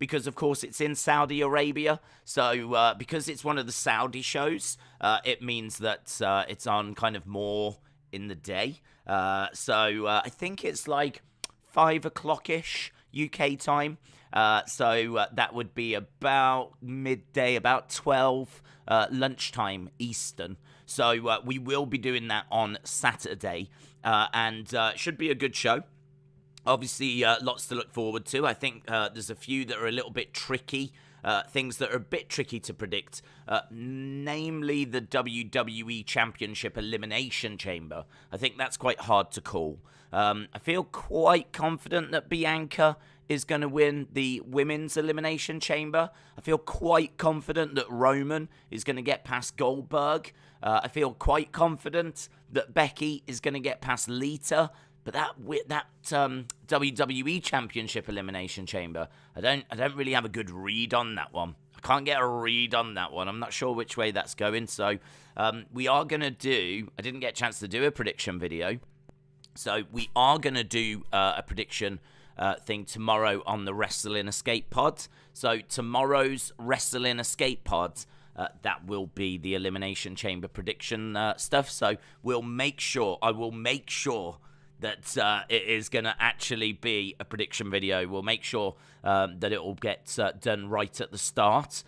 because, of course, it's in Saudi Arabia. So because it's one of the Saudi shows, it means that it's on kind of more in the day. So I think it's like 5 o'clock-ish UK time. So that would be about midday, about 12 lunchtime Eastern. So we will be doing that on Saturday, and it should be a good show. Obviously, lots to look forward to. I think there's a few that are a little bit tricky, things that are a bit tricky to predict, namely the WWE Championship Elimination Chamber. I think that's quite hard to call. I feel quite confident that Bianca is going to win the Women's Elimination Chamber. I feel quite confident that Roman is going to get past Goldberg. I feel quite confident that Becky is going to get past Lita. But that WWE Championship Elimination Chamber, I don't really have a good read on that one. I can't get a read on that one. I'm not sure which way that's going. So we are going to do, I didn't get a chance to do a prediction video. So we are going to do a prediction thing tomorrow on the Wrestling Escape Pod. So tomorrow's Wrestling Escape Pod, that will be the Elimination Chamber prediction stuff. So I will make sure that it is going to actually be a prediction video. We'll make sure that it will get done right at the start,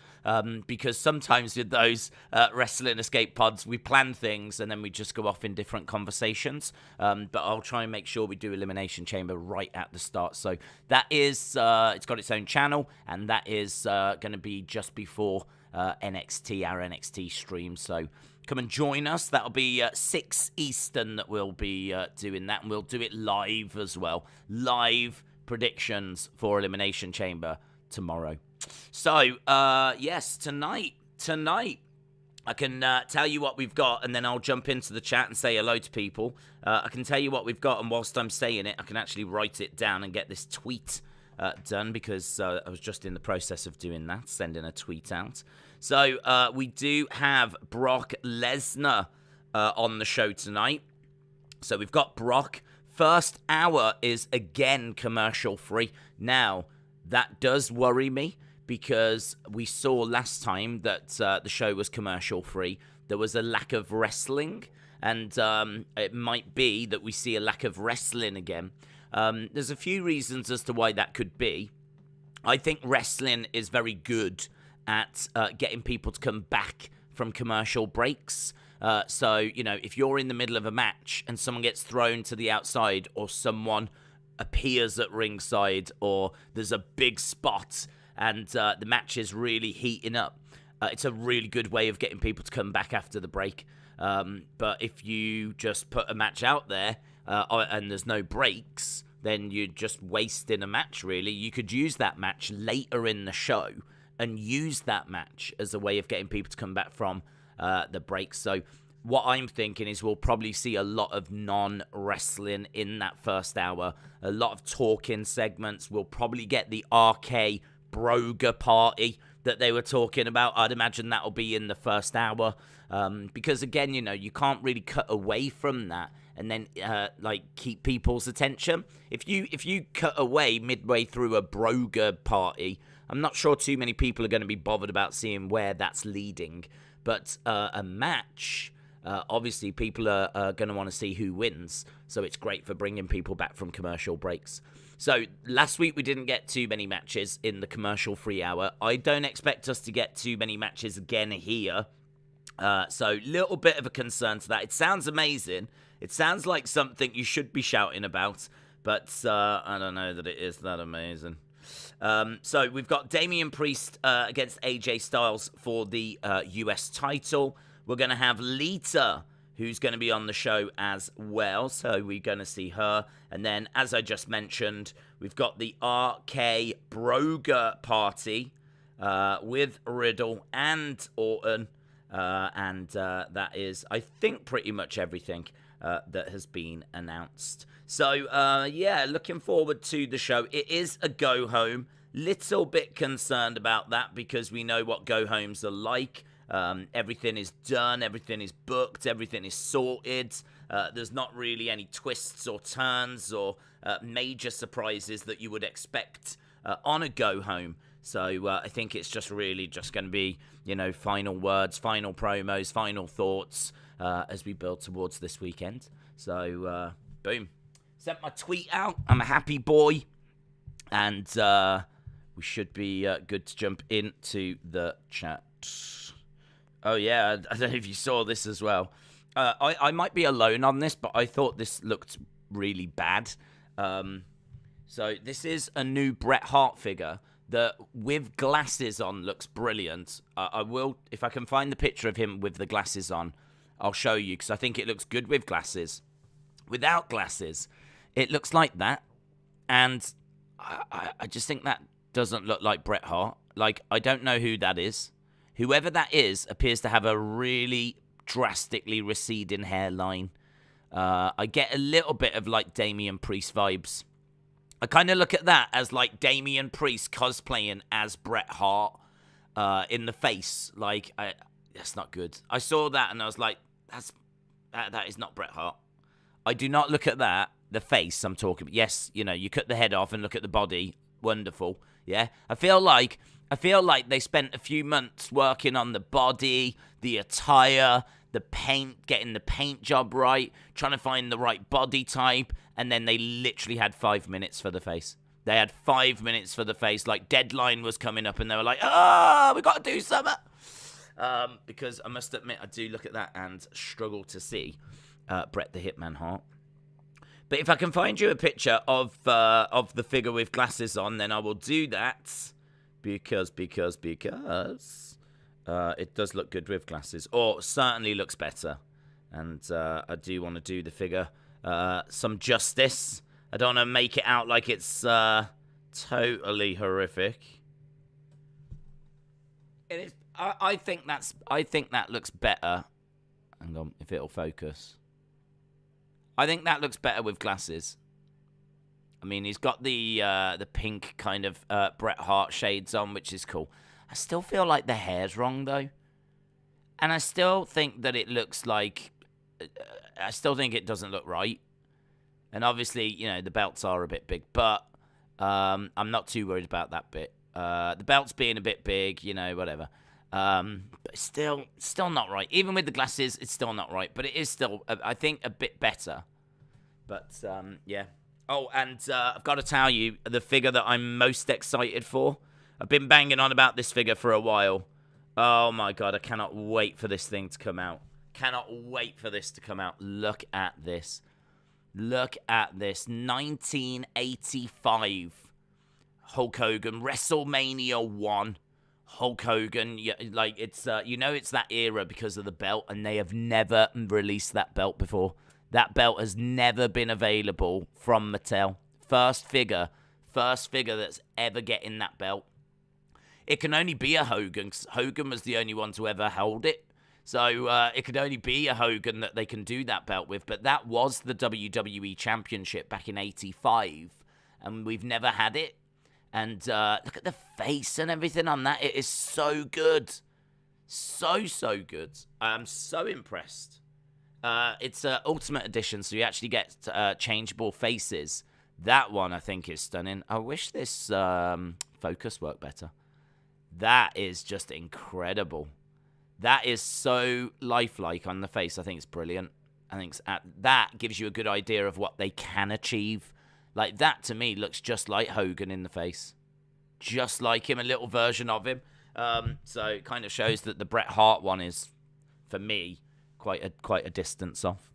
because sometimes with those Wrestling Escape Pods, we plan things and then we just go off in different conversations. But I'll try and make sure we do Elimination Chamber right at the start. So that is, it's got its own channel, and that is going to be just before NXT, our NXT stream. So come and join us. That'll be 6 Eastern that we'll be doing that, and we'll do it live as well. Live predictions for Elimination Chamber tomorrow. So, yes, tonight, I can tell you what we've got, and then I'll jump into the chat and say hello to people. I can tell you what we've got, and whilst I'm saying it, I can actually write it down and get this tweet done, because I was just in the process of doing that, sending a tweet out. So we do have Brock Lesnar on the show tonight. So we've got Brock. First hour is again commercial free. Now, that does worry me, because we saw last time that the show was commercial free. There was a lack of wrestling, and it might be that we see a lack of wrestling again. There's a few reasons as to why that could be. I think wrestling is very good at getting people to come back from commercial breaks. So, you know, if you're in the middle of a match and someone gets thrown to the outside, or someone appears at ringside, or there's a big spot and the match is really heating up, it's a really good way of getting people to come back after the break. But if you just put a match out there and there's no breaks, then you're just wasting a match, really. You could use that match later in the show and use that match as a way of getting people to come back from the breaks. So what I'm thinking is we'll probably see a lot of non-wrestling in that first hour, a lot of talking segments. We'll probably get the RK Broga party that they were talking about. I'd imagine that'll be in the first hour, because again, you know, you can't really cut away from that and then like keep people's attention. If you cut away midway through a Broga party, I'm not sure too many people are going to be bothered about seeing where that's leading. But a match, obviously people are going to want to see who wins. So it's great for bringing people back from commercial breaks. So last week we didn't get too many matches in the commercial free hour. I don't expect us to get too many matches again here. So little bit of a concern to that. It sounds amazing. It sounds like something you should be shouting about. But I don't know that it is that amazing. So we've got Damian Priest against AJ Styles for the US title. We're going to have Lita, who's going to be on the show as well. So we're going to see her. And then, as I just mentioned, we've got the RK Broga party with Riddle and Orton. And that is, I think, pretty much everything that has been announced. So, yeah, looking forward to the show. It is a go-home. Little bit concerned about that because we know what go-homes are like. Everything is done. Everything is booked. Everything is sorted. There's not really any twists or turns or major surprises that you would expect on a go-home. So I think it's just really just going to be, final words, final promos, final thoughts as we build towards this weekend. So, boom. Sent my tweet out. I'm a happy boy. And we should be good to jump into the chat. Oh, yeah. I don't know if you saw this as well. I might be alone on this, but I thought this looked really bad. So this is a new Bret Hart figure that with glasses on looks brilliant. I will, if I can find the picture of him with the glasses on, I'll show you because I think it looks good with glasses. Without glasses, it looks like that. And I just think that doesn't look like Bret Hart. Like, I don't know who that is. Whoever that is appears to have a really drastically receding hairline. I get a little bit of like Damian Priest vibes. I kind of look at that as like Damian Priest cosplaying as Bret Hart in the face. Like, that's not good. I saw that and I was like, that is not Bret Hart. I do not look at that, the face I'm talking about. Yes, you cut the head off and look at the body. Wonderful. Yeah. I feel like they spent a few months working on the body, the attire, the paint, getting the paint job right, trying to find the right body type, and then they literally had 5 minutes for the face. They had 5 minutes for the face, like deadline was coming up, and they were like, we got to do something. Because I must admit, I do look at that and struggle to see Bret the Hitman Hart. But if I can find you a picture of the figure with glasses on, then I will do that. Because it does look good with glasses, or certainly looks better. And I do want to do the figure some justice. I don't want to make it out like it's totally horrific. It is. I think that looks better. Hang on, if it'll focus. I think that looks better with glasses. I mean, he's got the pink kind of Bret Hart shades on, which is cool. I still feel like the hair's wrong, though. And I still think that it looks like... I still think it doesn't look right. And obviously, the belts are a bit big. But I'm not too worried about that bit. The belts being a bit big, whatever. But still not right. Even with the glasses, it's still not right. But it is still, I think, a bit better. But, yeah. Oh, and I've got to tell you, the figure that I'm most excited for. I've been banging on about this figure for a while. Oh, my God. I cannot wait for this thing to come out. Cannot wait for this to come out. Look at this. Look at this. 1985. Hulk Hogan. WrestleMania 1. Hulk Hogan. Like, it's, it's that era because of the belt. And they have never released that belt before. That belt has never been available from Mattel. First figure that's ever getting that belt. It can only be a Hogan, 'cause Hogan was the only one to ever hold it. So it could only be a Hogan that they can do that belt with. But that was the WWE Championship back in 85. And we've never had it. And look at the face and everything on that. It is so good. So good. I'm so impressed. It's an Ultimate Edition, so you actually get changeable faces. That one, I think, is stunning. I wish this focus worked better. That is just incredible. That is so lifelike on the face. I think it's brilliant. I think that gives you a good idea of what they can achieve. Like, that, to me, looks just like Hogan in the face. Just like him, a little version of him. So it kind of shows that the Bret Hart one is, for me, quite a distance off.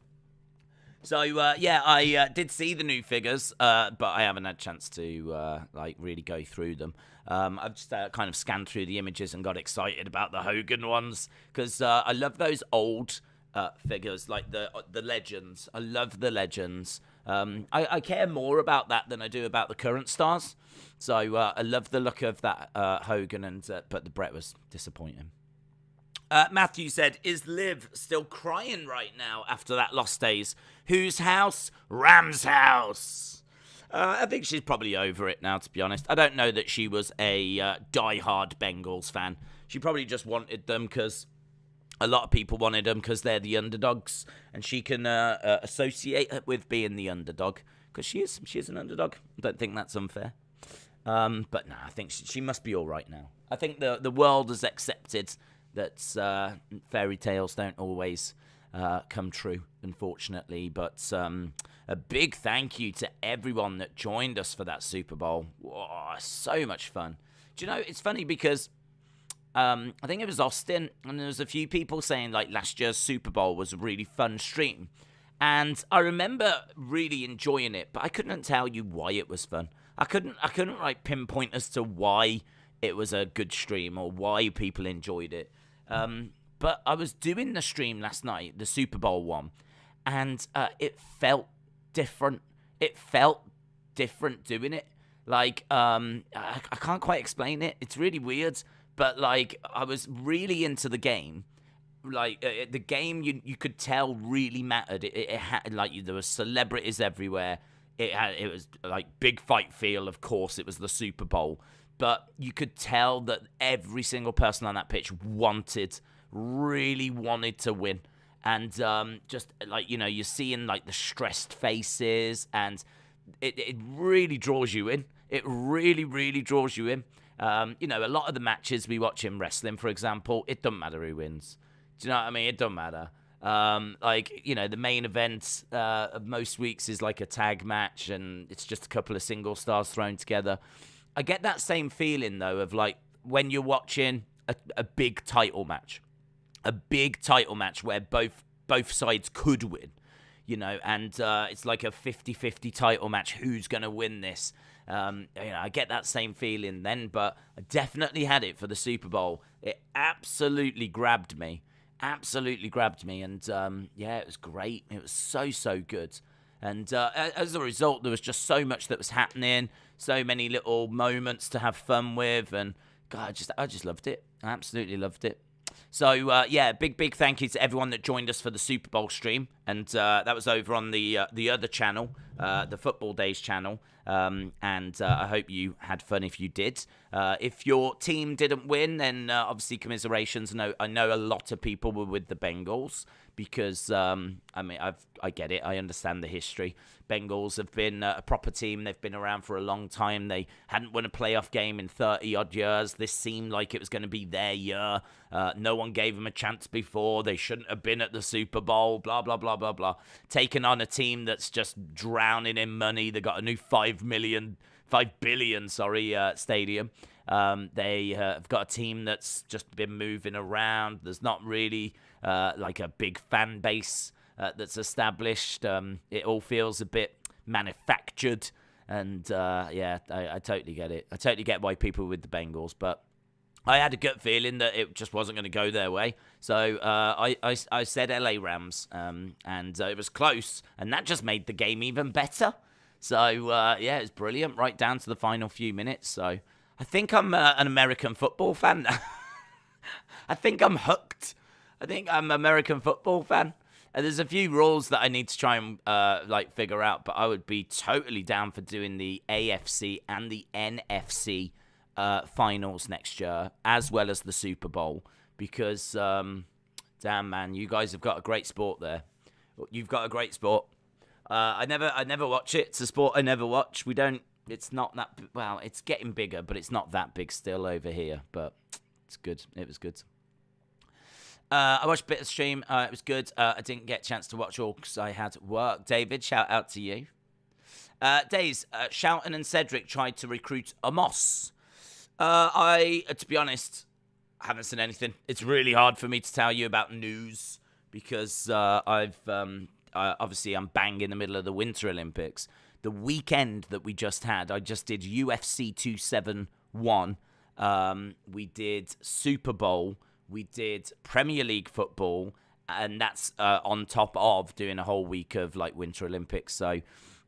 So, yeah, I did see the new figures, but I haven't had a chance to, really go through them. I've just kind of scanned through the images and got excited about the Hogan ones, because I love those old figures, like the legends. I love the legends. I care more about that than I do about the current stars. So, I love the look of that Hogan, but the Bret was disappointing. Matthew said, is Liv still crying right now after that Lost Days? Whose house? Ram's house. I think she's probably over it now, to be honest. I don't know that she was a die-hard Bengals fan. She probably just wanted them because a lot of people wanted them because they're the underdogs, and she can associate it with being the underdog because she is an underdog. I don't think that's unfair. But no, I think she must be all right now. I think the world has accepted that fairy tales don't always come true, unfortunately. But a big thank you to everyone that joined us for that Super Bowl. Whoa, so much fun. Do you know, it's funny because I think it was Austin, and there was a few people saying like last year's Super Bowl was a really fun stream. And I remember really enjoying it, but I couldn't tell you why it was fun. I couldn't like pinpoint as to why it was a good stream or why people enjoyed it. But I was doing the stream last night, the Super Bowl one, and it felt different. It felt different doing it. Like, I can't quite explain it. It's really weird. But, like, I was really into the game. Like, the game, you could tell really mattered. It had, like, there were celebrities everywhere. It was, like, big fight feel, of course. It was the Super Bowl. But you could tell that every single person on that pitch really wanted to win. And just, like, you know, you're seeing, like, the stressed faces. And it really draws you in. It really, really draws you in. You know, a lot of the matches we watch in wrestling, for example, it doesn't matter who wins. Do you know what I mean? It doesn't matter. Like, you know, the main event of most weeks is like a tag match, and it's just a couple of single stars thrown together. I get that same feeling, though, of like when you're watching a big title match. A big title match where both sides could win, you know, and it's like a 50-50 title match. Who's going to win this? You know, I get that same feeling then, but I definitely had it for the Super Bowl. It absolutely grabbed me. And yeah, it was great. It was so good. And as a result, there was just so much that was happening, so many little moments to have fun with, and God, I just loved it. I absolutely loved it. So, yeah, big thank you to everyone that joined us for the Super Bowl stream. And that was over on the other channel, the Football Days channel. And I hope you had fun if you did. If your team didn't win, then obviously commiserations. I know a lot of people were with the Bengals because, I mean, I get it. I understand the history. Bengals have been a proper team. They've been around for a long time. They hadn't won a playoff game in 30-odd years. This seemed like it was going to be their year. No one gave them a chance before. They shouldn't have been at the Super Bowl, blah, blah, blah, blah, blah. Taking on a team that's just drowning in money. They got a new $5 billion stadium. They have got a team that's just been moving around. There's not really like a big fan base that's established. It all feels a bit manufactured. And yeah, I totally get it. I totally get why people were with the Bengals, but I had a gut feeling that it just wasn't going to go their way. So I said LA Rams, and it was close, and that just made the game even better. So, yeah, it's brilliant, right down to the final few minutes. So I think I'm an American football fan now. I think I'm hooked. I think I'm an American football fan. And there's a few rules that I need to try and like figure out, but I would be totally down for doing the AFC and the NFC finals next year, as well as the Super Bowl, because damn man, you guys have got a great sport there. You've got a great sport. I never watch it. It's a sport I never watch. It's not that, well, it's getting bigger, but it's not that big still over here, but it's good. It was good. I watched a bit of the stream. It was good. I didn't get a chance to watch all because I had work. David, shout out to you. Days, Shelton and Cedric tried to recruit Amos. To be honest, I haven't seen anything. It's really hard for me to tell you about news because obviously I'm bang in the middle of the Winter Olympics. The weekend that we just had, I just did UFC 271. We did Super Bowl. We did Premier League football. And that's on top of doing a whole week of like Winter Olympics. So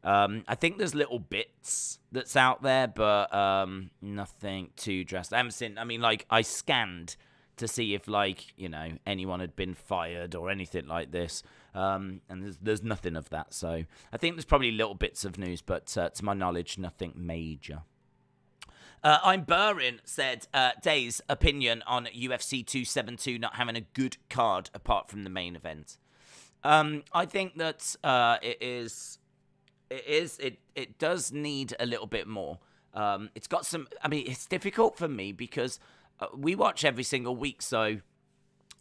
I think there's little bits that's out there, but nothing too drastic. I haven't seen, I mean, like, I scanned to see if, like, you know, anyone had been fired or anything like this. And there's nothing of that. So I think there's probably little bits of news, but to my knowledge, nothing major. I'm Burin said, Days' opinion on UFC 272 not having a good card apart from the main event. I think that it does need a little bit more. It's got some. I mean, it's difficult for me because we watch every single week, so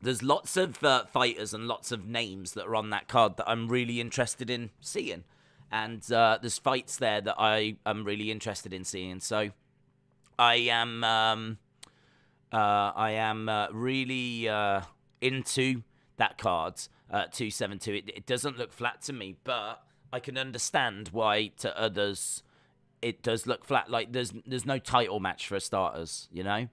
there's lots of fighters and lots of names that are on that card that I'm really interested in seeing, and there's fights there that I am really interested in seeing. So I am really into that card, 272. It doesn't look flat to me, but I can understand why to others it does look flat. Like there's no title match for starters, you know.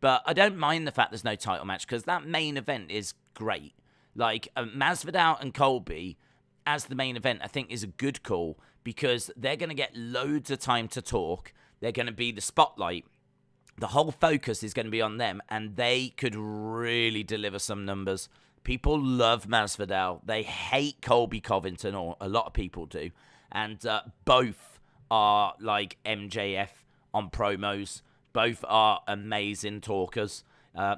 But I don't mind the fact there's no title match because that main event is great. Like Masvidal and Colby as the main event, I think is a good call because they're going to get loads of time to talk. They're going to be the spotlight. The whole focus is going to be on them, and they could really deliver some numbers. People love Masvidal. They hate Colby Covington, or a lot of people do. And both are like MJF on promos. Both are amazing talkers.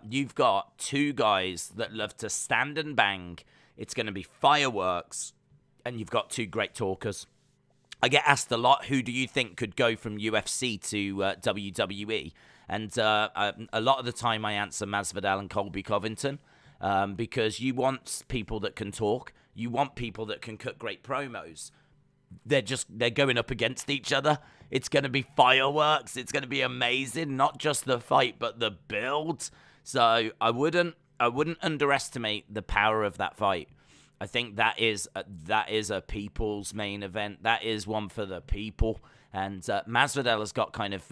You've got two guys that love to stand and bang. It's going to be fireworks. And you've got two great talkers. I get asked a lot, who do you think could go from UFC to WWE? And a lot of the time I answer Masvidal and Colby Covington because you want people that can talk. You want people that can cut great promos. They're going up against each other. It's going to be fireworks. It's going to be amazing. Not just the fight, but the build. So I wouldn't underestimate the power of that fight. I think that is a people's main event. That is one for the people. And Masvidal has got kind of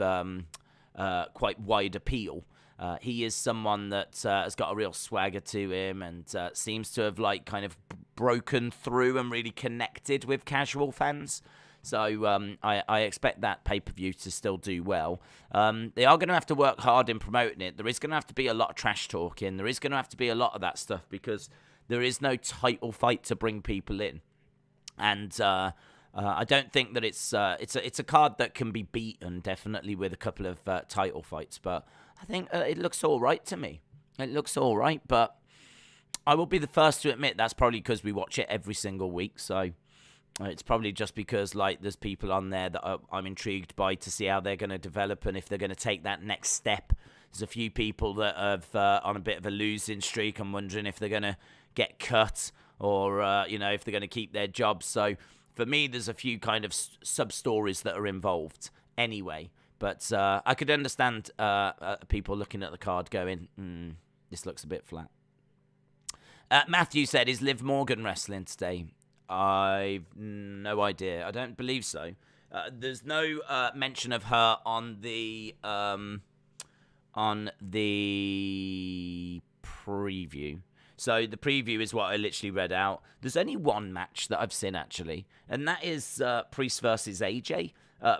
quite wide appeal. He is someone that has got a real swagger to him and seems to have like kind of broken through and really connected with casual fans. So I expect that pay-per-view to still do well. They are going to have to work hard in promoting it. There is going to have to be a lot of trash talking. There is going to have to be a lot of that stuff because there is no title fight to bring people in. And I don't think that it's a card that can be beaten, definitely, with a couple of title fights. But I think it looks all right to me. It looks all right, but I will be the first to admit that's probably because we watch it every single week. So it's probably just because like there's people on there that I'm intrigued by to see how they're going to develop and if they're going to take that next step. There's a few people that have on a bit of a losing streak. I'm wondering if they're going to get cut or if they're going to keep their jobs. So for me, there's a few kind of sub-stories that are involved anyway. But I could understand people looking at the card going, this looks a bit flat. Matthew said, is Liv Morgan wrestling today? I've no idea. I don't believe so. There's no mention of her on the preview. So the preview is what I literally read out. There's only one match that I've seen, actually, and that is Priest versus AJ.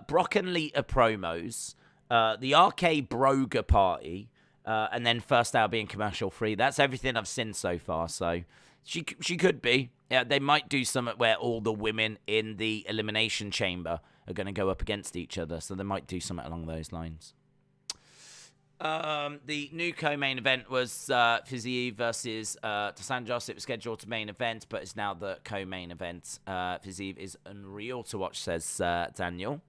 Brock and Lita promos, the RK Broga party, and then first hour being commercial free. That's everything I've seen so far. So she could be. Yeah, they might do something where all the women in the Elimination Chamber are going to go up against each other. So they might do something along those lines. The new co-main event was Fizzy versus Dos. It was scheduled to main event, but it's now the co-main event. Fizzy is unreal to watch, says Daniel.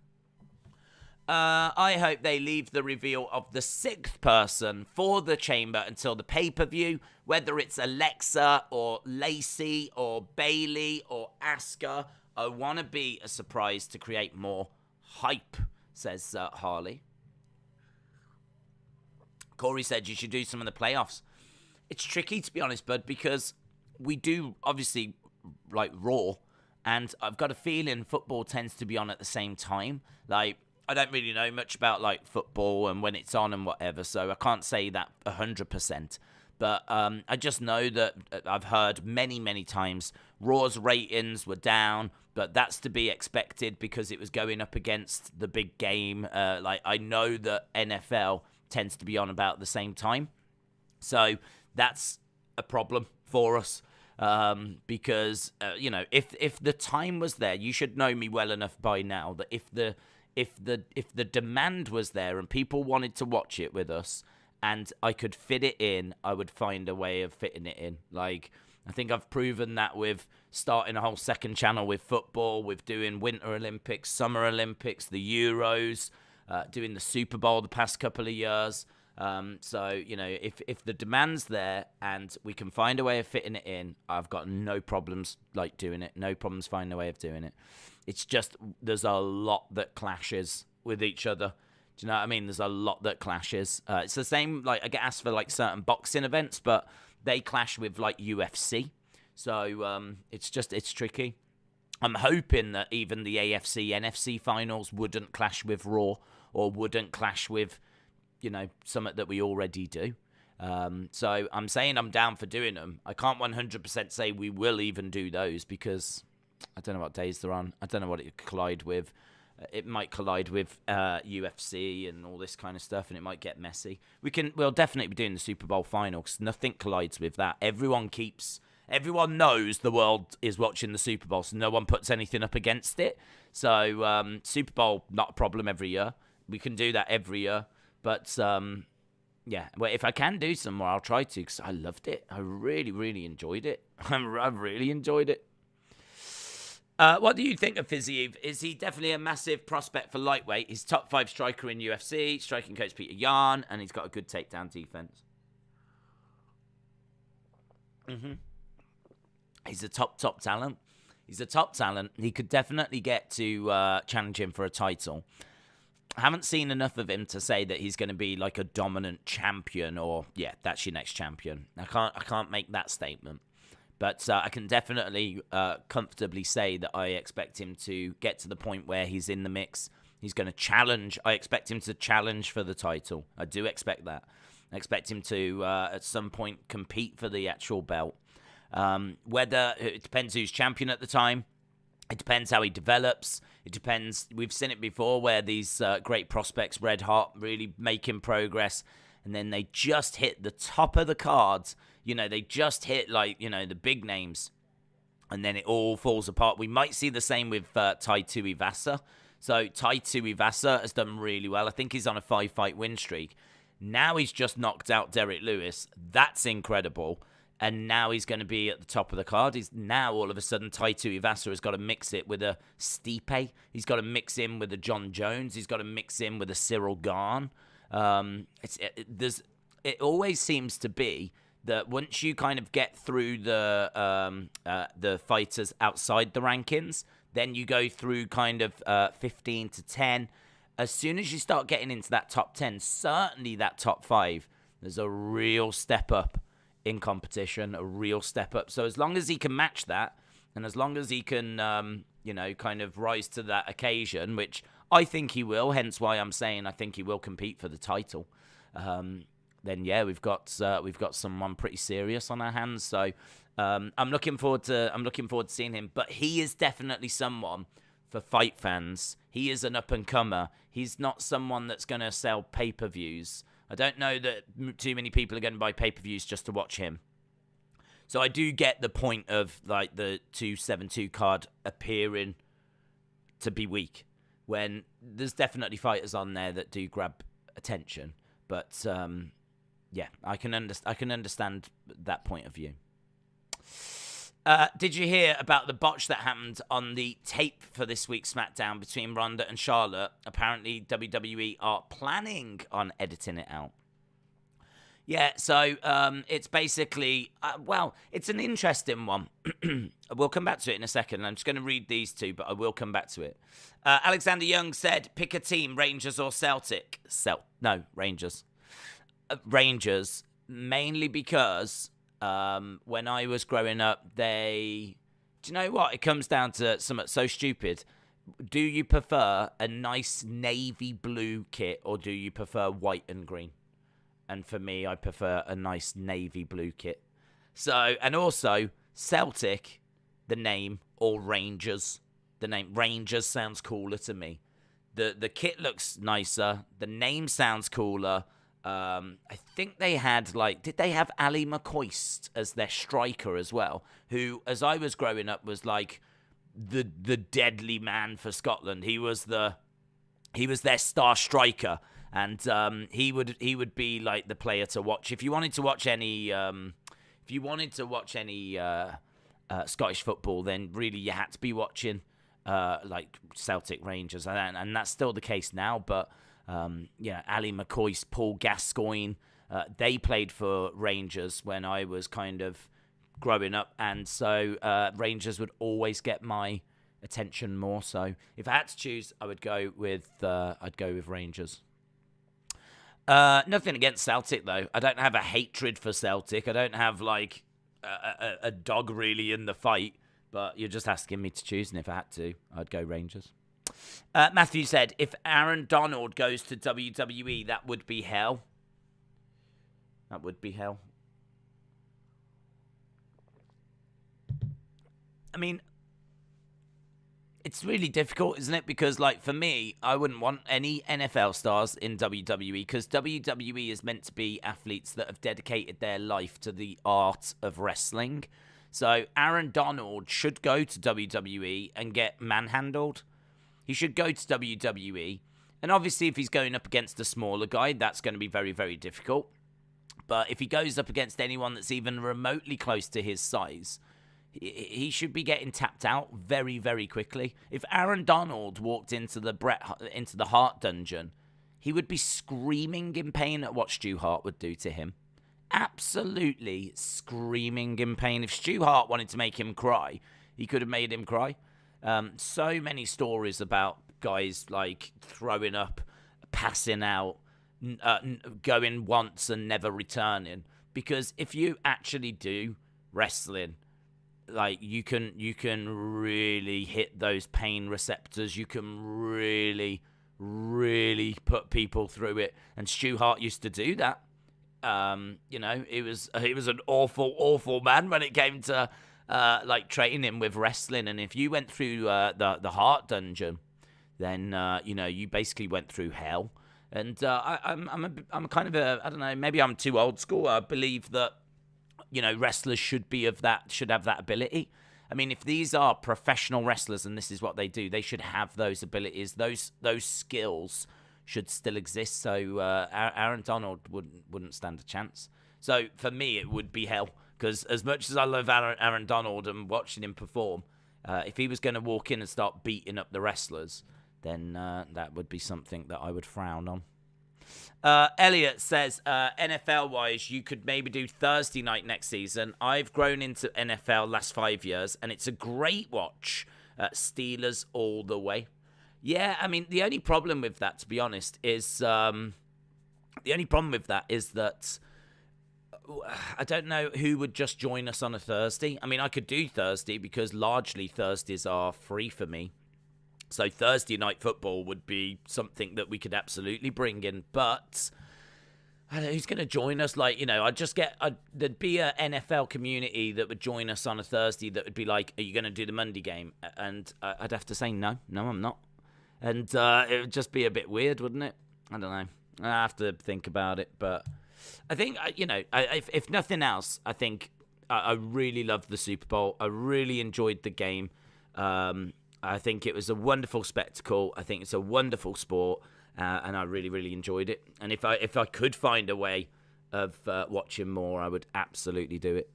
I hope they leave the reveal of the sixth person for the chamber until the pay-per-view, whether it's Alexa or Lacey or Bailey or Asuka. I want to be a surprise to create more hype, says Harley. Corey said you should do some of the playoffs. It's tricky, to be honest, bud, because we do obviously like Raw, and I've got a feeling football tends to be on at the same time. Like, I don't really know much about like football and when it's on and whatever, so I can't say that 100%. But I just know that I've heard many, many times Raw's ratings were down, but that's to be expected because it was going up against the big game. Like, I know that NFL tends to be on about the same time. So that's a problem for us because, if the time was there, you should know me well enough by now that if the demand was there and people wanted to watch it with us and I could fit it in, I would find a way of fitting it in. Like, I think I've proven that with starting a whole second channel with football, with doing Winter Olympics, Summer Olympics, the Euros. doing the Super Bowl the past couple of years. So, if the demand's there and we can find a way of fitting it in, I've got no problems doing it. No problems finding a way of doing it. It's just there's a lot that clashes with each other. Do you know what I mean? There's a lot that clashes. It's the same, I get asked for certain boxing events, but they clash with UFC. So it's tricky. I'm hoping that even the AFC, NFC finals wouldn't clash with Raw or wouldn't clash with, something that we already do. So I'm saying I'm down for doing them. I can't 100% say we will even do those because I don't know what days they're on. I don't know what it could collide with. It might collide with UFC and all this kind of stuff, and it might get messy. We'll definitely be doing the Super Bowl final because nothing collides with that. Everyone knows the world is watching the Super Bowl, so no one puts anything up against it. So Super Bowl, not a problem every year. We can do that every year. But, yeah, well, if I can do some more, I'll try to because I loved it. I really, really enjoyed it. I really enjoyed it. What do you think of Fiziev? Is he definitely a massive prospect for lightweight? He's top 5 striker in UFC, striking coach Peter Yan, and he's got a good takedown defense. He's a top talent. He's a top talent. He could definitely get to challenge him for a title. I haven't seen enough of him to say that he's going to be a dominant champion or, yeah, that's your next champion. I can't make that statement. But I can definitely comfortably say that I expect him to get to the point where he's in the mix. He's going to challenge. I expect him to challenge for the title. I do expect that. I expect him to, at some point, compete for the actual belt. Whether it depends who's champion at the time. It depends how he develops. It depends. We've seen it before where these great prospects, red hot, really making progress. And then they just hit the top of the cards. They just hit, the big names. And then it all falls apart. We might see the same with Tai Tuivasa. So Tai Tuivasa has done really well. I think he's on a 5-fight win streak. Now he's just knocked out Derek Lewis. That's incredible. And now he's going to be at the top of the card. He's now, all of a sudden, Tai Tuivasa has got to mix it with a Stipe. He's got to mix in with a John Jones. He's got to mix in with a Cyril Gane. It always seems to be that once you kind of get through the fighters outside the rankings, then you go through kind of 15 to 10. As soon as you start getting into that top 10, certainly that top 5, there's a real step up in competition, a real step up. So as long as he can match that, and as long as he can, kind of rise to that occasion, which I think he will, hence why I'm saying I think he will compete for the title. Then yeah, we've got someone pretty serious on our hands. So I'm looking forward to seeing him. But he is definitely someone for fight fans. He is an up and comer. He's not someone that's going to sell pay-per-views. I don't know that too many people are going to buy pay-per-views just to watch him. So I do get the point of the 272 card appearing to be weak when there's definitely fighters on there that do grab attention. But yeah, I can understand that point of view. Did you hear about the botch that happened on the tape for this week's SmackDown between Ronda and Charlotte? Apparently, WWE are planning on editing it out. Yeah, so it's basically, it's an interesting one. We'll come back to it in a second. I'm just going to read these two, but I will come back to it. Alexander Young said, pick a team, Rangers or Celtic. Rangers. Rangers, mainly because when I was growing up, do you know what? It comes down to something so stupid. Do you prefer a nice navy blue kit or do you prefer white and green? And for me, I prefer a nice navy blue kit. So, and also, Celtic, the name, or Rangers. The name Rangers sounds cooler to me. The kit looks nicer. The name sounds cooler. I think they had, did they have Ali McCoist as their striker as well? Who, as I was growing up, was the deadly man for Scotland. He was their star striker. And he would be the player to watch if you wanted to watch any Scottish football. Then really you had to be watching Celtic Rangers, and that's still the case now. But Ali McCoy, Paul Gascoigne, they played for Rangers when I was kind of growing up, and so Rangers would always get my attention more. So if I had to choose, I would go with Rangers. Nothing against Celtic though. I don't have a hatred for Celtic. I don't have like a dog really in the fight. But you're just asking me to choose, and if I had to, I'd go Rangers. Matthew said, if Aaron Donald goes to WWE, that would be hell. That would be hell. I mean, it's really difficult, isn't it? Because, like, for me, I wouldn't want any NFL stars in WWE because WWE is meant to be athletes that have dedicated their life to the art of wrestling. So Aaron Donald should go to WWE and get manhandled. He should go to WWE. And obviously, if he's going up against a smaller guy, that's going to be very, very difficult. But if he goes up against anyone that's even remotely close to his size, he should be getting tapped out very, very quickly. If Aaron Donald walked into the Hart dungeon, he would be screaming in pain at what Stu Hart would do to him. Absolutely screaming in pain. If Stu Hart wanted to make him cry, he could have made him cry. So many stories about guys like throwing up, passing out, going once and never returning. Because if you actually do wrestling, like you can really hit those pain receptors. You can really, really put people through it. And Stu Hart used to do that. He was an awful, awful man when it came to like training with wrestling. And if you went through the Heart Dungeon, then you basically went through hell. And I'm kind of I don't know, maybe I'm too old school. I believe that wrestlers should have that ability. I mean, if these are professional wrestlers and this is what they do, they should have those abilities. Those skills should still exist. So Aaron Donald wouldn't stand a chance. So for me, it would be hell. Because as much as I love Aaron Donald and watching him perform, if he was going to walk in and start beating up the wrestlers, then that would be something that I would frown on. Elliot says, NFL-wise, you could maybe do Thursday night next season. I've grown into NFL last 5 years, and it's a great watch. Steelers all the way. Yeah, I mean, the only problem with that, to be honest, is that I don't know who would just join us on a Thursday. I mean, I could do Thursday because largely Thursdays are free for me. So Thursday night football would be something that we could absolutely bring in. But I don't know who's going to join us. Like, there'd be an NFL community that would join us on a Thursday that would be like, are you going to do the Monday game? And I'd have to say, no, I'm not. And it would just be a bit weird, wouldn't it? I don't know. I have to think about it. But I think, if nothing else, I think I really loved the Super Bowl. I really enjoyed the game. I think it was a wonderful spectacle. I think it's a wonderful sport, and I really, really enjoyed it. And if I could find a way of watching more, I would absolutely do it.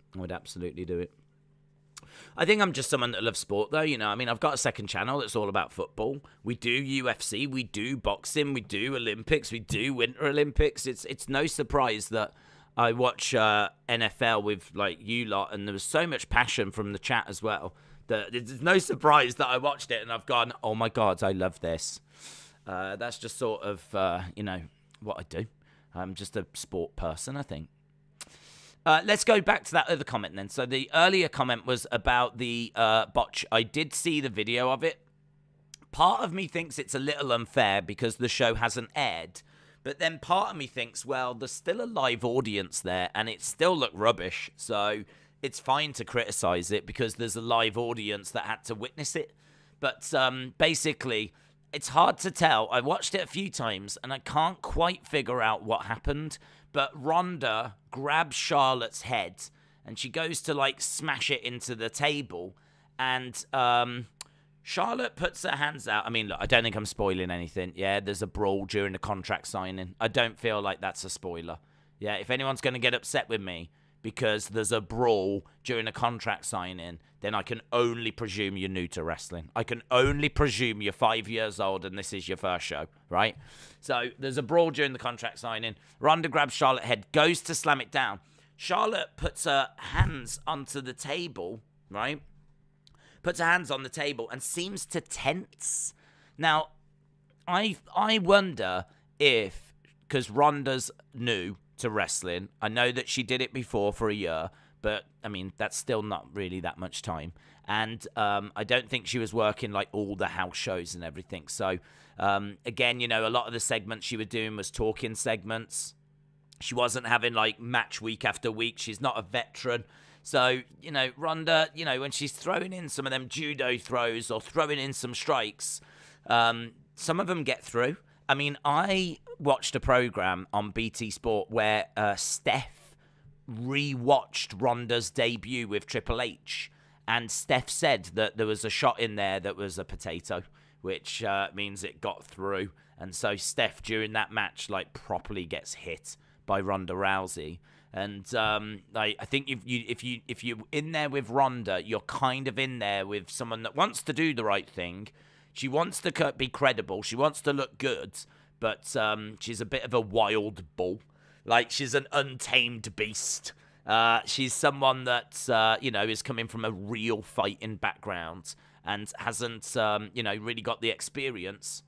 I think I'm just someone that loves sport, though. I mean, I've got a second channel that's all about football. We do UFC, we do boxing, we do Olympics, we do Winter Olympics. It's no surprise that I watch NFL with like you lot, and there was so much passion from the chat as well. It's no surprise that I watched it and I've gone, oh my God, I love this. That's just sort of, what I do. I'm just a sport person, I think. Let's go back to that other comment then. So the earlier comment was about the botch. I did see the video of it. Part of me thinks it's a little unfair because the show hasn't aired. But then part of me thinks, well, there's still a live audience there and it still looked rubbish. So it's fine to criticize it because there's a live audience that had to witness it. But basically, it's hard to tell. I watched it a few times and I can't quite figure out what happened. But Ronda grabs Charlotte's head and she goes to like smash it into the table. And Charlotte puts her hands out. I mean, look, I don't think I'm spoiling anything. Yeah, there's a brawl during the contract signing. I don't feel like that's a spoiler. Yeah, if anyone's going to get upset with me because there's a brawl during a contract signing, then I can only presume you're new to wrestling. I can only presume you're 5 years old and this is your first show, right? So there's a brawl during the contract signing. Ronda grabs Charlotte's head, goes to slam it down. Charlotte puts her hands onto the table, right? Puts her hands on the table and seems to tense. Now, I wonder if, because Ronda's new to wrestling, I know that she did it before for a year, but, I mean, that's still not really that much time. And I don't think she was working, like, all the house shows and everything. So, again, you know, a lot of the segments she was doing was talking segments. She wasn't having, like, match week after week. She's not a veteran. So, you know, Ronda, you know, when she's throwing in some of them judo throws or throwing in some strikes, some of them get through. I mean, I watched a program on BT Sport where Steph rewatched Ronda's debut with Triple H, and Steph said that there was a shot in there that was a potato, which means it got through. And so Steph, during that match, like, properly gets hit by Ronda Rousey. And I think if you're in there with Ronda, you're kind of in there with someone that wants to do the right thing. She wants to be credible. She wants to look good, but she's a bit of a wild bull. Like, she's an untamed beast. She's someone that, you know, is coming from a real fighting background and hasn't, you know, really got the experience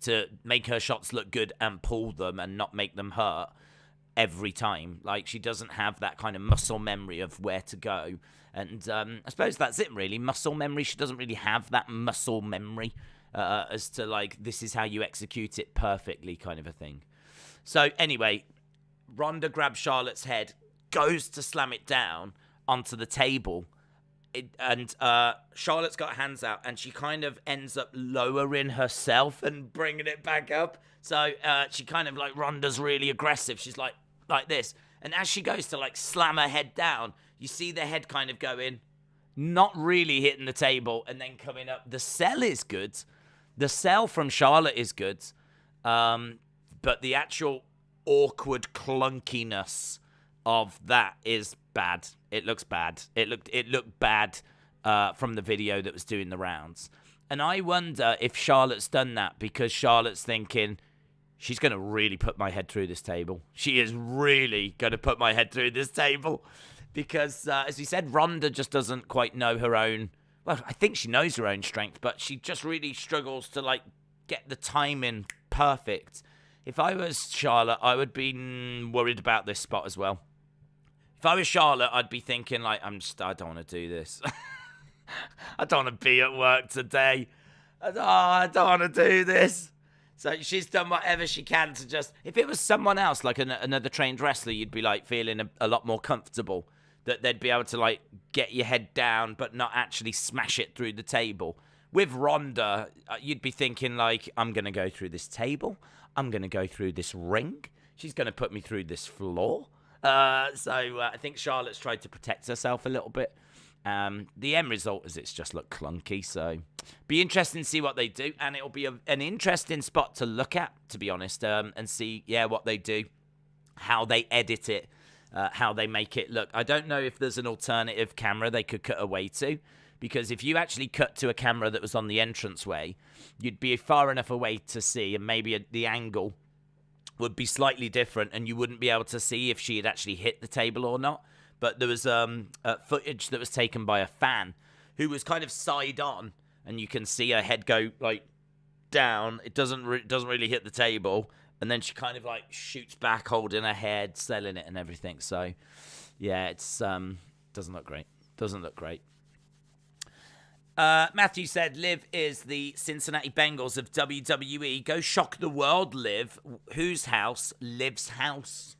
to make her shots look good and pull them and not make them hurt every time. Like, she doesn't have that kind of muscle memory of where to go. And I suppose that's it, really. Muscle memory. She doesn't really have that muscle memory as to, like, this is how you execute it perfectly kind of a thing. So, anyway, Ronda grabs Charlotte's head, goes to slam it down onto the table, and Charlotte's got her hands out, and she kind of ends up lowering herself and bringing it back up. So she kind of, like, Ronda's really aggressive. She's like this. And as she goes to, like, slam her head down, you see the head kind of going, not really hitting the table, and then coming up. The sell is good. The sell from Charlotte is good. But the actual awkward clunkiness of that is bad. It looks bad. It looked bad from the video that was doing the rounds. And I wonder if Charlotte's done that because Charlotte's thinking, she's going to really put my head through this table. She is really going to put my head through this table. Because, as we said, Ronda just doesn't quite know her own... Well, I think she knows her own strength, but she just really struggles to, like, get the timing perfect. If I was Charlotte, I would be worried about this spot as well. If I was Charlotte, I'd be thinking, like, I don't want to do this. I don't want to be at work today. I don't want to do this. So she's done whatever she can to just... If it was someone else, like another trained wrestler, you'd be, like, feeling a lot more comfortable. That they'd be able to, like, get your head down but not actually smash it through the table. With Ronda, you'd be thinking, like, I'm going to go through this table. I'm going to go through this ring. She's going to put me through this floor. So I think Charlotte's tried to protect herself a little bit. The end result is it's just looked clunky. So be interesting to see what they do. And it'll be an interesting spot to look at, to be honest, and see, what they do, how they edit it. How they make it look. I don't know if there's an alternative camera they could cut away to, because if you actually cut to a camera that was on the entranceway, you'd be far enough away to see, and maybe the angle would be slightly different, and you wouldn't be able to see if she had actually hit the table or not. But there was footage that was taken by a fan who was kind of side on, and you can see her head go, like, down. It doesn't really hit the table. And then she kind of, like, shoots back, holding her head, selling it and everything. So, yeah, it's doesn't look great. Doesn't look great. Matthew said, Liv is the Cincinnati Bengals of WWE. Go shock the world, Liv. Whose house? Liv's house.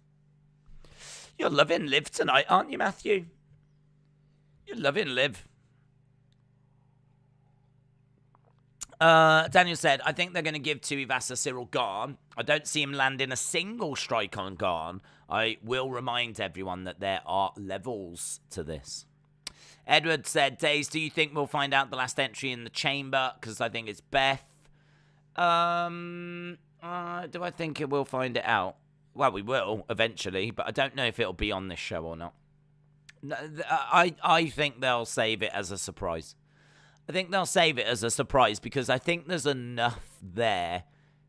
You're loving Liv tonight, aren't you, Matthew? You're loving Liv. Daniel said, I think they're going to give Tuivasa Cyril Garn. I don't see him landing a single strike on Garn. I will remind everyone that there are levels to this. Edward said, Days, do you think we'll find out the last entry in the chamber? Because I think it's Beth. Do I think we'll find it out? Well, we will, eventually, but I don't know if it'll be on this show or not. I think they'll save it as a surprise. I think they'll save it as a surprise because I think there's enough there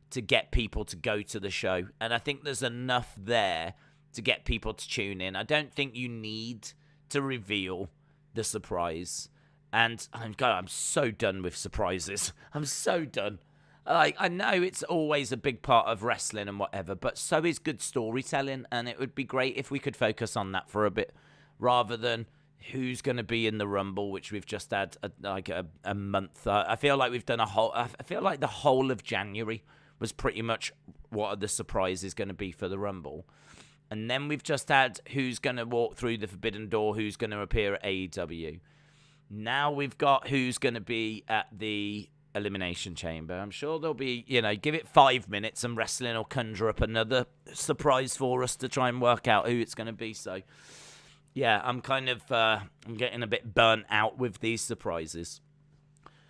to get people to go to the show. And I think there's enough there to get people to tune in. I don't think you need to reveal the surprise. And I'm so done with surprises. I'm so done. Like, I know it's always a big part of wrestling and whatever, but so is good storytelling. And it would be great if we could focus on that for a bit rather than who's going to be in the Rumble, which we've just had a month. I feel like we've done I feel like the whole of January was pretty much what are the surprises going to be for the Rumble. And then we've just had who's going to walk through the Forbidden Door, who's going to appear at AEW. Now we've got who's going to be at the Elimination Chamber. I'm sure there'll be, give it 5 minutes and wrestling will conjure up another surprise for us to try and work out who it's going to be. So, yeah, I'm kind of I'm getting a bit burnt out with these surprises.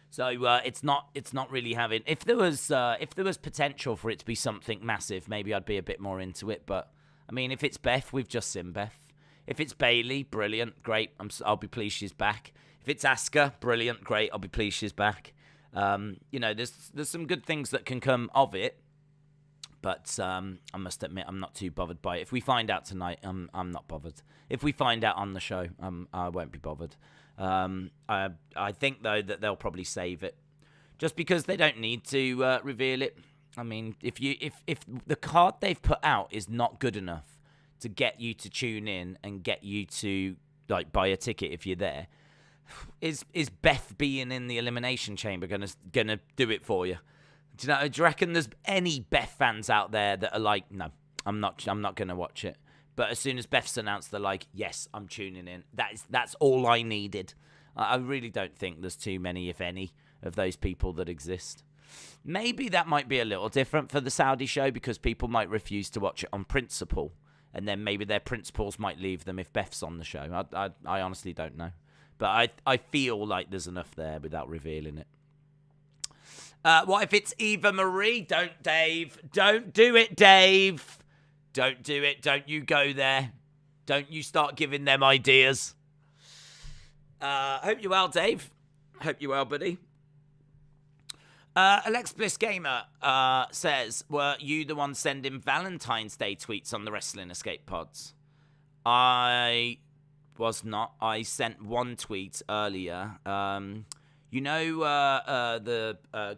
So it's not really having. If there was potential for it to be something massive, maybe I'd be a bit more into it. But I mean, if it's Beth, we've just seen Beth. If it's Bayley, brilliant, great. I'll be pleased she's back. If it's Asuka, brilliant, great. I'll be pleased she's back. There's some good things that can come of it. But I must admit, I'm not too bothered by it. If we find out tonight, I'm not bothered. If we find out on the show, I won't be bothered. I think, though, that they'll probably save it. Just because they don't need to reveal it. I mean, if the card they've put out is not good enough to get you to tune in and get you to, buy a ticket if you're there, is Beth being in the Elimination Chamber gonna do it for you? Do you reckon there's any Beth fans out there that are like, no, I'm not going to watch it? But as soon as Beth's announced, they're like, yes, I'm tuning in. That's all I needed. I really don't think there's too many, if any, of those people that exist. Maybe that might be a little different for the Saudi show because people might refuse to watch it on principle. And then maybe their principles might leave them if Beth's on the show. I honestly don't know. But I feel like there's enough there without revealing it. What if it's Eva Marie? Don't, Dave. Don't do it, Dave. Don't do it. Don't you go there. Don't you start giving them ideas. Hope you're well, Dave. Hope you're well, buddy. Alex Bliss Gamer says, were you the one sending Valentine's Day tweets on the Wrestling Escape pods? I was not. I sent one tweet earlier. The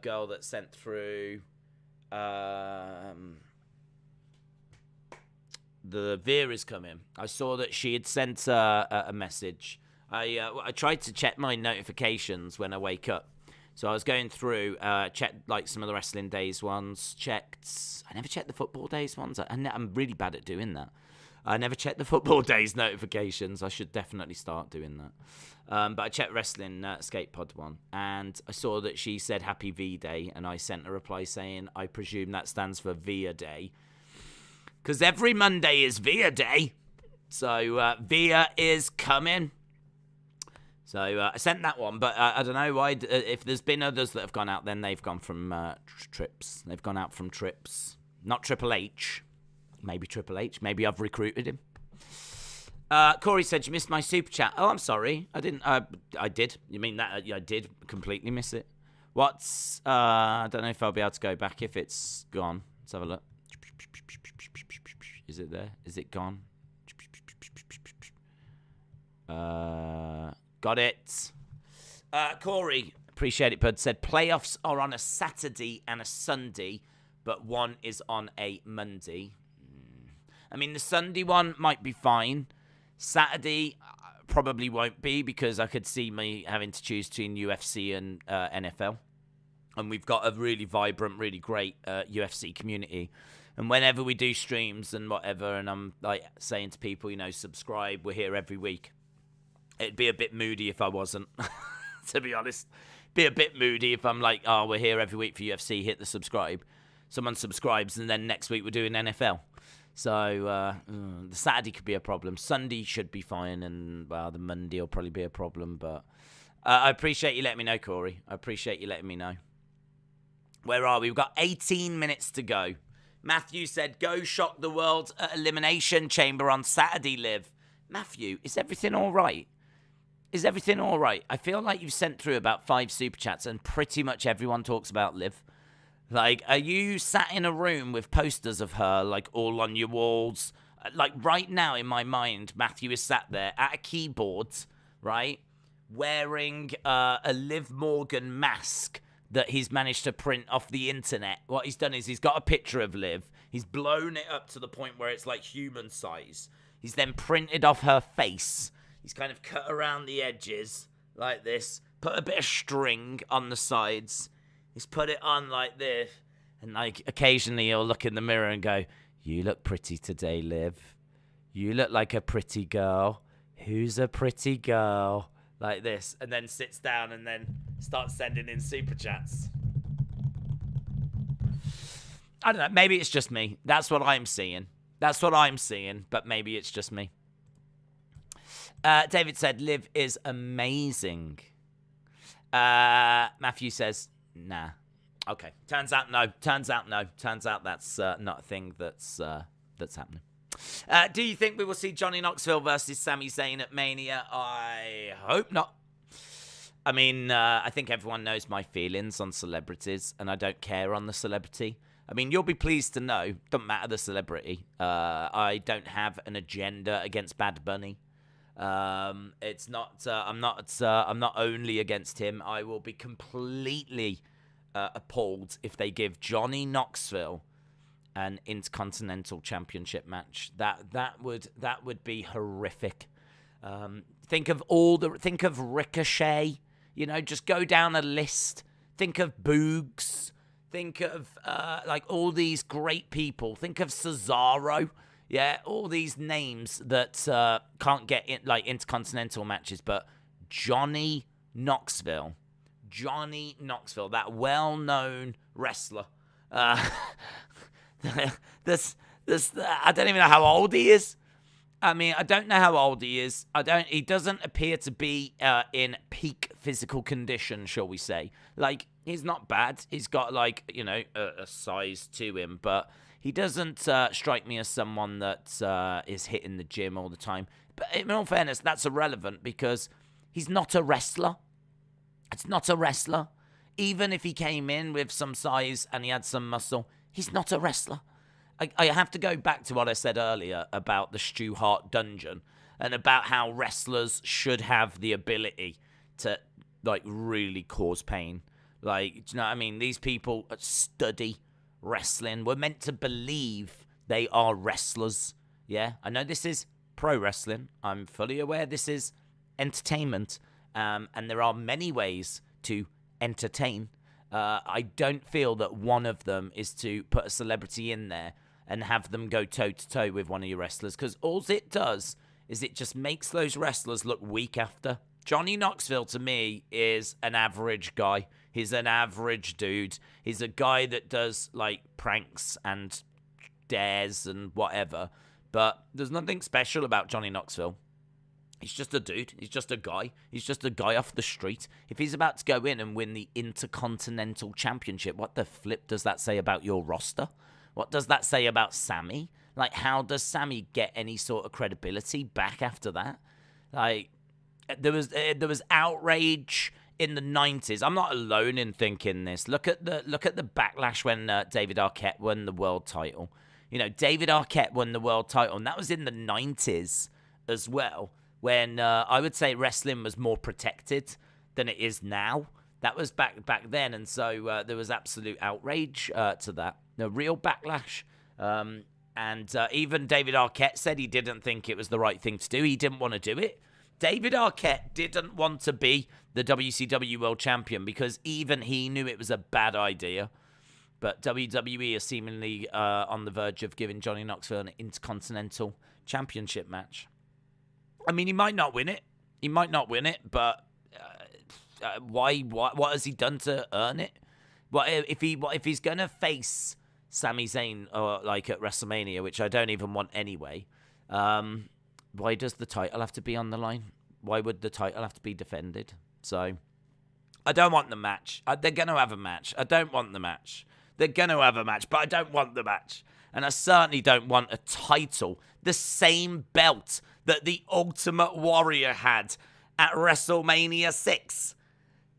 girl that sent through the Veer is coming. I saw that she had sent a message. I tried to check my notifications when I wake up. So I was going through, checked some of the Wrestling Days ones, I never checked the Football Days ones. I'm really bad at doing that. I never checked the Football Days notifications. I should definitely start doing that. But I checked Wrestling Escape Pod one, and I saw that she said Happy V-Day, and I sent a reply saying, I presume that stands for Via Day. Because every Monday is Via Day. So Via is coming. So I sent that one, but I don't know why. If there's been others that have gone out, then they've gone from trips. They've gone out from trips. Not Triple H. Maybe Triple H. Maybe I've recruited him. Corey said, you missed my super chat. Oh, I'm sorry. I didn't. I did. You mean that? I did completely miss it. I don't know if I'll be able to go back if it's gone. Let's have a look. Is it there? Is it gone? Got it. Corey, appreciate it, bud, said playoffs are on a Saturday and a Sunday, but one is on a Monday. I mean, the Sunday one might be fine. Saturday probably won't be because I could see me having to choose between UFC and NFL. And we've got a really vibrant, really great UFC community. And whenever we do streams and whatever, and I'm saying to people, subscribe, we're here every week. It'd be a bit moody if I wasn't, to be honest. Be a bit moody if I'm like, oh, we're here every week for UFC, hit the subscribe. Someone subscribes, and then next week we're doing NFL. So the Saturday could be a problem. Sunday should be fine, and, the Monday will probably be a problem. But I appreciate you letting me know, Corey. I appreciate you letting me know. Where are we? We've got 18 minutes to go. Matthew said, go shock the world at Elimination Chamber on Saturday, Liv. Matthew, is everything all right? Is everything all right? I feel like you've sent through about 5 super chats and pretty much everyone talks about Liv. Like, are you sat in a room with posters of her, like, all on your walls? Like, right now in my mind, Matthew is sat there at a keyboard, right, wearing a Liv Morgan mask that he's managed to print off the internet. What he's done is he's got a picture of Liv. He's blown it up to the point where it's like human size. He's then printed off her face. He's kind of cut around the edges like this, put a bit of string on the sides. He's put it on like this, and like occasionally he'll look in the mirror and go, "You look pretty today, Liv. You look like a pretty girl. Who's a pretty girl?" Like this, and then sits down and then starts sending in super chats. I don't know, maybe it's just me. That's what I'm seeing. But maybe it's just me. David said, Liv is amazing. Matthew says, nah. Okay. Turns out no. Turns out that's not a thing that's happening. Do you think we will see Johnny Knoxville versus Sami Zayn at Mania? I hope not. I mean, I think everyone knows my feelings on celebrities, and I don't care on the celebrity. I mean, you'll be pleased to know, doesn't matter the celebrity. I don't have an agenda against Bad Bunny. It's not. I'm not only against him. I will be completely appalled if they give Johnny Knoxville an Intercontinental Championship match. That would be horrific. Think of Ricochet. You know, just go down a list. Think of Boogs. Think of like all these great people. Think of Cesaro. Yeah, all these names that can't get in, like Intercontinental matches, but Johnny Knoxville, that well-known wrestler. This I don't even know how old he is. I mean, I don't know how old he is. He doesn't appear to be in peak physical condition, shall we say. Like, he's not bad. He's got, like, you know, a size to him, but he doesn't strike me as someone that is hitting the gym all the time. But in all fairness, that's irrelevant because he's not a wrestler. It's not a wrestler. Even if he came in with some size and he had some muscle, he's not a wrestler. I have to go back to what I said earlier about the Stu Hart dungeon and about how wrestlers should have the ability to, like, really cause pain. Like, do you know what I mean? These people study wrestling. We're meant to believe they are wrestlers. Yeah, I know this is pro wrestling. I'm fully aware this is entertainment. And there are many ways to entertain. I don't feel that one of them is to put a celebrity in there and have them go toe-to-toe with one of your wrestlers, because all it does is it just makes those wrestlers look weak after. Johnny Knoxville, to me, is an average guy. He's an average dude. He's a guy that does, like, pranks and dares and whatever, but there's nothing special about Johnny Knoxville. He's just a dude. He's just a guy. He's just a guy off the street. If he's about to go in and win the Intercontinental Championship, what the flip does that say about your roster? What does that say about Sami? Like, how does Sami get any sort of credibility back after that? Like, there was outrage in the 90s. I'm not alone in thinking this. Look at the backlash when David Arquette won the world title. You know, David Arquette won the world title, and that was in the 90s as well, when I would say wrestling was more protected than it is now. That was back then, and so there was absolute outrage to that. No real backlash. And even David Arquette said he didn't think it was the right thing to do. He didn't want to do it. David Arquette didn't want to be the WCW World Champion because even he knew it was a bad idea. But WWE is seemingly on the verge of giving Johnny Knoxville an Intercontinental Championship match. I mean, he might not win it. But why? What has he done to earn it? What if he's gonna face Sami Zayn or like at WrestleMania, which I don't even want anyway? Why does the title have to be on the line? Why would the title have to be defended? So I don't want the match. They're gonna have a match. I don't want the match. They're gonna have a match, but I don't want the match. And I certainly don't want a title, the same belt that the Ultimate Warrior had at WrestleMania 6.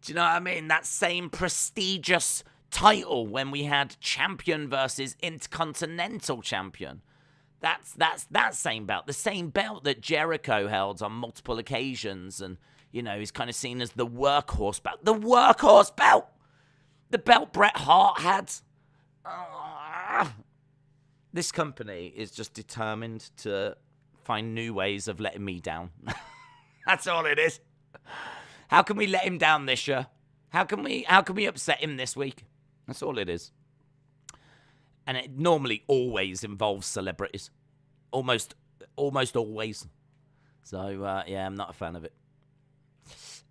Do you know what I mean? That same prestigious title when we had champion versus Intercontinental champion. That's that same belt. The same belt that Jericho held on multiple occasions, and, you know, he's kind of seen as the workhorse belt. The workhorse belt! The belt Bret Hart had. This company is just determined to find new ways of letting me down. That's all it is. How can we let him down this year? How can we upset him this week? That's all it is. And it normally always involves celebrities. Almost always. So, yeah, I'm not a fan of it.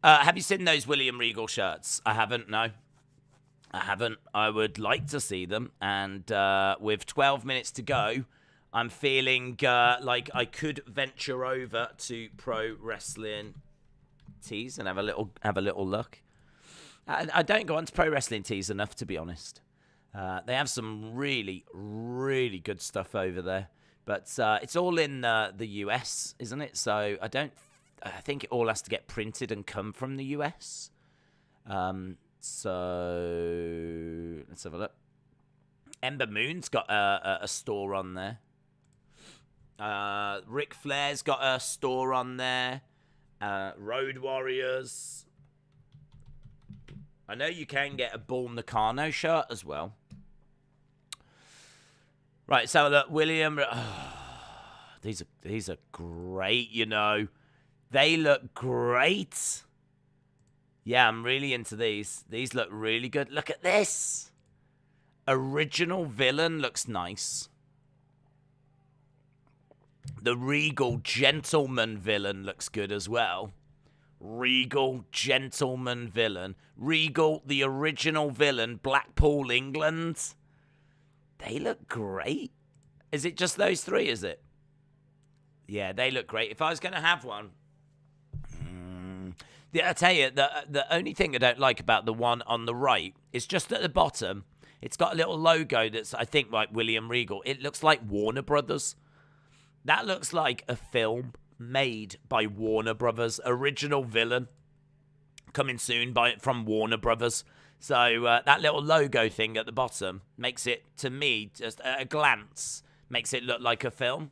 Have you seen those William Regal shirts? I haven't, no. I haven't. I would like to see them. And with 12 minutes to go, I'm feeling like I could venture over to Pro Wrestling Tees and have a little look. I don't go on to Pro Wrestling Tees enough, to be honest. They have some really, really good stuff over there. But it's all in the US, isn't it? So I think it all has to get printed and come from the US. So let's have a look. Ember Moon's got a store on there. Ric Flair's got a store on there. Road Warriors. I know you can get a Bull Nakano shirt as well. Right, so look, William. These are great, you know. They look great. Yeah, I'm really into these. These look really good. Look at this. Original Villain looks nice. The Regal Gentleman Villain looks good as well. Regal Gentleman Villain. Regal, the original villain, Blackpool, England. They look great. Is it just those three, is it? Yeah, they look great. If I was going to have one... Yeah, I tell you, the only thing I don't like about the one on the right is just at the bottom, it's got a little logo that's, I think, like William Regal. It looks like Warner Brothers. That looks like a film made by Warner Brothers. Original Villain. Coming soon from Warner Brothers. So that little logo thing at the bottom makes it, to me, just at a glance, makes it look like a film.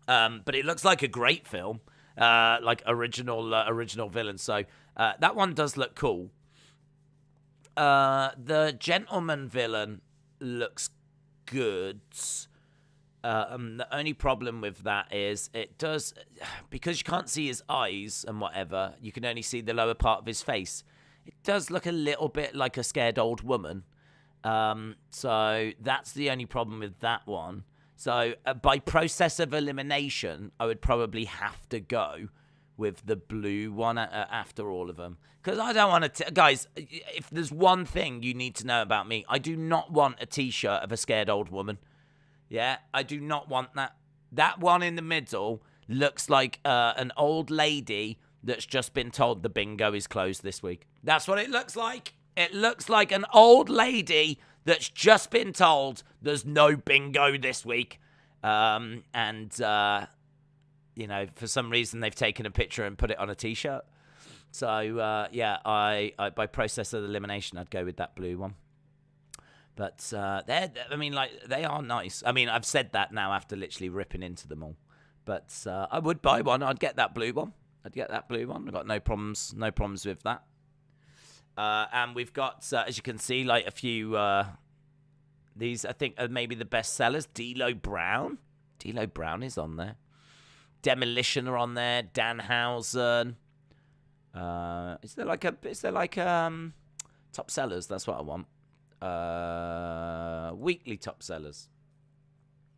But it looks like a great film. Like original villain. So that one does look cool. The Gentleman Villain looks good. The only problem with that is it does, because you can't see his eyes and whatever, you can only see the lower part of his face. It does look a little bit like a scared old woman. So that's the only problem with that one. So by process of elimination, I would probably have to go with the blue one after all of them. Because I don't want to... Guys, if there's one thing you need to know about me, I do not want a T-shirt of a scared old woman. Yeah, I do not want that. That one in the middle looks like an old lady that's just been told the bingo is closed this week. That's what it looks like. It looks like an old lady that's just been told there's no bingo this week. You know, for some reason they've taken a picture and put it on a T-shirt. So, yeah, I by process of elimination, I'd go with that blue one. But they are nice. I mean, I've said that now after literally ripping into them all. But I would buy one. I'd get that blue one. I've got no problems with that. And we've got, as you can see, like a few, these I think are maybe the best sellers. D'Lo Brown. D'Lo Brown is on there. Demolition are on there. Danhausen. Is there like top sellers? That's what I want. Weekly top sellers.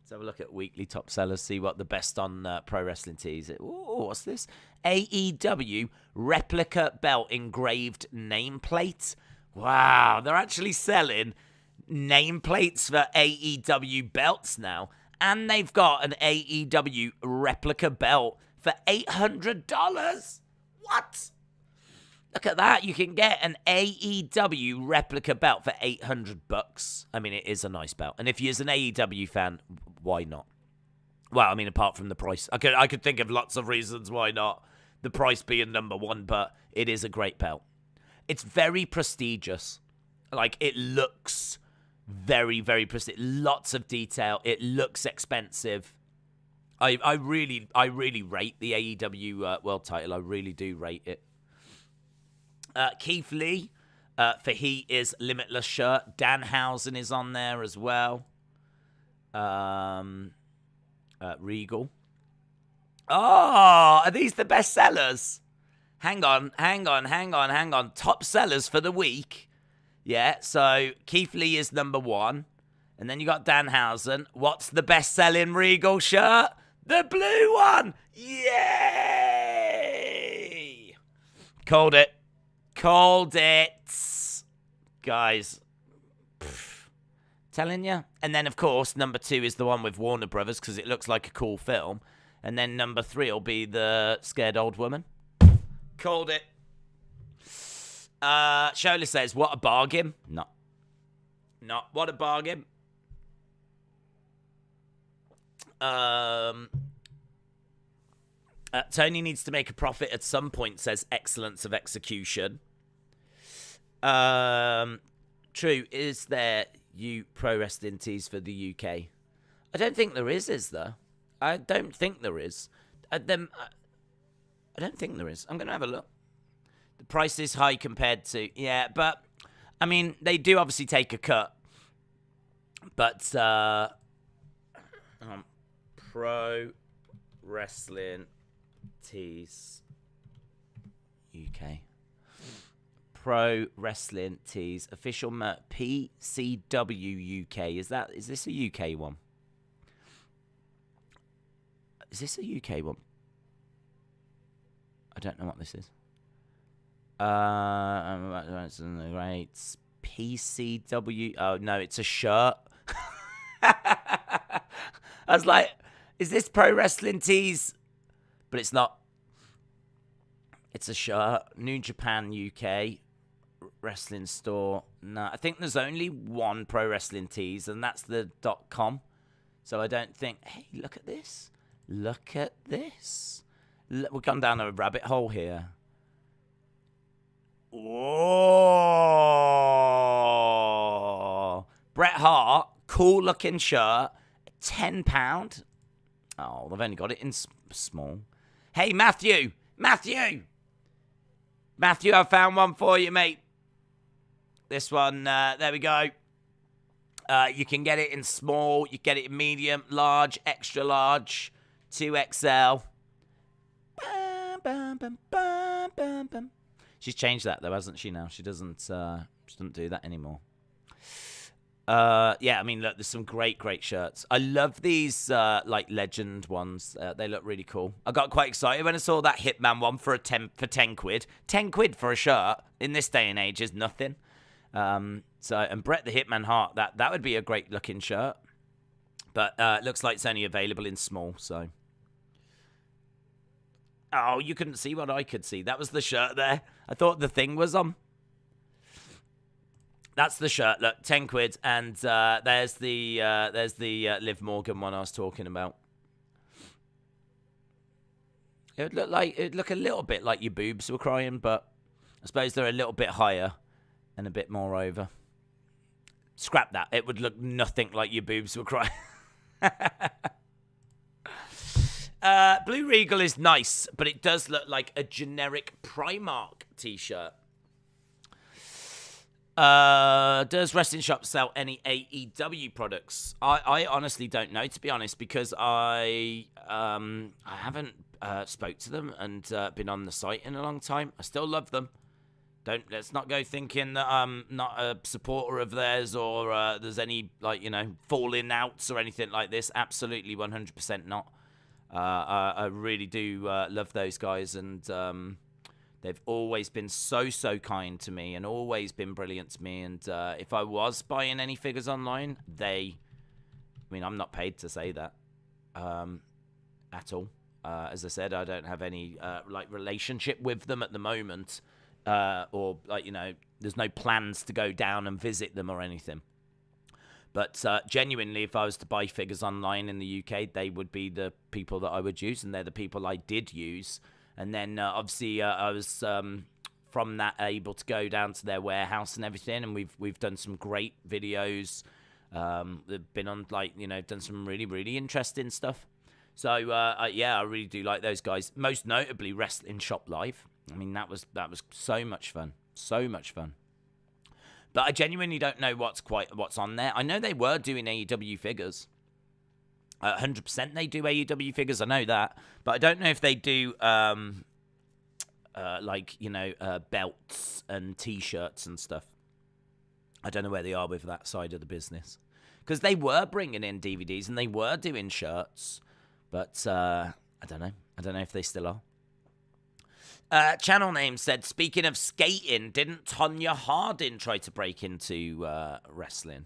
Let's have a look at weekly top sellers, see what the best on Pro Wrestling Tees. Ooh, what's this? AEW replica belt engraved nameplate. Wow, they're actually selling nameplates for AEW belts now. And they've got an AEW replica belt for $800. What? Look at that. You can get an AEW replica belt for $800. I mean, it is a nice belt. And if you're an AEW fan, why not? Well, I mean, apart from the price. I could think of lots of reasons why not. The price being number one, but it is a great belt. It's very prestigious. Like, it looks very, very prestigious. Lots of detail. It looks expensive. I really rate the AEW world title. I really do rate it. Keith Lee for He Is Limitless shirt. Danhausen is on there as well. Regal. Oh, are these the best sellers? Hang on. Top sellers for the week. Yeah, so Keith Lee is number one. And then you got Danhausen. What's the best-selling Regal shirt? The blue one! Yay! Called it. Guys. Telling you. And then, of course, number 2 is the one with Warner Brothers because it looks like a cool film. And then number 3 will be the Scared Old Woman. Called it. Shola says, what a bargain. No. Not what a bargain. Tony needs to make a profit at some point, says excellence of execution. True. Is there pro wrestling tees for the UK? I don't think there is there? I don't think there is. I don't think there is. I'm going to have a look. The price is high compared to... Yeah, but, I mean, they do obviously take a cut. But, pro wrestling tees UK. Pro wrestling tees. Official PCW UK. Is this a UK one? Is this a UK one? I don't know what this is. Rates. PCW. Oh, no, it's a shirt. I was like, is this pro wrestling tees? But it's not. It's a shirt. New Japan UK. Wrestling store. No, I think there's only one pro wrestling tees, and that's the .com. So I don't think... Hey, look at this. Look at this. We've gone down a rabbit hole here. Oh, Bret Hart, cool looking shirt, £10. Oh, they've only got it in small. Hey, Matthew, I found one for you, mate. This one, there we go. You can get it in small, you get it in medium, large, extra large, 2XL. She's changed that though, hasn't she? Now she doesn't do that anymore. Yeah, I mean, look, there's some great shirts. I love these like legend ones. They look really cool. I got quite excited when I saw that Hitman one for 10 quid. 10 quid for a shirt in this day and age is nothing. And Bret the Hitman Hart, that would be a great looking shirt. But it looks like it's only available in small, so. Oh, you couldn't see what I could see. That was the shirt there. I thought the thing was on. That's the shirt. Look, 10 quid. And there's the Liv Morgan one I was talking about. It'd look a little bit like your boobs were crying, but I suppose they're a little bit higher and a bit more over. Scrap that. It would look nothing like your boobs were crying. Blue Regal is nice, but it does look like a generic Primark t-shirt. Does Wrestling Shop sell any AEW products? I honestly don't know, to be honest, because I haven't spoke to them and been on the site in a long time. I still love them. Let's not go thinking that I'm not a supporter of theirs or there's any falling outs or anything like this. Absolutely 100% not. I really do love those guys, and they've always been so kind to me and always been brilliant to me. And if I was buying any figures online, I'm not paid to say that at all. As I said, I don't have any relationship with them at the moment, or there's no plans to go down and visit them or anything. But genuinely, if I was to buy figures online in the UK, they would be the people that I would use, and they're the people I did use. And then obviously I was from that able to go down to their warehouse and everything, and we've done some great videos. They've been on done some really, really interesting stuff. So yeah, I really do like those guys. Most notably, Wrestling Shop Live. I mean, that was so much fun, so much fun. But I genuinely don't know what's on there. I know they were doing AEW figures. 100% they do AEW figures. I know that, but I don't know if they do belts and T-shirts and stuff. I don't know where they are with that side of the business, because they were bringing in DVDs and they were doing shirts, but I don't know. I don't know if they still are. Channel name said, speaking of skating, didn't Tonya Harding try to break into wrestling?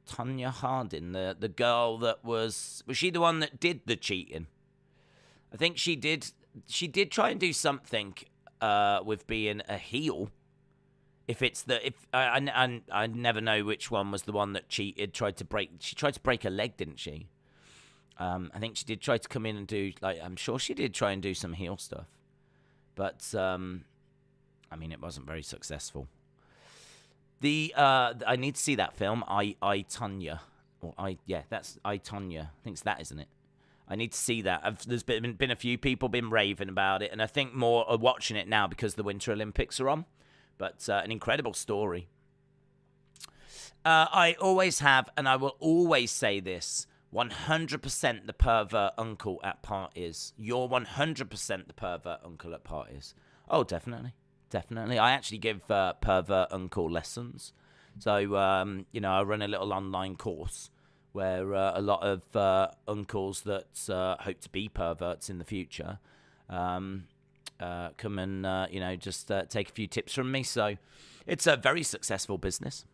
Tonya Harding, the girl that was she the one that did the cheating? I think she did. She did try and do something with being a heel. I never know which one was the one that cheated. She tried to break a leg, didn't she? I think she did try to come in and do, I'm sure she did try and do some heel stuff. But, I mean, it wasn't very successful. I need to see that film, I, Tonya. That's I, Tonya. I think it's that, isn't it? I need to see that. There's been a few people been raving about it, and I think more are watching it now because the Winter Olympics are on. But an incredible story. I always have, and I will always say this, 100% the pervert uncle at parties. You're 100% the pervert uncle at parties. Oh, definitely. Definitely. I actually give pervert uncle lessons. So, I run a little online course where a lot of uncles that hope to be perverts in the future come and, just take a few tips from me. So it's a very successful business.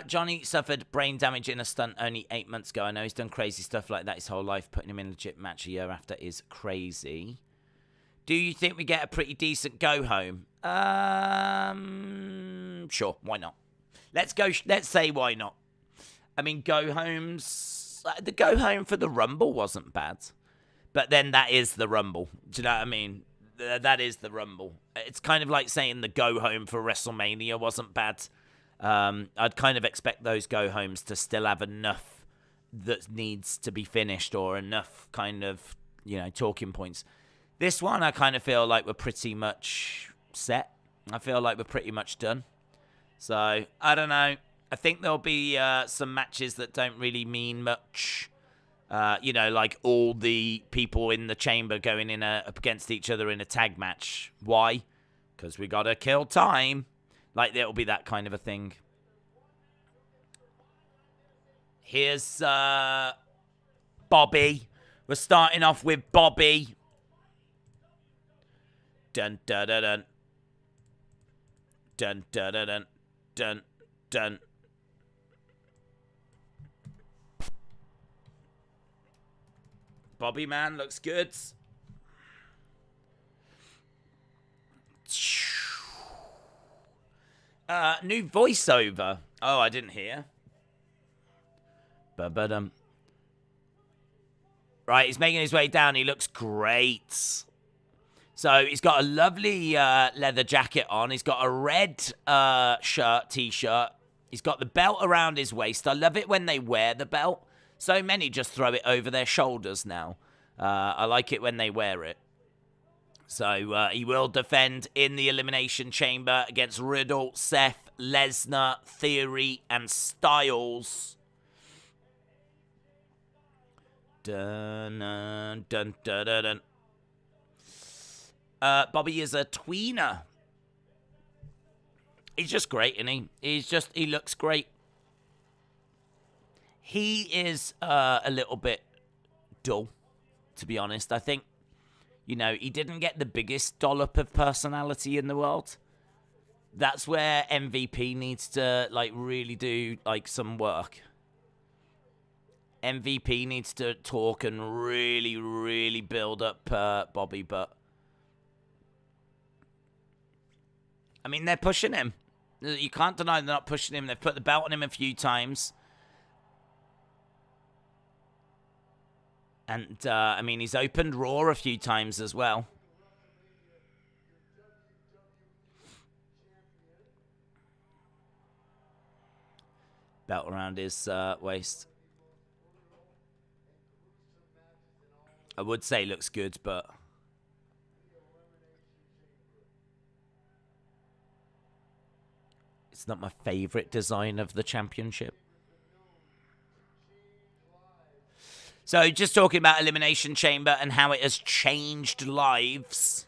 Johnny suffered brain damage in a stunt only 8 months ago. I know he's done crazy stuff like that his whole life. Putting him in a legit match a year after is crazy. Do you think we get a pretty decent go home? Sure, why not? Let's say why not. I mean, go homes. The go home for the Rumble wasn't bad, but then that is the Rumble. Do you know what I mean? That is the Rumble. It's kind of like saying the go home for WrestleMania wasn't bad. I'd kind of expect those go-homes to still have enough that needs to be finished or enough kind of, talking points. This one, I kind of feel like we're pretty much set. I feel like we're pretty much done. So, I don't know. I think there'll be some matches that don't really mean much. Like all the people in the chamber going in up against each other in a tag match. Why? Because we got to kill time. Like, there'll be that kind of a thing. Here's Bobby. We're starting off with Bobby. Dun, dun, dun, dun. Dun, dun, dun, dun. Dun, dun. Bobby, man, looks good. New voiceover. Oh, I didn't hear. Ba-ba-dum. Right, he's making his way down. He looks great. So he's got a lovely leather jacket on. He's got a red t-shirt. He's got the belt around his waist. I love it when they wear the belt. So many just throw it over their shoulders now. I like it when they wear it. So he will defend in the Elimination Chamber against Riddle, Seth, Lesnar, Theory, and Styles. Dun, dun, dun, dun, dun, dun. Bobby is a tweener. He's just great, isn't he? He looks great. He is a little bit dull, to be honest. I think, he didn't get the biggest dollop of personality in the world. That's where MVP needs to, really do, some work. MVP needs to talk and really, really build up Bobby, but I mean, they're pushing him. You can't deny they're not pushing him. They've put the belt on him a few times. And, I mean, he's opened Raw a few times as well. Belt around his waist. I would say looks good, but... it's not my favorite design of the championship. So, just talking about Elimination Chamber and how it has changed lives.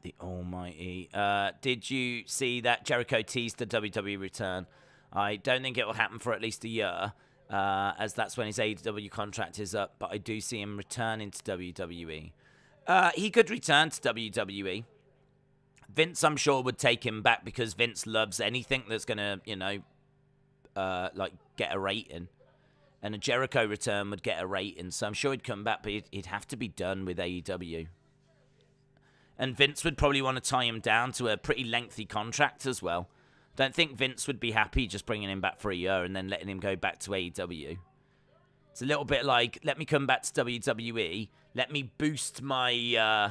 The Almighty. Did you see that Jericho teased the WWE return? I don't think it will happen for at least a year, as that's when his AEW contract is up, but I do see him returning to WWE. He could return to WWE. Vince, I'm sure, would take him back because Vince loves anything that's going to, you know, like get a rating. And a Jericho return would get a rating, so I'm sure he'd come back, but he'd have to be done with AEW. And Vince would probably want to tie him down to a pretty lengthy contract as well. Don't think Vince would be happy just bringing him back for a year and then letting him go back to AEW. It's a little bit like, let me come back to WWE, let me boost my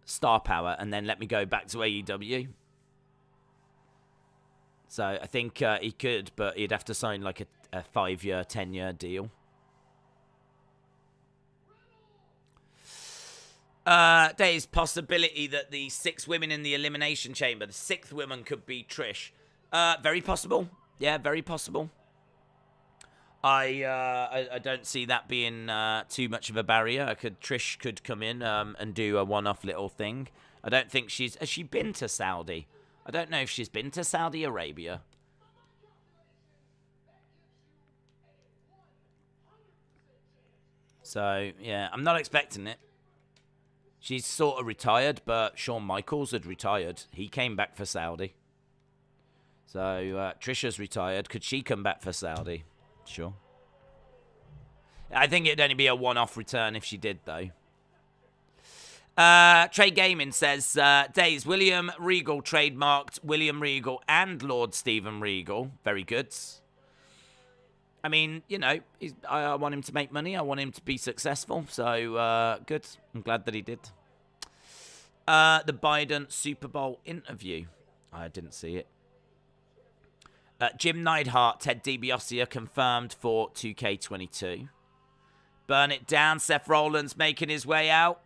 star power, and then let me go back to AEW. So I think he could, but he'd have to sign like a 5-year, 10-year deal. There's possibility that the 6 women in the Elimination Chamber, the 6th woman could be Trish. Very possible. Yeah, very possible. I don't see that being too much of a barrier. Trish could come in and do a one-off little thing. I don't think has she been to Saudi? I don't know if she's been to Saudi Arabia. So, yeah, I'm not expecting it. She's sort of retired, but Shawn Michaels had retired. He came back for Saudi. So, Trisha's retired. Could she come back for Saudi? Sure. I think it'd only be a one-off return if she did, though. Trade Gaming says, Days, William Regal trademarked William Regal and Lord Stephen Regal. Very good. I mean, you know, I want him to make money. I want him to be successful. So, good. I'm glad that he did. The Biden Super Bowl interview. I didn't see it. Jim Neidhart, Ted DiBiase are confirmed for 2K22. Burn it down. Seth Rollins making his way out.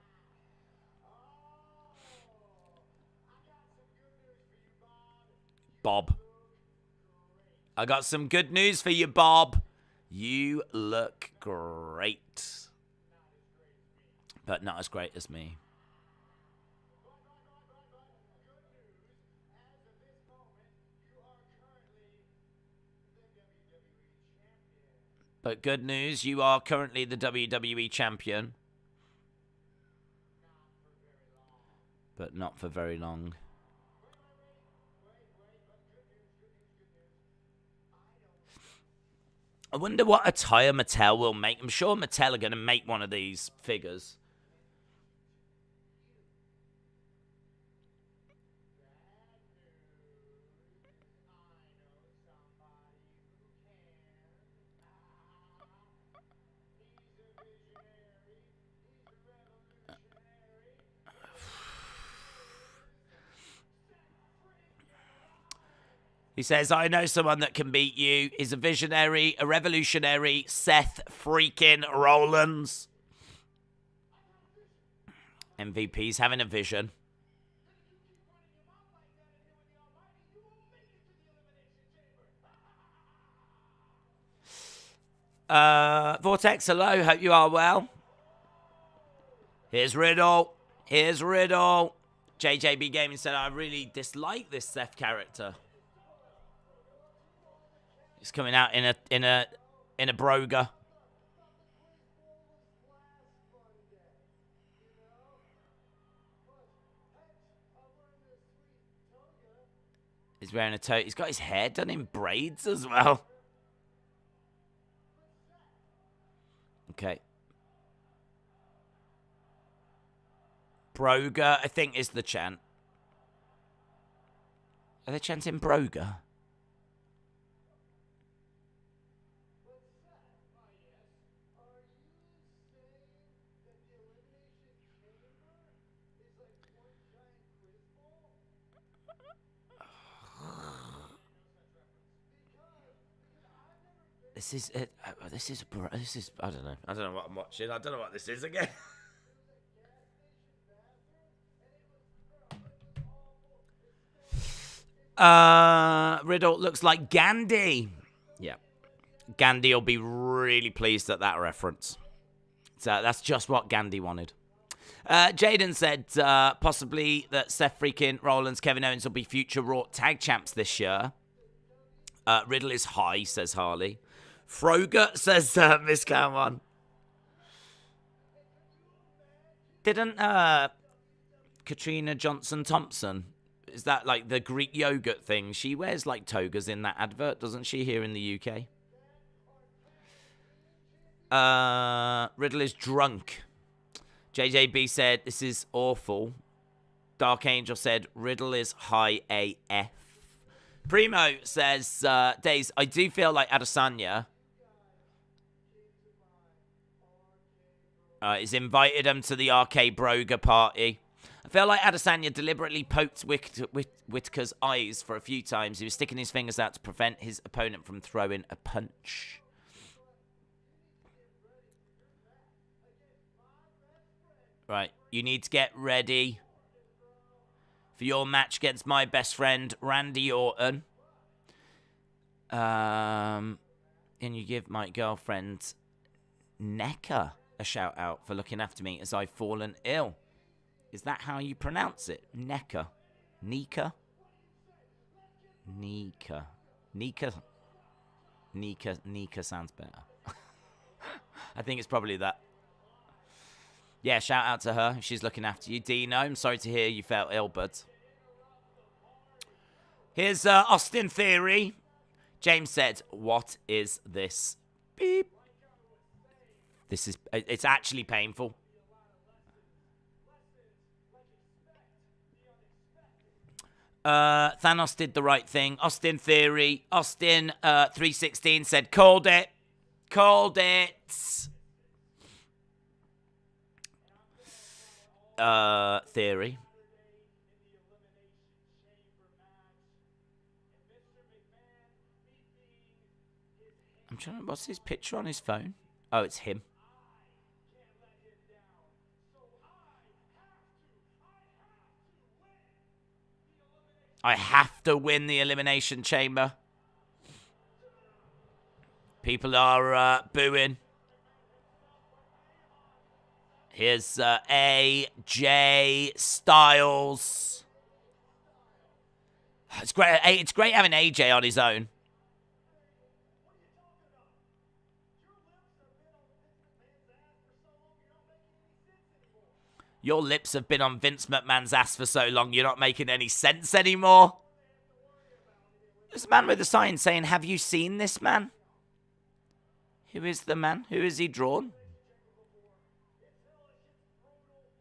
Bob. I got some good news for you, Bob. You look great. But not as great as me. But good news, you are currently the WWE champion. But not for very long. I wonder what attire Mattel will make. I'm sure Mattel are going to make one of these figures. He says, I know someone that can beat you. He's a visionary, a revolutionary, Seth freaking Rollins. MVP's having a vision. Vortex, hello. Hope you are well. Here's Riddle. Here's Riddle. JJB Gaming said, I really dislike this Seth character. He's coming out in a broga. He's wearing a tote. He's got his hair done in braids as well. Okay. Broga, I think, is the chant. Are they chanting Broga? This is it. This is. I don't know. I don't know what I'm watching. I don't know what this is again. Riddle looks like Gandhi. Yeah, Gandhi will be really pleased at that reference. So that's just what Gandhi wanted. Jaden said possibly that Seth freaking Rollins, Kevin Owens will be future Raw tag champs this year. Riddle is high, says Harley. Froger says Miss Cameron. Didn't Katrina Johnson Thompson, is that like the Greek yogurt thing? She wears like togas in that advert, doesn't she, here in the UK? Riddle is drunk. JJB said this is awful. Dark Angel said Riddle is high AF. Primo says, Days, I do feel like Adesanya he's invited him to the RK Broga party. I feel like Adesanya deliberately poked Whitaker's eyes for a few times. He was sticking his fingers out to prevent his opponent from throwing a punch. Right, you need to get ready for your match against my best friend, Randy Orton. And you give my girlfriend, Neka, a shout out for looking after me as I've fallen ill. Is that how you pronounce it? Neka. Nika? Nika. Nika. Nika. Nika sounds better. I think it's probably that. Yeah, shout out to her if she's looking after you. Dino, I'm sorry to hear you felt ill, bud. Here's Austin Theory. James said, what is this? Beep. It's actually painful. Thanos did the right thing. Austin Theory. Austin 316 said, called it. Called it. Theory. I'm trying to, what's his picture on his phone? Oh, it's him. I have to win the Elimination Chamber. People are booing. Here's AJ Styles. It's great. It's great having AJ on his own. Your lips have been on Vince McMahon's ass for so long, you're not making any sense anymore. There's a man with a sign saying, have you seen this man? Who is the man? Who is he drawn?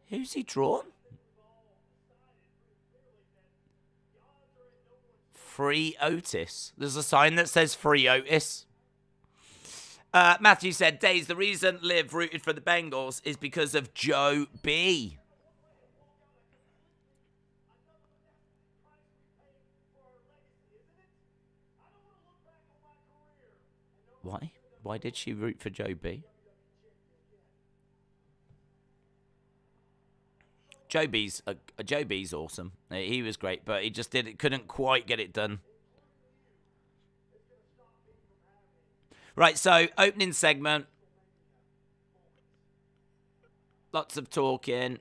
Who's he drawn? Free Otis. There's a sign that says Free Otis. Matthew said, Days, the reason Liv rooted for the Bengals is because of Joe B. Why? Why did she root for Joe B? Joe B's awesome. He was great, but he just couldn't quite get it done. Right, so opening segment. Lots of talking.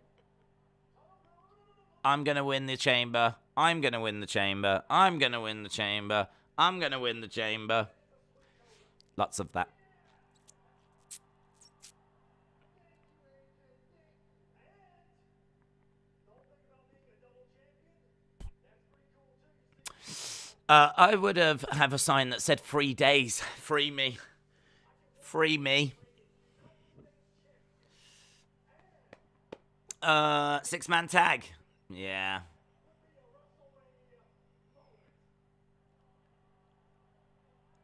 I'm going to win the chamber. I'm going to win the chamber. I'm going to win the chamber. I'm going to win the chamber. Lots of that. I would have a sign that said 3 days. Free me. Free me. Six-man tag. Yeah.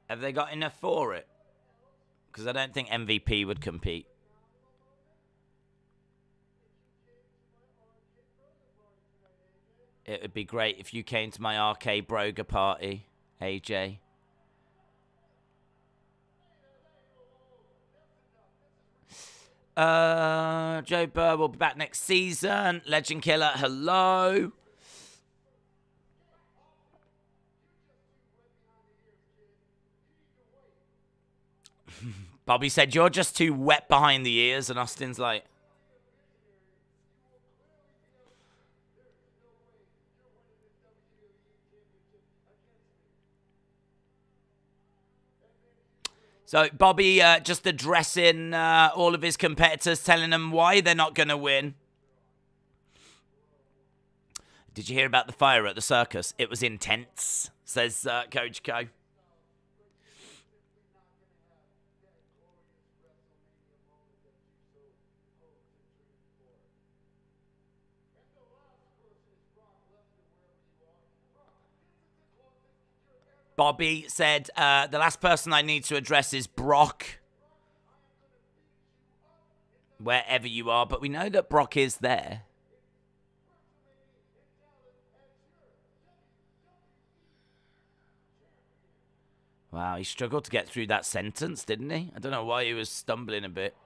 Have they got enough for it? Because I don't think MVP would compete. It would be great if you came to my arcade broga party, AJ. Joe Burr will be back next season. Legend Killer, hello. Bobby said, you're just too wet behind the ears. And Austin's like... So Bobby just addressing all of his competitors, telling them why they're not going to win. Did you hear about the fire at the circus? It was intense, says Coach Co. Bobby said, the last person I need to address is Brock. Wherever you are. But we know that Brock is there. Wow, he struggled to get through that sentence, didn't he? I don't know why he was stumbling a bit.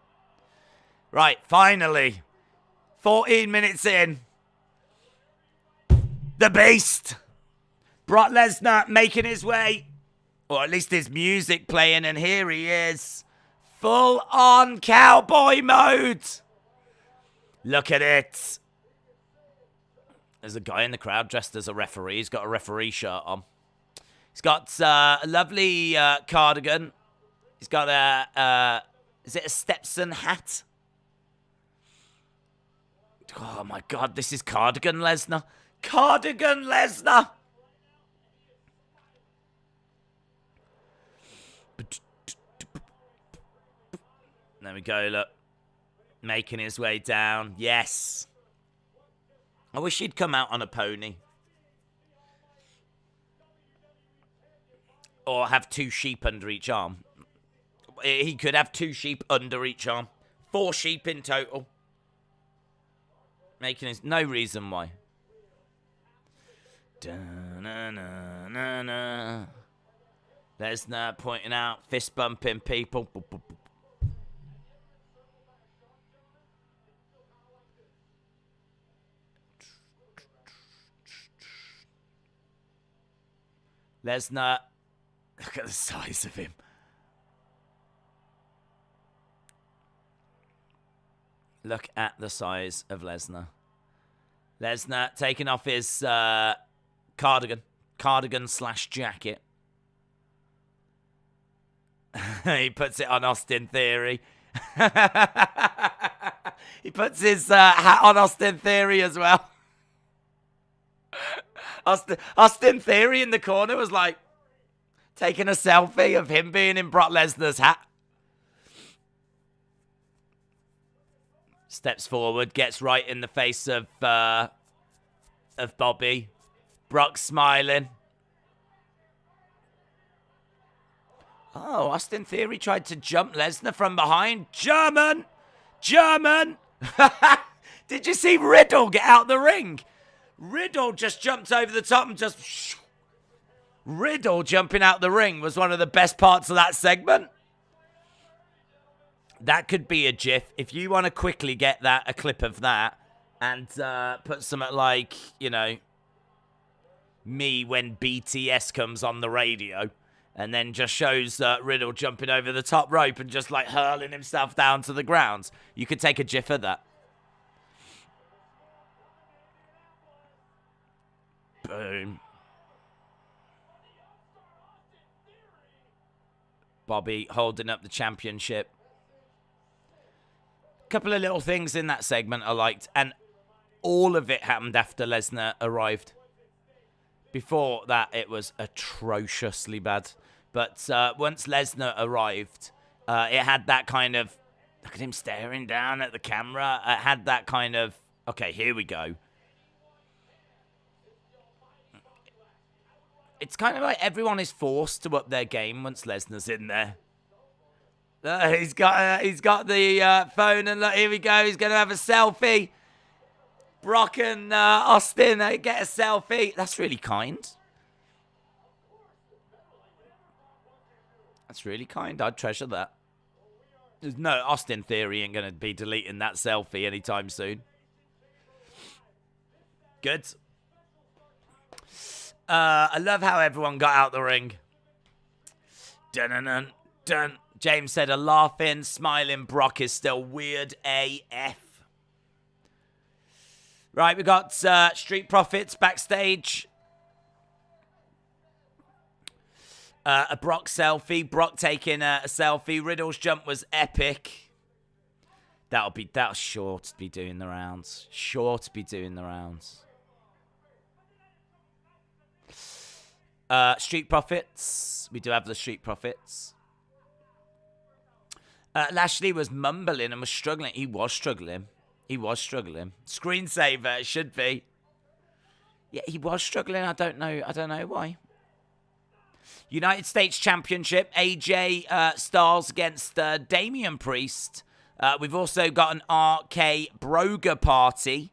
Right, finally. 14 minutes in. The Beast. Brock Lesnar making his way, or at least his music playing, and here he is. Full on cowboy mode. Look at it. There's a guy in the crowd dressed as a referee. He's got a referee shirt on. He's got a lovely cardigan. He's got is it a Stetson hat? Oh my God, this is Cardigan Lesnar. Cardigan Lesnar. There we go, look. Making his way down. Yes. I wish he'd come out on a pony. Or have 2 sheep under each arm. He could have 2 sheep under each arm. 4 sheep in total. Making his... No reason why. Da-na-na-na-na. Lesnar pointing out, fist bumping people. Lesnar, look at the size of him. Look at the size of Lesnar. Lesnar taking off his cardigan / jacket. He puts it on Austin Theory. He puts his hat on Austin Theory as well. Austin Theory in the corner was like taking a selfie of him being in Brock Lesnar's hat. Steps forward, gets right in the face of Bobby. Brock smiling. Oh, Austin Theory tried to jump Lesnar from behind. German! Did you see Riddle get out the ring? Riddle just jumped over the top and just... Riddle jumping out the ring was one of the best parts of that segment. That could be a GIF. If you want to quickly get that, a clip of that, and put something like, you know, me when BTS comes on the radio, and then just shows Riddle jumping over the top rope and just like hurling himself down to the ground. You could take a GIF of that. Boom. Bobby holding up the championship. Couple of little things in that segment I liked, and all of it happened after Lesnar arrived. Before that, it was atrociously bad. But once Lesnar arrived, it had that kind of... Look at him staring down at the camera. It had that kind of Okay, here we go. It's kind of like everyone is forced to up their game once Lesnar's in there. He's got the phone, and look, here we go. He's going to have a selfie. Brock and Austin get a selfie. That's really kind. That's really kind. I'd treasure that. There's no Austin Theory ain't going to be deleting that selfie anytime soon. Good. I love how everyone got out the ring. Dun. James said a laughing, smiling Brock is still weird AF. Right, we got Street Profits backstage. A Brock selfie. Brock taking a selfie. Riddle's jump was epic. That'll sure to be doing the rounds. Street Profits. We do have the Street Profits. Lashley was mumbling and was struggling. He was struggling. Screensaver, it should be. Yeah, he was struggling. I don't know why. United States Championship. AJ Styles against Damian Priest. We've also got an RK Broga party.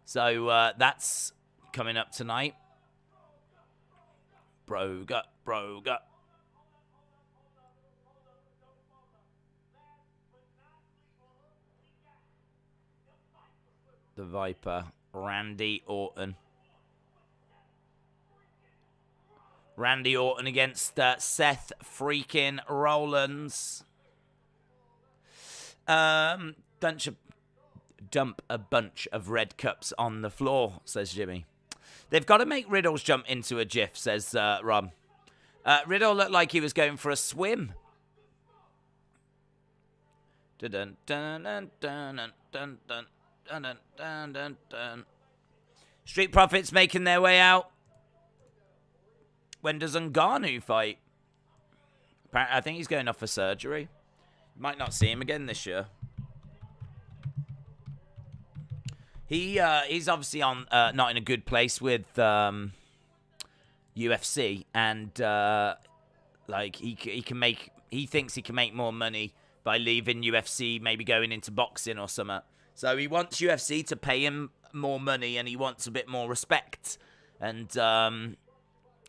So that's coming up tonight. Broga. The Viper, Randy Orton. Randy Orton against Seth freaking Rollins. Dump a bunch of red cups on the floor, says Jimmy. They've got to make Riddle's jump into a GIF, says Rob. Riddle looked like he was going for a swim. Dun dun dun dun dun dun. Dun, dun, dun, dun. Street Profits making their way out. When does Ngannou fight? Apparently, I think he's going off for surgery. Might not see him again this year. He's obviously on not in a good place with UFC, and like he thinks he can make more money by leaving UFC, maybe going into boxing or something. So he wants UFC to pay him more money, and he wants a bit more respect. And, yeah,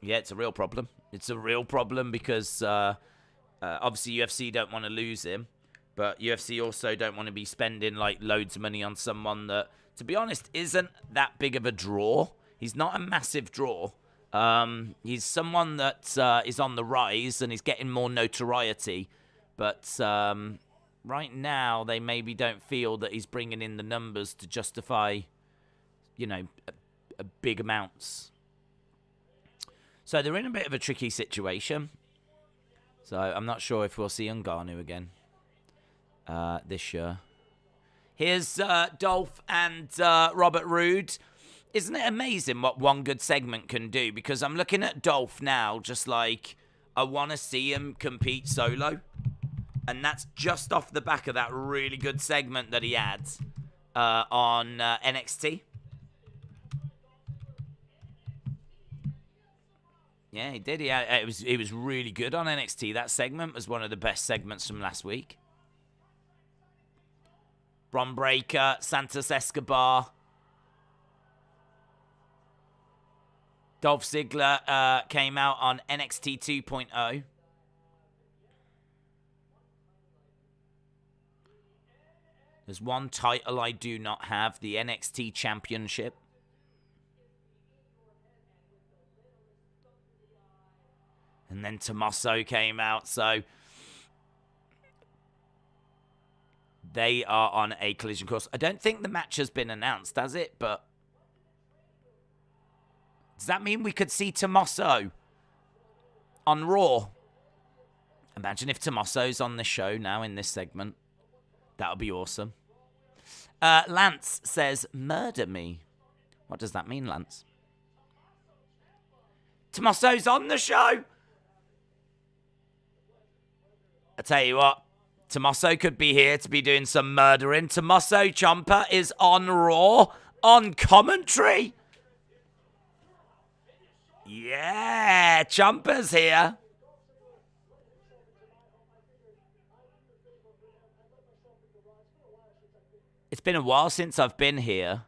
it's a real problem. It's a real problem because, obviously, UFC don't want to lose him. But UFC also don't want to be spending, like, loads of money on someone that, to be honest, isn't that big of a draw. He's not a massive draw. He's someone that is on the rise and is getting more notoriety. But... right now, they maybe don't feel that he's bringing in the numbers to justify, you know, a big amounts. So they're in a bit of a tricky situation. So I'm not sure if we'll see Ngannou again this year. Here's Dolph and Robert Roode. Isn't it amazing what one good segment can do? Because I'm looking at Dolph now, just like, I want to see him compete solo. And that's just off the back of that really good segment that he had on NXT. Yeah, he did. It was really good on NXT. That segment was one of the best segments from last week. Bron Breakker, Santos Escobar. Dolph Ziggler came out on NXT 2.0. There's one title I do not have, the NXT Championship. And then Tommaso came out, so they are on a collision course. I don't think the match has been announced, has it? But does that mean we could see Tommaso on Raw? Imagine if Tommaso's on the show now in this segment. That would be awesome. Lance says, murder me. What does that mean, Lance? Tommaso's on the show. I tell you what, Tommaso could be here to be doing some murdering. Tommaso Ciampa is on Raw. on commentary. Yeah, Ciampa's here. It's been a while since I've been here.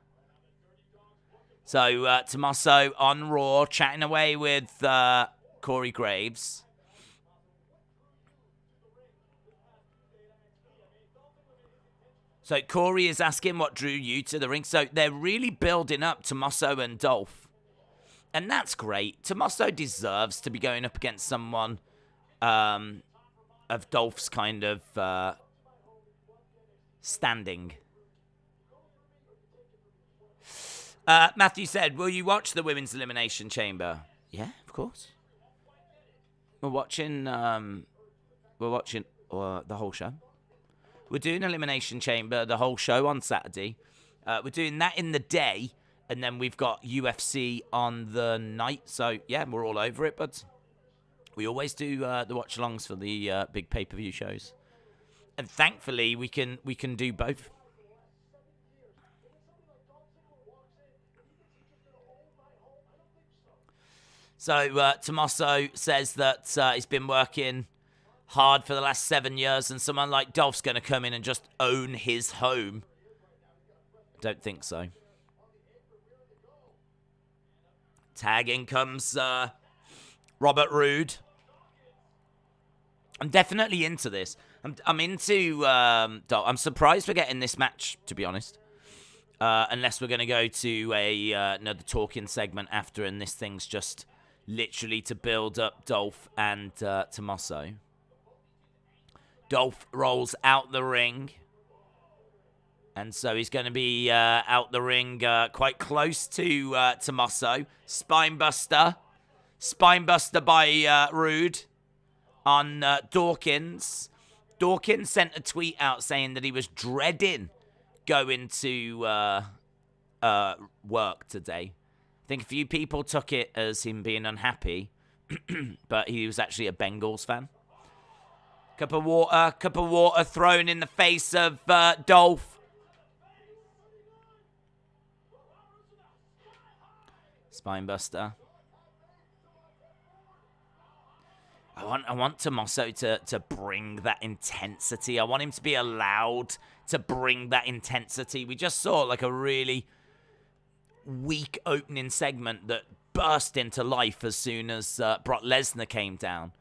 So, Tommaso on Raw, chatting away with Corey Graves. So, Corey is asking what drew you to the ring. So, they're really building up Tommaso and Dolph. And that's great. Tommaso deserves to be going up against someone of Dolph's kind of standing. Matthew said, will you watch the Women's Elimination Chamber? Yeah, of course. We're watching the whole show. We're doing Elimination Chamber, the whole show on Saturday. We're doing that in the day, and then we've got UFC on the night. So, yeah, we're all over it, but we always do the watch-alongs for the big pay-per-view shows. And thankfully, we can do both. So, Tommaso says that he's been working hard for the last 7 years, and someone like Dolph's going to come in and just own his home. Don't think so. Tagging comes Robert Roode. I'm definitely into this. I'm into Dolph. I'm surprised we're getting this match, to be honest. Unless we're going to go to another talking segment after, and this thing's just literally to build up Dolph and Tommaso. Dolph rolls out the ring. And so he's going to be out the ring quite close to Tommaso. Spinebuster. Spinebuster by Roode on Dawkins. Dawkins sent a tweet out saying that he was dreading going to work today. I think a few people took it as him being unhappy, but he was actually a Bengals fan. Cup of water thrown in the face of Dolph. Spinebuster. I want Tommaso to bring that intensity. I want him to be allowed to bring that intensity. We just saw like a really weak opening segment that burst into life as soon as Brock Lesnar came down.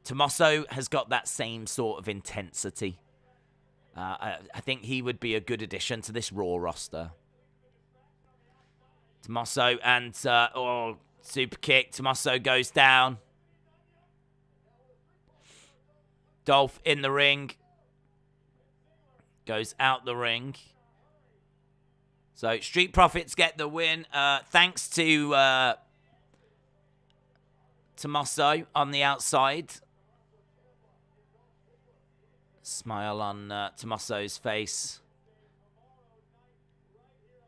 Tommaso has got that same sort of intensity. I think he would be a good addition to this Raw roster. Tommaso and super kick. Tommaso goes down. Dolph in the ring. Goes out the ring. So, Street Profits get the win. Thanks to Tommaso on the outside. Smile on Tommaso's face.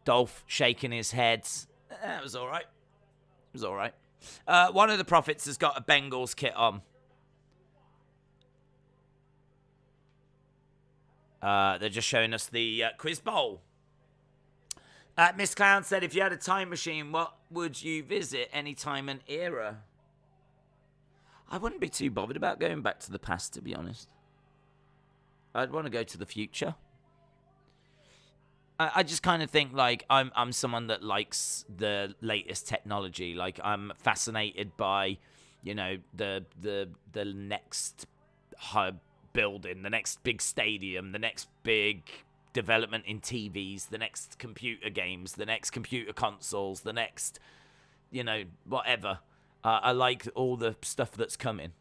Dolph shaking his head. It was all right. It was all right. One of the Profits has got a Bengals kit on. They're just showing us the quiz bowl. Miss Clown said, if you had a time machine, what would you visit? Any time and era? I wouldn't be too bothered about going back to the past, to be honest. I'd want to go to the future. I just kind of think like I'm someone that likes the latest technology. Like I'm fascinated by, you know, the next hub building, the next big stadium, the next big development in TVs, the next computer games, the next computer consoles, the next, you know, whatever. I like all the stuff that's coming.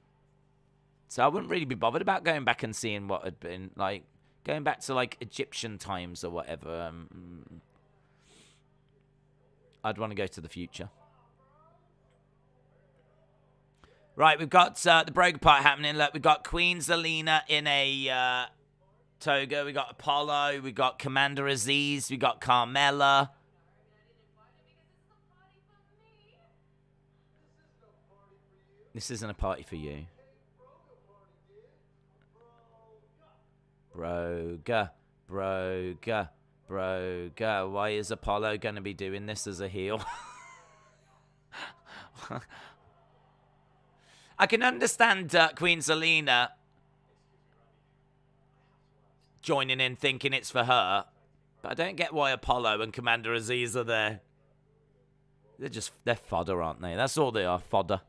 So I wouldn't really be bothered about going back and seeing what had been, like, going back to, like, Egyptian times or whatever. I'd want to go to the future. Right, we've got the broker part happening. Look, we've got Queen Zelina in a toga. We got Apollo. We got Commander Aziz. We got Carmella. This isn't a party for you. Broga. Bro, go. Why is Apollo going to be doing this as a heel? I can understand Queen Zelina joining in thinking it's for her, but I don't get why Apollo and Commander Aziz are there. They're fodder, aren't they? That's all they are, fodder.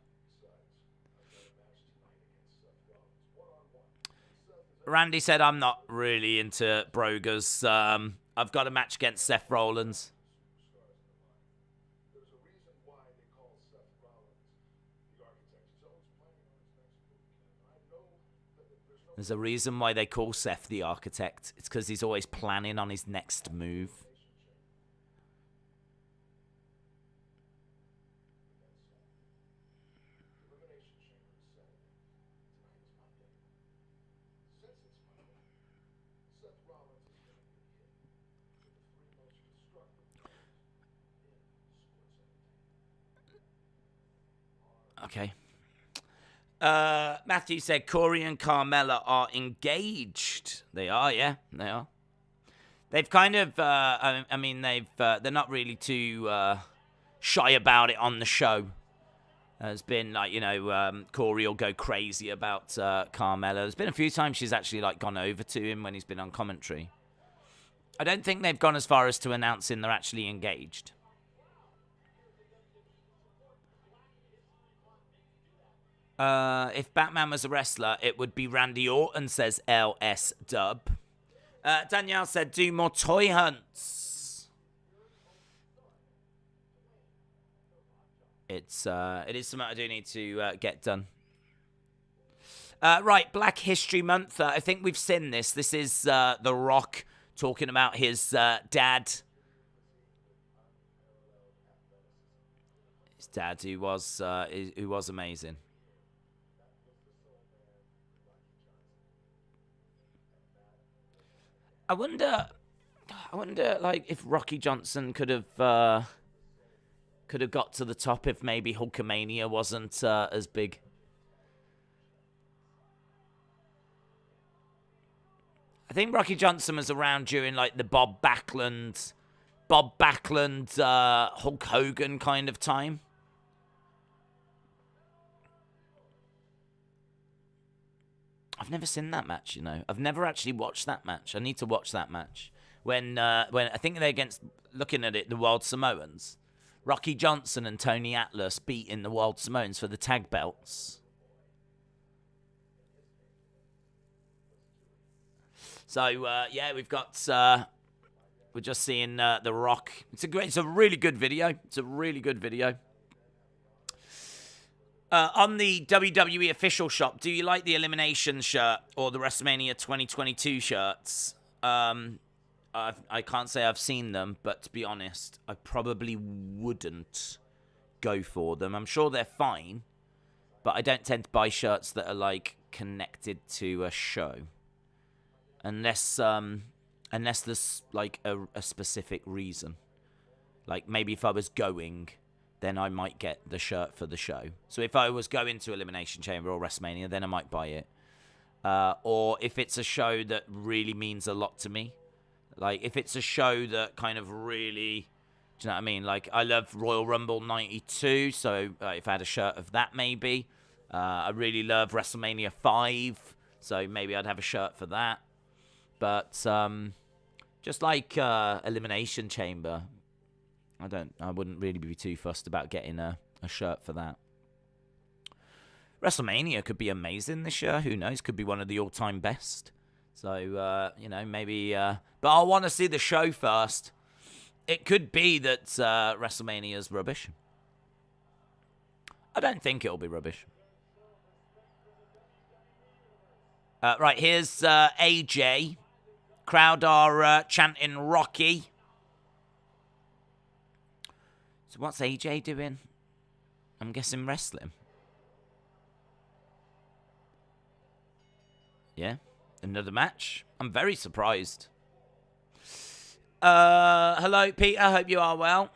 Randy said, I'm not really into Broguers. I've got a match against Seth Rollins. There's a reason why they call Seth the Architect. It's because he's always planning on his next move. Okay. Matthew said Corey and Carmella are engaged. They are, yeah, they are. They've kind of, they're not really too shy about it on the show. There's been, like, Corey will go crazy about Carmella. There's been a few times she's actually, like, gone over to him when he's been on commentary. I don't think they've gone as far as to announcing they're actually engaged. If Batman was a wrestler, it would be Randy Orton, says LS Dub. Danielle said, do more toy hunts. It is something I do need to get done. Right, Black History Month. I think we've seen this. This is The Rock talking about his dad. His dad, who was amazing. I wonder, like, if Rocky Johnson could have got to the top if maybe Hulkamania wasn't as big. I think Rocky Johnson was around during, like, the Bob Backlund, Hulk Hogan kind of time. I've never seen that match, you know. I've never actually watched that match. I need to watch that match. When I think they're against, looking at it, the World Samoans. Rocky Johnson and Tony Atlas beating the World Samoans for the tag belts. So, yeah, we've got, we're just seeing The Rock. It's a really good video. It's a really good video. On the WWE official shop, do you like the Elimination shirt or the WrestleMania 2022 shirts? I can't say I've seen them, but to be honest, I probably wouldn't go for them. I'm sure they're fine, but I don't tend to buy shirts that are, like, connected to a show. Unless there's, like, a specific reason. Like, maybe if I was going, then I might get the shirt for the show. So if I was going to Elimination Chamber or WrestleMania, then I might buy it. Or if it's a show that really means a lot to me. Like, if it's a show that kind of really... Do you know what I mean? Like, I love Royal Rumble 92, so if I had a shirt of that, maybe. I really love WrestleMania 5, so maybe I'd have a shirt for that. But just like Elimination Chamber... I wouldn't really be too fussed about getting a shirt for that. WrestleMania could be amazing this year. Who knows? Could be one of the all-time best. So, maybe... but I'll want to see the show first. It could be that WrestleMania's rubbish. I don't think it'll be rubbish. Right, here's AJ. Crowd are chanting Rocky. So what's AJ doing? I'm guessing wrestling. Yeah, another match. I'm very surprised. Hello, Peter. Hope you are well.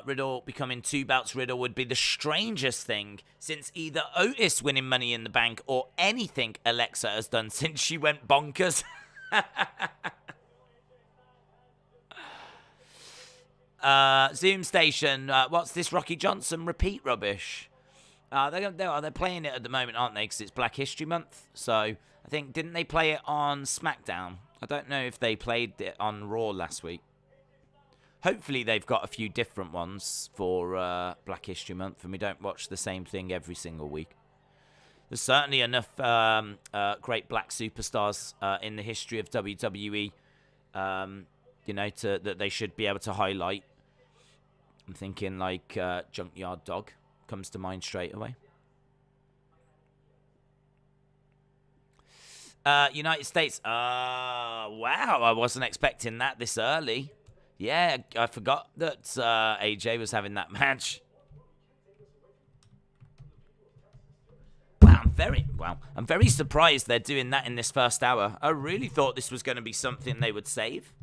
Riddle becoming 2 belts Riddle would be the strangest thing since either Otis winning Money in the Bank or anything Alexa has done since she went bonkers. Zoom Station, what's this Rocky Johnson repeat rubbish? They're playing it at the moment, aren't they? Because it's Black History Month. So I think, didn't they play it on SmackDown? I don't know if they played it on Raw last week. Hopefully they've got a few different ones for Black History Month, and we don't watch the same thing every single week. There's certainly enough great black superstars in the history of WWE, that they should be able to highlight. I'm thinking like Junkyard Dog comes to mind straight away. United States. Wow, I wasn't expecting that this early. Yeah, I forgot that AJ was having that match. Wow, I'm very surprised they're doing that in this first hour. I really thought this was going to be something they would save.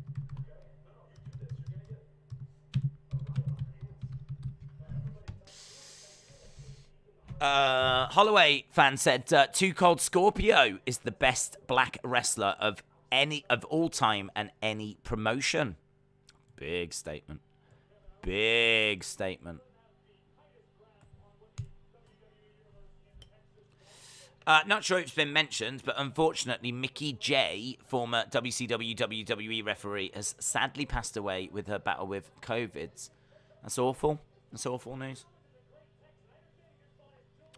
Holloway fan said, Too Cold Scorpio is the best black wrestler of all time and any promotion. Big statement. Big statement. Not sure it's been mentioned, but unfortunately, Mickey J, former WCW WWE referee, has sadly passed away with her battle with COVID. That's awful. That's awful news.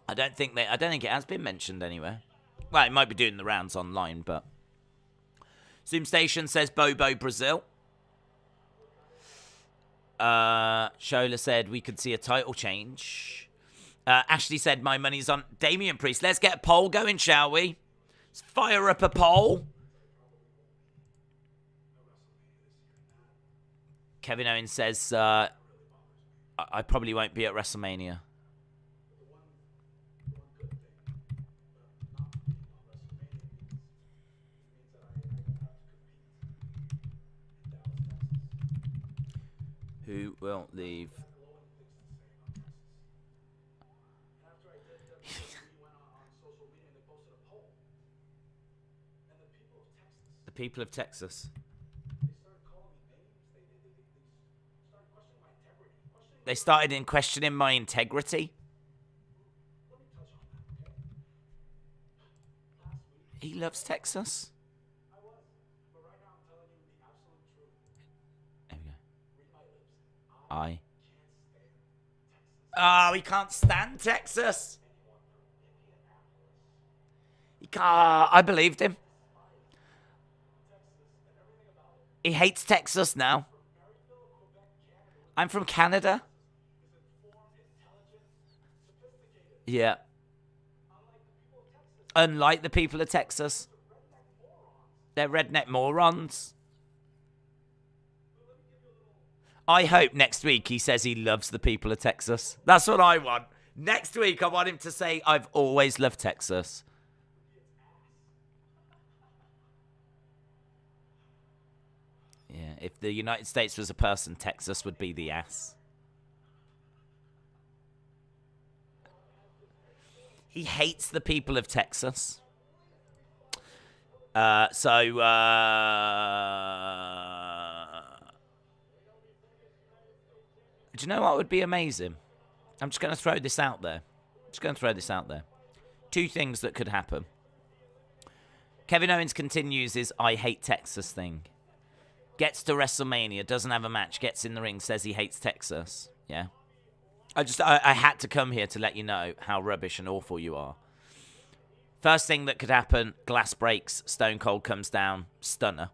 I don't think it has been mentioned anywhere. Well, it might be doing the rounds online, but Zoom Station says Bobo Brazil. Shola said we could see a title change. Ashley said my money's on Damian Priest. Let's get a poll going, shall we? Let's fire up a poll. Kevin Owens says I probably won't be at WrestleMania. Who will leave? The people of Texas. They started in questioning my integrity. He loves Texas. He can't stand Texas. He can't. I believed him. He hates Texas now. I'm from Canada. Yeah. Unlike the people of Texas. They're redneck morons. I hope next week he says he loves the people of Texas. That's what I want. Next week, I want him to say, I've always loved Texas. Yeah, if the United States was a person, Texas would be the ass. He hates the people of Texas. Do you know what would be amazing? I'm just going to throw this out there. Two things that could happen. Kevin Owens continues his I hate Texas thing. Gets to WrestleMania, doesn't have a match, gets in the ring, says he hates Texas. Yeah. I had to come here to let you know how rubbish and awful you are. First thing that could happen, glass breaks, Stone Cold comes down, stunner.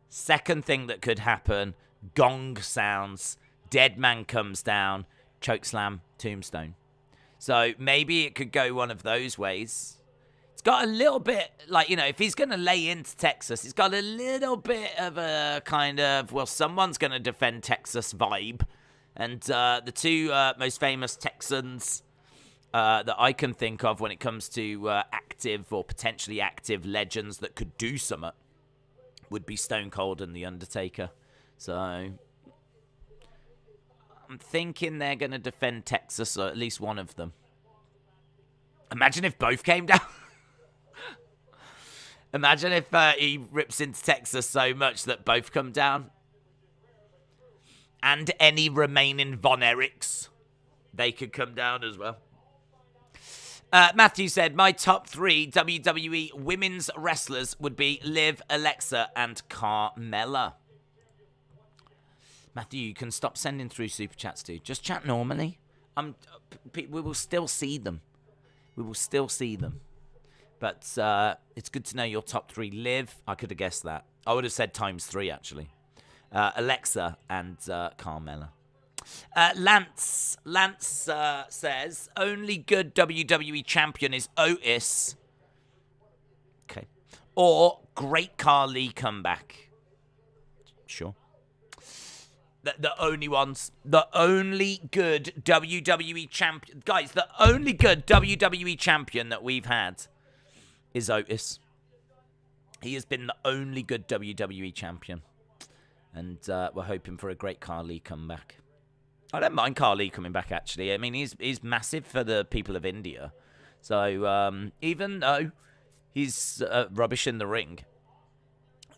Second thing that could happen, gong sounds, dead man comes down, chokeslam, tombstone. So maybe it could go one of those ways. It's got a little bit, if he's going to lay into Texas, it's got a little bit of a kind of, someone's going to defend Texas vibe. And the two most famous Texans that I can think of when it comes to active or potentially active legends that could do something would be Stone Cold and The Undertaker. So I'm thinking they're going to defend Texas, or at least one of them. Imagine if both came down. Imagine if he rips into Texas so much that both come down. And any remaining Von Erichs, they could come down as well. Matthew said, my top 3 WWE women's wrestlers would be Liv, Alexa, and Carmella. Matthew, you can stop sending through super chats, dude. Just chat normally. We will still see them. We will still see them. But it's good to know your top 3. Liv, I could have guessed that. I would have said times 3, actually. Alexa and Carmella. Lance says, only good WWE champion is Otis. Okay. Or Great Khali comeback. Sure. The only ones. The only good WWE champion. Guys, the only good WWE champion that we've had is Otis. He has been the only good WWE champion. And we're hoping for a Great Khali comeback. I don't mind Khali coming back, actually. I mean, he's massive for the people of India. So, even though he's rubbish in the ring,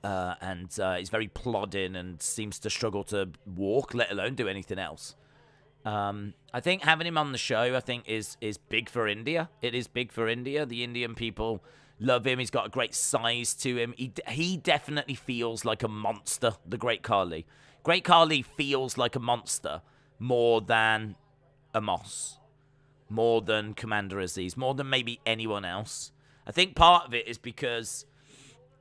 and he's very plodding and seems to struggle to walk, let alone do anything else. I think having him on the show, I think, is big for India. It is big for India. The Indian people love him. He's got a great size to him. He definitely feels like a monster, the Great Khali. Great Khali feels like a monster more than Amos, more than Commander Aziz, more than maybe anyone else. I think part of it is because,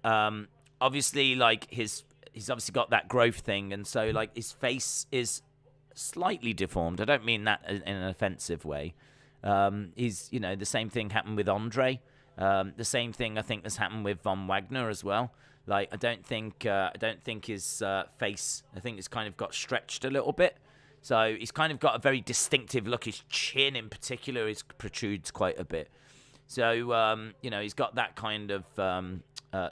obviously, like, he's obviously got that growth thing, and so, like, his face is slightly deformed. I don't mean that in an offensive way. The same thing happened with Andre. The same thing I think has happened with Von Wagner as well. Like, I don't think his face, I think it's kind of got stretched a little bit. So he's kind of got a very distinctive look. His chin in particular protrudes quite a bit. So, he's got that kind of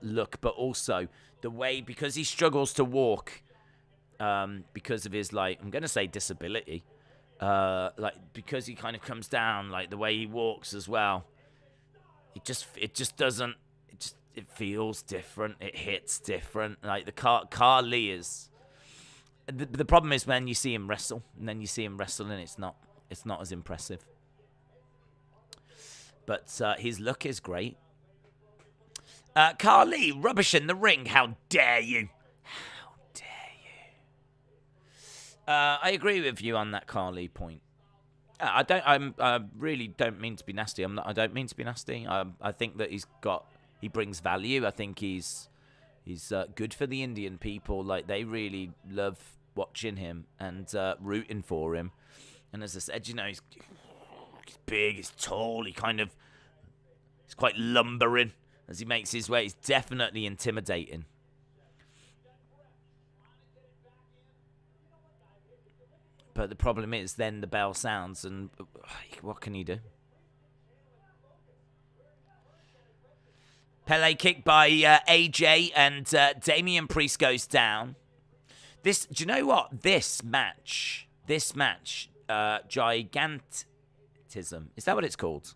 look, but also the way, because he struggles to walk, because of his, like, I'm going to say disability, because he kind of comes down, like, the way he walks as well, it feels different. It hits different. Like, the Khali is... The problem is when you see him wrestle, and then you see him wrestle, and it's not as impressive. But his look is great. Khali, rubbish in the ring. How dare you? How dare you? I agree with you on that Khali point. I really don't mean to be nasty. I don't mean to be nasty. I think that he brings value. I think he's good for the Indian people. Like, they really love watching him and rooting for him. And as I said, he's big, he's tall, he's quite lumbering as he makes his way. He's definitely intimidating. But the problem is then the bell sounds, and what can he do? Pele kicked by AJ, and Damian Priest goes down. Do you know what? This match, Gigantism, is that what it's called?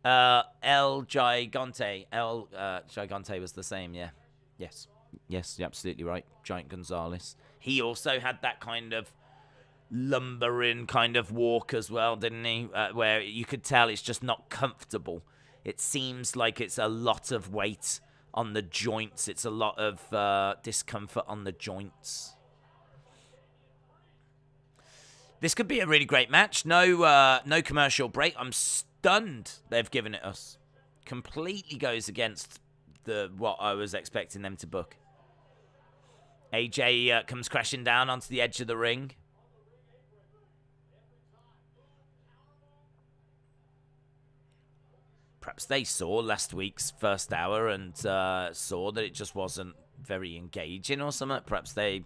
El Gigante was the same, yeah. Yes, you're absolutely right. Giant Gonzalez. He also had that kind of lumbering kind of walk as well, didn't he? Where you could tell it's just not comfortable. It seems like it's a lot of weight on the joints. It's a lot of discomfort on the joints. This could be a really great match. No commercial break. I'm stunned they've given it us. Completely goes against what I was expecting them to book. AJ comes crashing down onto the edge of the ring. Perhaps they saw last week's first hour and saw that it just wasn't very engaging or something. Perhaps they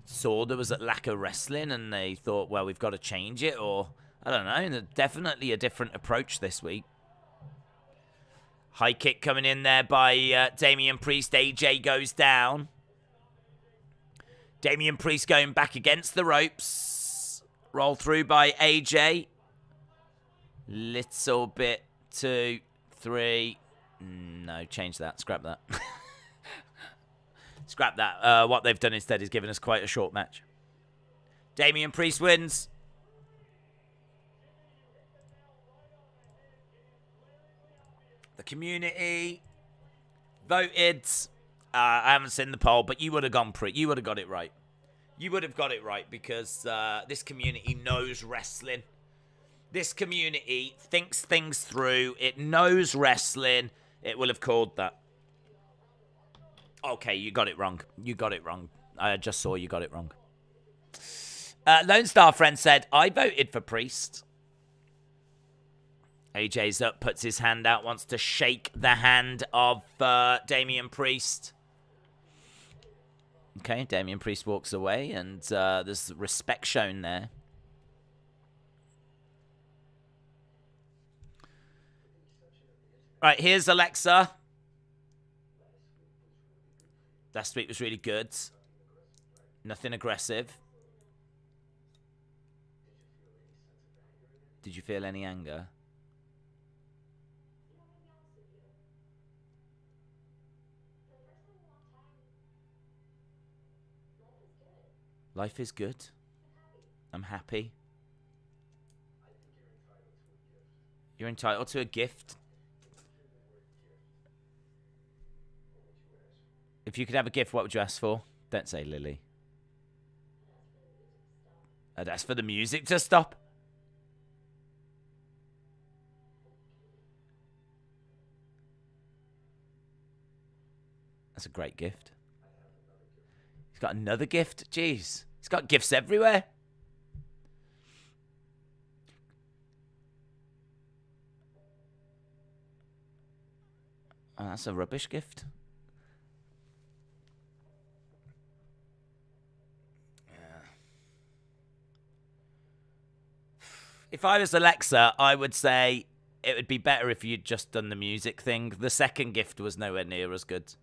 saw there was a lack of wrestling and they thought, well, we've got to change it, or I don't know. Definitely a different approach this week. High kick coming in there by Damian Priest. AJ goes down. Damian Priest going back against the ropes. Roll through by AJ. Little bit, 2, 3. No, change that. Scrap that. Scrap that. What they've done instead is given us quite a short match. Damian Priest wins. The community voted. I haven't seen the poll, but you would have gone you would have got it right. You would have got it right because this community knows wrestling. This community thinks things through. It knows wrestling. It will have called that. Okay, you got it wrong. You got it wrong. I just saw you got it wrong. Lone Star Friend said, I voted for Priest. AJ's up, puts his hand out, wants to shake the hand of Damian Priest. Okay, Damian Priest walks away, and there's respect shown there. Right, here's Alexa. Last week was really good. Nothing aggressive. Did you feel any anger? Life is good. I'm happy. You're entitled to a gift. If you could have a gift, what would you ask for? Don't say Lily. I'd ask for the music to stop. That's a great gift. He's got another gift. Jeez. He's got gifts everywhere. Oh, that's a rubbish gift. If I was Alexa, I would say it would be better if you'd just done the music thing. The second gift was nowhere near as good.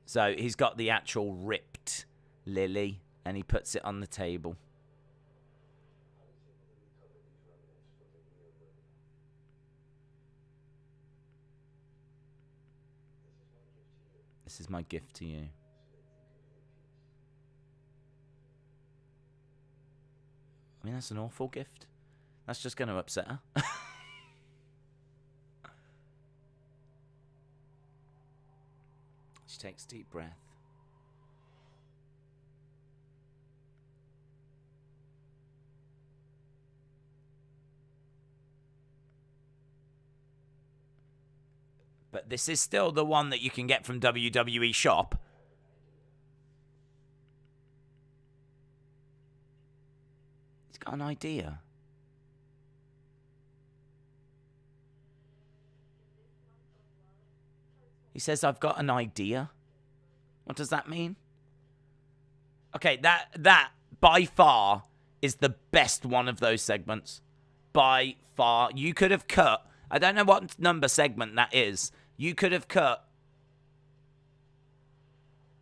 So he's got the actual ripped lily, and he puts it on the table. This is my gift to you. I mean, that's an awful gift. That's just going to upset her. She takes a deep breath. But this is still the one that you can get from WWE Shop. He's got an idea. He says, I've got an idea. What does that mean? Okay, that by far is the best one of those segments. By far. You could have cut, I don't know what number segment that is. You could have cut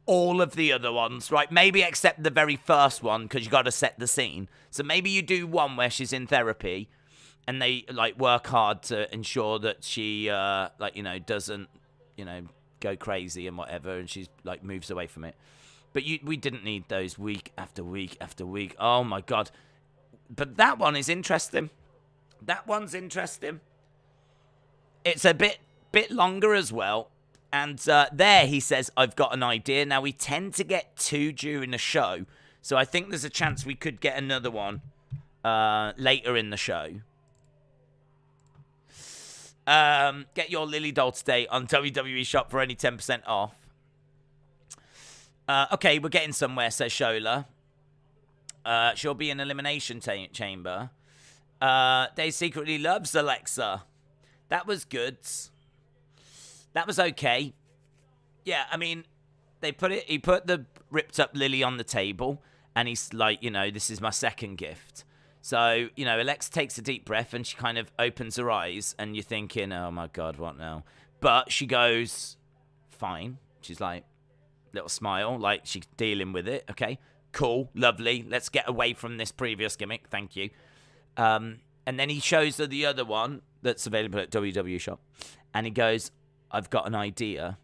all of the other ones, right? Maybe except the very first one, because you got to set the scene. So maybe you do one where she's in therapy, and they like work hard to ensure that she, doesn't, go crazy and whatever, and she's like moves away from it. But we didn't need those week after week after week. Oh my god! But that one is interesting. That one's interesting. It's a bit longer as well. And there he says, I've got an idea. Now, we tend to get two during the show. So I think there's a chance we could get another one later in the show. Get your Lily doll today on WWE Shop for only 10% off. Okay, we're getting somewhere, says Shola. She'll be in Elimination Chamber. Dave secretly loves Alexa. That was good. That was okay. Yeah, I mean, he put the ripped up lily on the table, and he's like, this is my second gift. So, Alexa takes a deep breath, and she kind of opens her eyes, and you're thinking, oh my god, what now? But she goes, fine. She's like, little smile, like she's dealing with it. Okay, cool, lovely. Let's get away from this previous gimmick. Thank you. And then he shows her the other one, that's available at WWE Shop. And he goes, I've got an idea.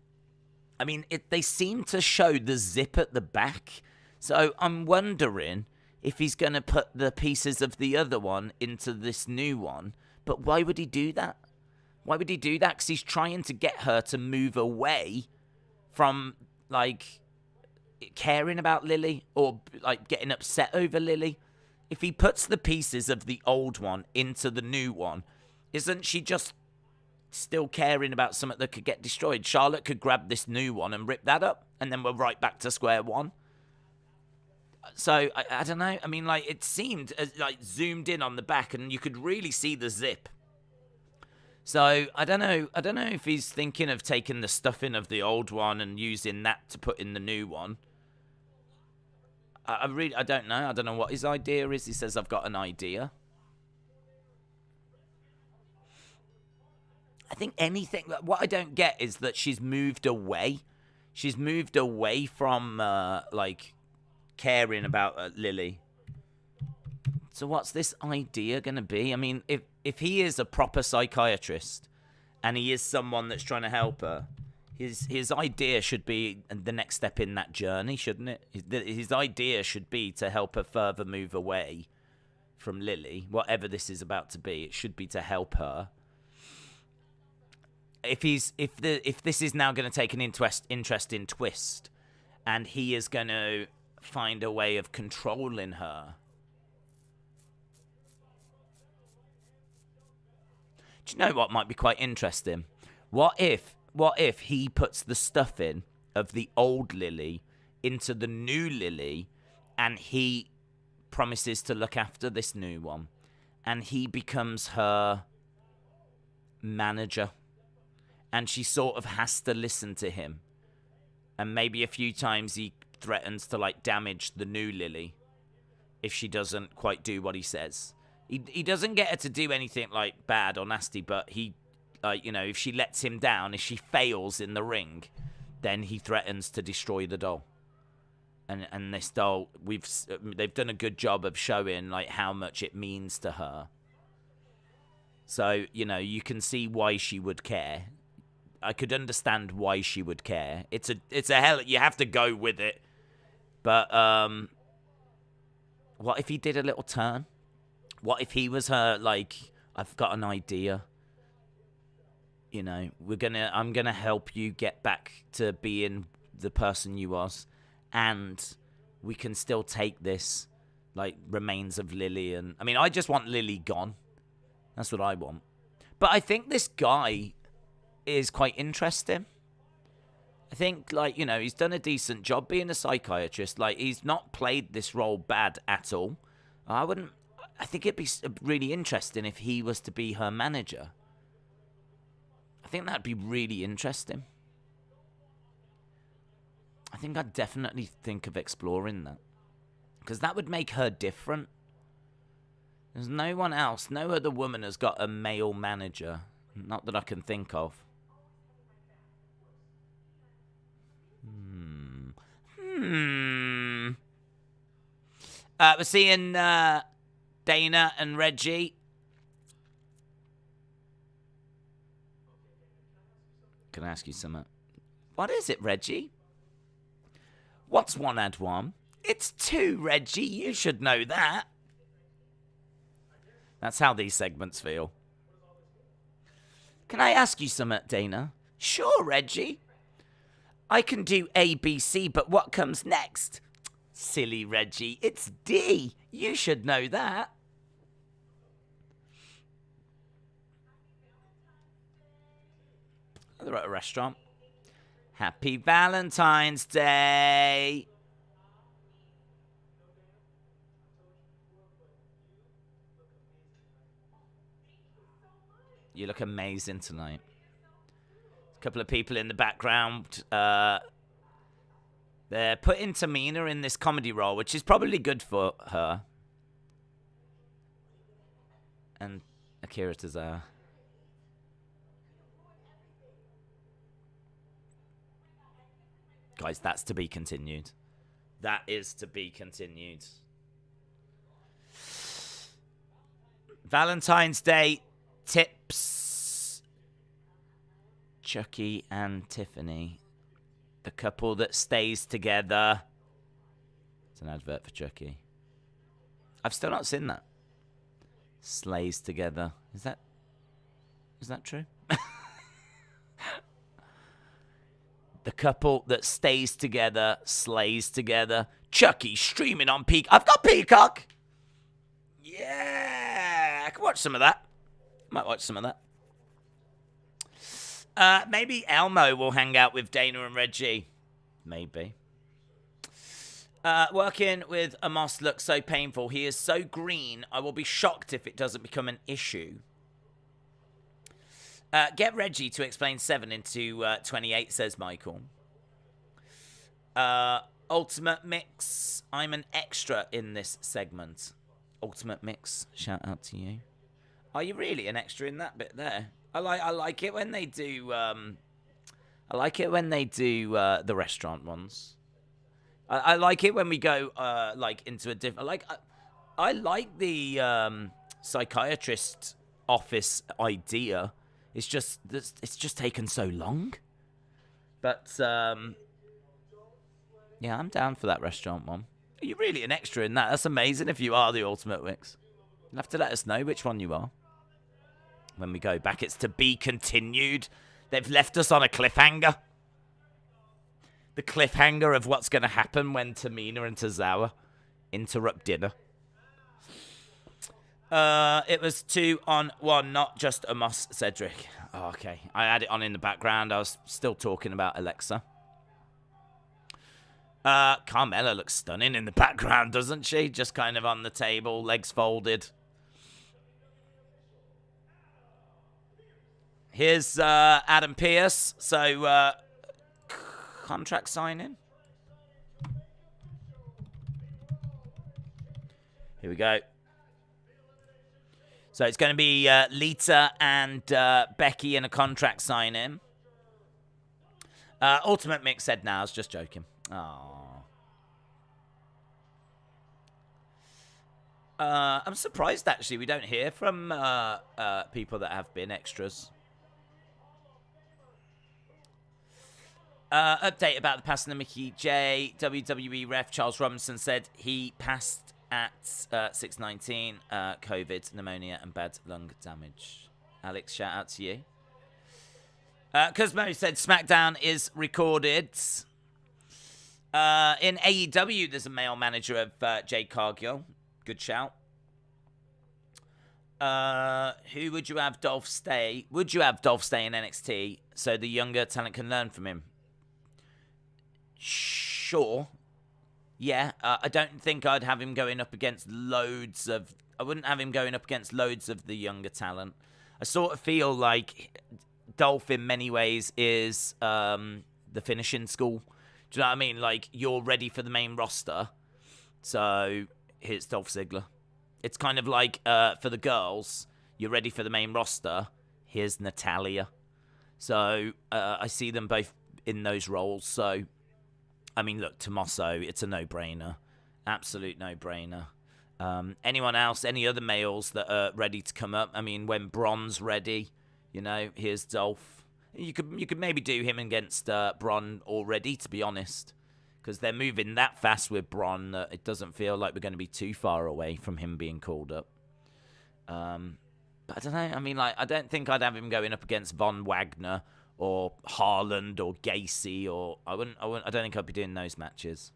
I mean, they seem to show the zip at the back. So I'm wondering if he's going to put the pieces of the other one into this new one. But why would he do that? Why would he do that? Because he's trying to get her to move away from, like, caring about Lily or, like, getting upset over Lily. If he puts the pieces of the old one into the new one, isn't she just still caring about something that could get destroyed? Charlotte could grab this new one and rip that up, and then we're right back to square one. So, I don't know. I mean, like, it seemed like zoomed in on the back, and you could really see the zip. So, I don't know if he's thinking of taking the stuffing of the old one and using that to put in the new one. I don't know. I don't know what his idea is. He says, I've got an idea. I think anything... What I don't get is that she's moved away. She's moved away from, like, caring about Lily. So what's this idea going to be? I mean, if he is a proper psychiatrist and he is someone that's trying to help her, his idea should be the next step in that journey, shouldn't it? His idea should be to help her further move away from Lily. Whatever this is about to be, it should be to help her. If this is now going to take an interesting twist, and he is going to find a way of controlling her. Do you know what might be quite interesting? What if he puts the stuff in of the old Lily into the new Lily, and he promises to look after this new one, and he becomes her manager, and she sort of has to listen to him, and maybe a few times he threatens to, like, damage the new Lily if she doesn't quite do what he says. He doesn't get her to do anything, like, bad or nasty, but he, you know, if she lets him down, if she fails in the ring, then he threatens to destroy the doll. And this doll, they've done a good job of showing, like, how much it means to her. So, you know, you can see why she would care. I could understand why she would care. It's a hell, you have to go with it. But what if he did a little turn? What if he was her, like, I've got an idea. You know, I'm gonna help you get back to being the person you was, and we can still take this, like, remains of Lily. And I mean, I just want Lily gone. That's what I want. But I think this guy is quite interesting. I think, like, you know, he's done a decent job being a psychiatrist. Like, he's not played this role bad at all. I think it'd be really interesting if he was to be her manager. I think that'd be really interesting. I think I'd definitely think of exploring that. Because that would make her different. There's no one else, no other woman has got a male manager. Not that I can think of. We're seeing Dana and Reggie. Can I ask you something? What is it, Reggie? What's one add one? It's two, Reggie. You should know that. That's how these segments feel. Can I ask you something, Dana? Sure, Reggie. I can do A, B, C, but what comes next? Silly Reggie, it's D. You should know that. They're at a restaurant. Happy Valentine's Day. You look amazing tonight. A couple of people in the background. They're putting Tamina in this comedy role, which is probably good for her. And Akira Tozawa. Guys, that's to be continued. That is to be continued. Valentine's Day Psst. Chucky and Tiffany. The couple that stays together. It's an advert for Chucky. I've still not seen that. Slays together. Is that true? The couple that stays together, slays together. Chucky streaming on Peacock. I've got Peacock. Yeah, I can watch some of that. Might watch some of that. Maybe Elmo will hang out with Dana and Reggie. Maybe. Working with Amos looks so painful. He is so green. I will be shocked if it doesn't become an issue. Get Reggie to explain 7 into 28, says Michael. Ultimate Mix. I'm an extra in this segment. Ultimate Mix. Shout out to you. Are you really an extra in that bit there? I like it when they do. I like it when they do the restaurant ones. I like it when we go like into a different. I like the psychiatrist office idea. It's just taken so long. But yeah, I'm down for that restaurant one. Are you really an extra in that? That's amazing if you are the Ultimate Wix. You'll have to let us know which one you are. When we go back, it's to be continued. They've left us on a cliffhanger. The cliffhanger of what's going to happen when Tamina and Tozawa interrupt dinner. It was 2-on-1, not just Amos, Cedric. Oh, okay. I had it on in the background. I was still talking about Alexa. Carmella looks stunning in the background, doesn't she? Just kind of on the table, legs folded. Here's Adam Pearce. So, contract signing. Here we go. So it's going to be Lita and Becky in a contract sign-in. Ultimate Mix said, "Nah, I was just joking." Aww. I'm surprised, actually, we don't hear from people that have been extras. Update about the passing of Mickey J. WWE ref Charles Robinson said he passed at 6:19, COVID, pneumonia, and bad lung damage. Alex, shout out to you. Cosmo said SmackDown is recorded. In AEW, there's a male manager of Jade Cargill. Good shout. Who would you have Dolph stay? Would you have Dolph stay in NXT so the younger talent can learn from him? Sure. Yeah, I don't think I'd have him going up against loads of... I wouldn't have him going up against loads of the younger talent. I sort of feel like Dolph, in many ways, is the finishing school. Do you know what I mean? Like, you're ready for the main roster, so here's Dolph Ziggler. It's kind of like, for the girls, you're ready for the main roster, here's Natalya. So, I see them both in those roles, so... I mean, look, Tommaso, it's a no-brainer. Absolute no-brainer. Anyone else, any other males that are ready to come up? I mean, when Braun's ready, you know, here's Dolph. You could maybe do him against Braun already, to be honest. Because they're moving that fast with Braun that it doesn't feel like we're going to be too far away from him being called up. But I don't know. I mean, like, I don't think I'd have him going up against Von Wagner or Haaland or Gacy, or I don't think I'd be doing those matches.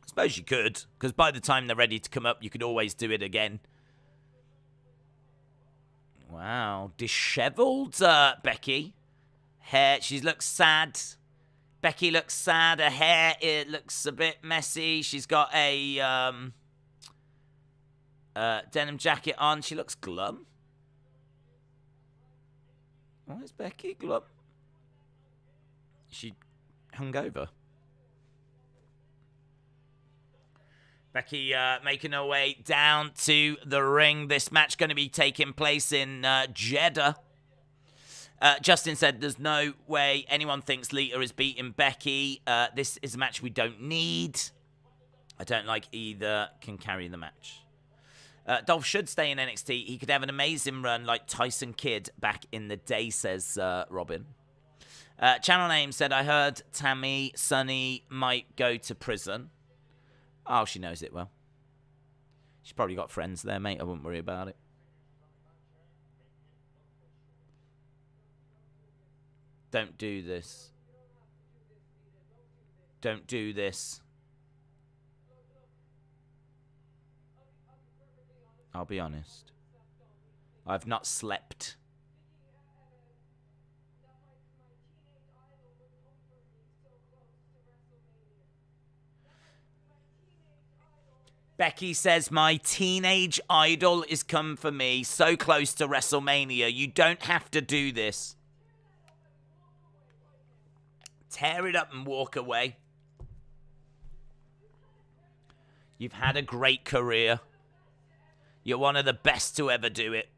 I suppose you could, because by the time they're ready to come up, you could always do it again. Wow, disheveled Becky. Hair, she looks sad. Becky looks sad. Her hair, it looks a bit messy. She's got a denim jacket on. She looks glum. Why is Becky glum? She hungover. Becky making her way down to the ring. This match going to be taking place in Jeddah. Justin said there's no way anyone thinks Lita is beating Becky. This is a match we don't need. I don't like either can carry the match. Dolph should stay in NXT. He could have an amazing run like Tyson Kidd back in the day, says Robin. Channel Name said, I heard Tammy Sunny might go to prison. Oh, she knows it well. She's probably got friends there, mate. I wouldn't worry about it. Don't do this. Don't do this. I'll be honest. I've not slept. Becky says, my teenage idol is come for me, so close to WrestleMania. You don't have to do this. Tear it up and walk away. You've had a great career. You're one of the best to ever do it.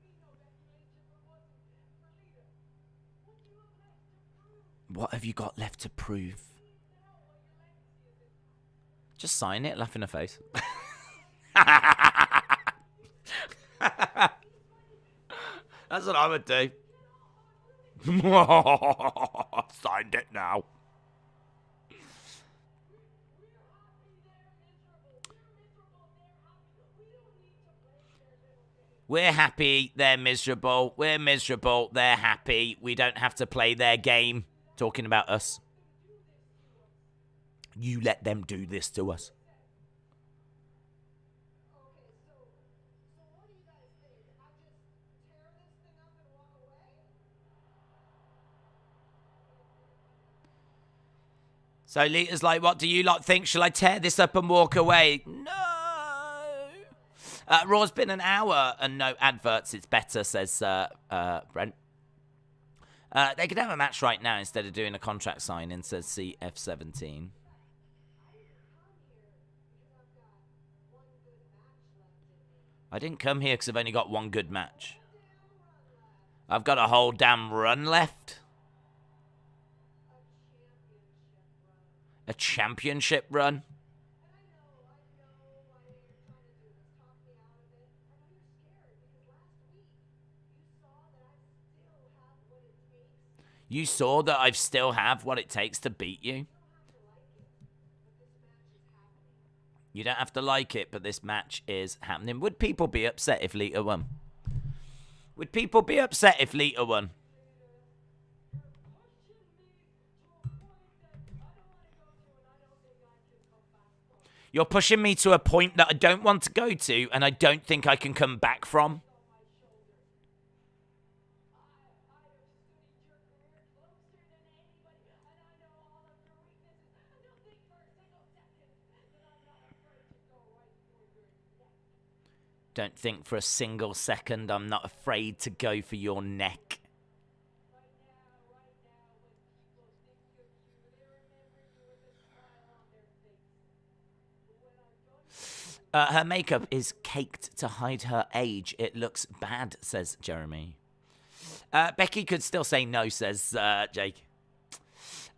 What have you got left to prove? Just sign it, laugh in her face. That's what I would do. Signed it now. We're happy, they're miserable. We're miserable, they're happy. We don't have to play their game. Talking about us. You let them do this to us. So Lita's like, what do you lot think? Shall I tear this up and walk away? No. Raw's been an hour and no adverts. It's better, says Brent. They could have a match right now instead of doing a contract signing, says CF17. I didn't come here because I've only got one good match. I've got a whole damn run left. A championship run. You saw that I still have what it takes to beat you. You don't have to like it, but this match is happening. Would people be upset if Lita won? Would people be upset if Lita won? You're pushing me to a point that I don't want to go to, and I don't think I can come back from. Don't think for a single second I'm not afraid to go for your neck. Her makeup is caked to hide her age. It looks bad, says Jeremy. Becky could still say no, says Jake.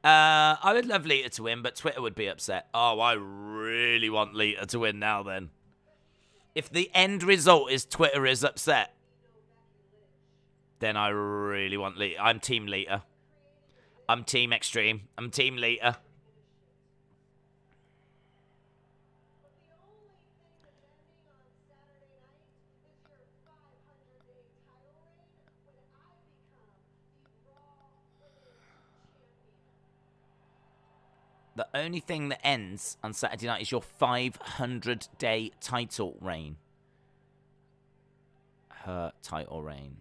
I would love Lita to win, but Twitter would be upset. Oh, I really want Lita to win now then. If the end result is Twitter is upset, then I really want Lita. I'm Team Lita. I'm Team Extreme. I'm Team Lita. The only thing that ends on Saturday night is your 500-day title reign. Her title reign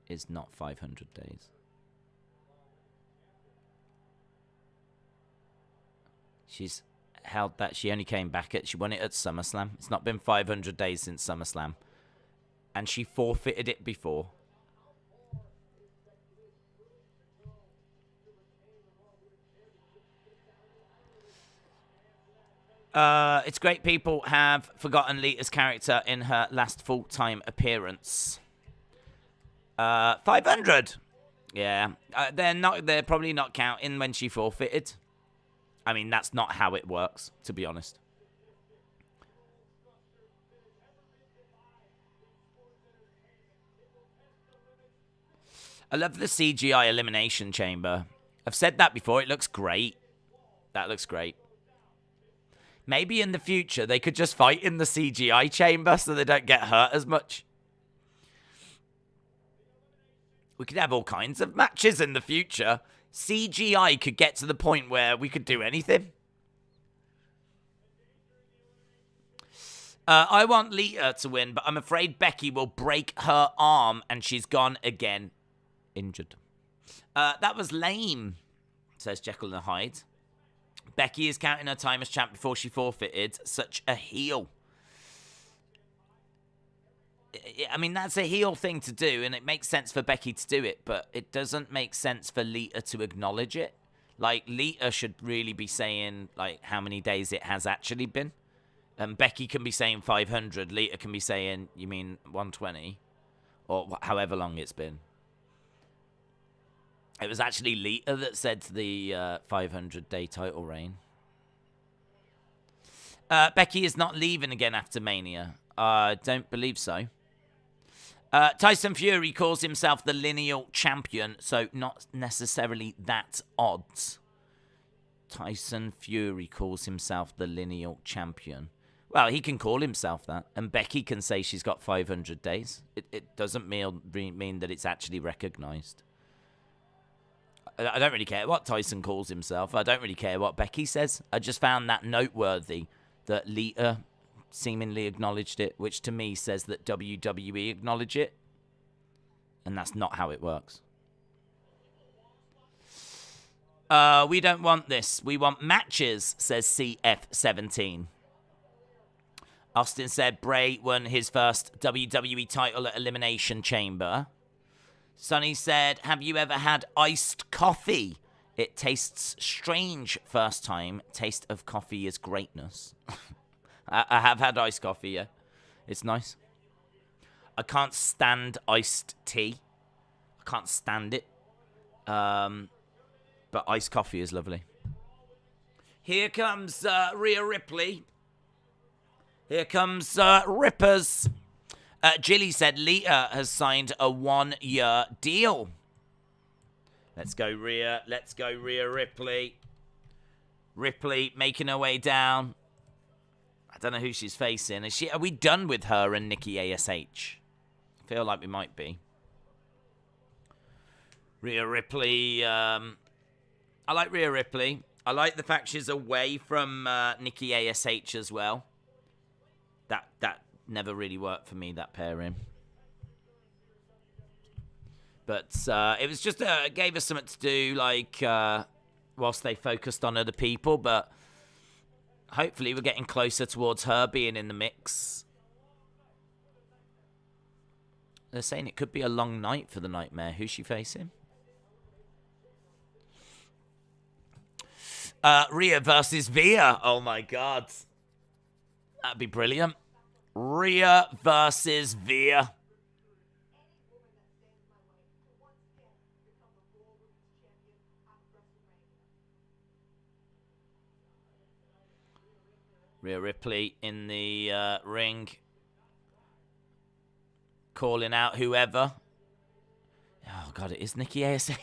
is not 500 days. She's held that. She only came back she won it at SummerSlam. It's not been 500 days since SummerSlam. And she forfeited it before. It's great people have forgotten Lita's character in her last full-time appearance. 500. Yeah. They're probably not counting when she forfeited. I mean, that's not how it works, to be honest. I love the CGI Elimination Chamber. I've said that before. It looks great. That looks great. Maybe in the future they could just fight in the CGI chamber so they don't get hurt as much. We could have all kinds of matches in the future. CGI could get to the point where we could do anything. I want Lita to win, but I'm afraid Becky will break her arm and she's gone again. Injured. That was lame, says Jekyll and Hyde. Becky is counting her time as champ before she forfeited. Such a heel. I mean, that's a heel thing to do, and it makes sense for Becky to do it, but it doesn't make sense for Lita to acknowledge it. Like, Lita should really be saying, like, how many days it has actually been. And Becky can be saying 500. Lita can be saying, you mean 120? Or however long it's been. It was actually Lita that said the 500-day title reign. Becky is not leaving again after Mania. I don't believe so. Tyson Fury calls himself the lineal champion, so not necessarily that odds. Tyson Fury calls himself the lineal champion. Well, he can call himself that, and Becky can say she's got 500 days. It doesn't mean that it's actually recognized. I don't really care what Tyson calls himself. I don't really care what Becky says. I just found that noteworthy that Lita seemingly acknowledged it, which to me says that WWE acknowledge it. And that's not how it works. We don't want this. We want matches, says CF17. Austin said Bray won his first WWE title at Elimination Chamber. Sonny said, have you ever had iced coffee? It tastes strange first time. Taste of coffee is greatness. I have had iced coffee, yeah. It's nice. I can't stand iced tea. I can't stand it. But iced coffee is lovely. Here comes Rhea Ripley. Here comes Rippers. Jilly said Lita has signed a 1-year deal. Let's go, Rhea. Let's go, Rhea Ripley. Ripley making her way down. I don't know who she's facing. Are we done with her and Nikki ASH? I feel like we might be. Rhea Ripley. I like Rhea Ripley. I like the fact she's away from Nikki ASH as well. That never really worked for me, that pairing. But it was just, gave us something to do, like, whilst they focused on other people. But hopefully we're getting closer towards her being in the mix. They're saying it could be a long night for the Nightmare. Who's she facing? Rhea versus Via. Oh, my God. That'd be brilliant. Rhea versus Via. Rhea Ripley in the ring. Calling out whoever. Oh, God, it is Nikki ASH. Of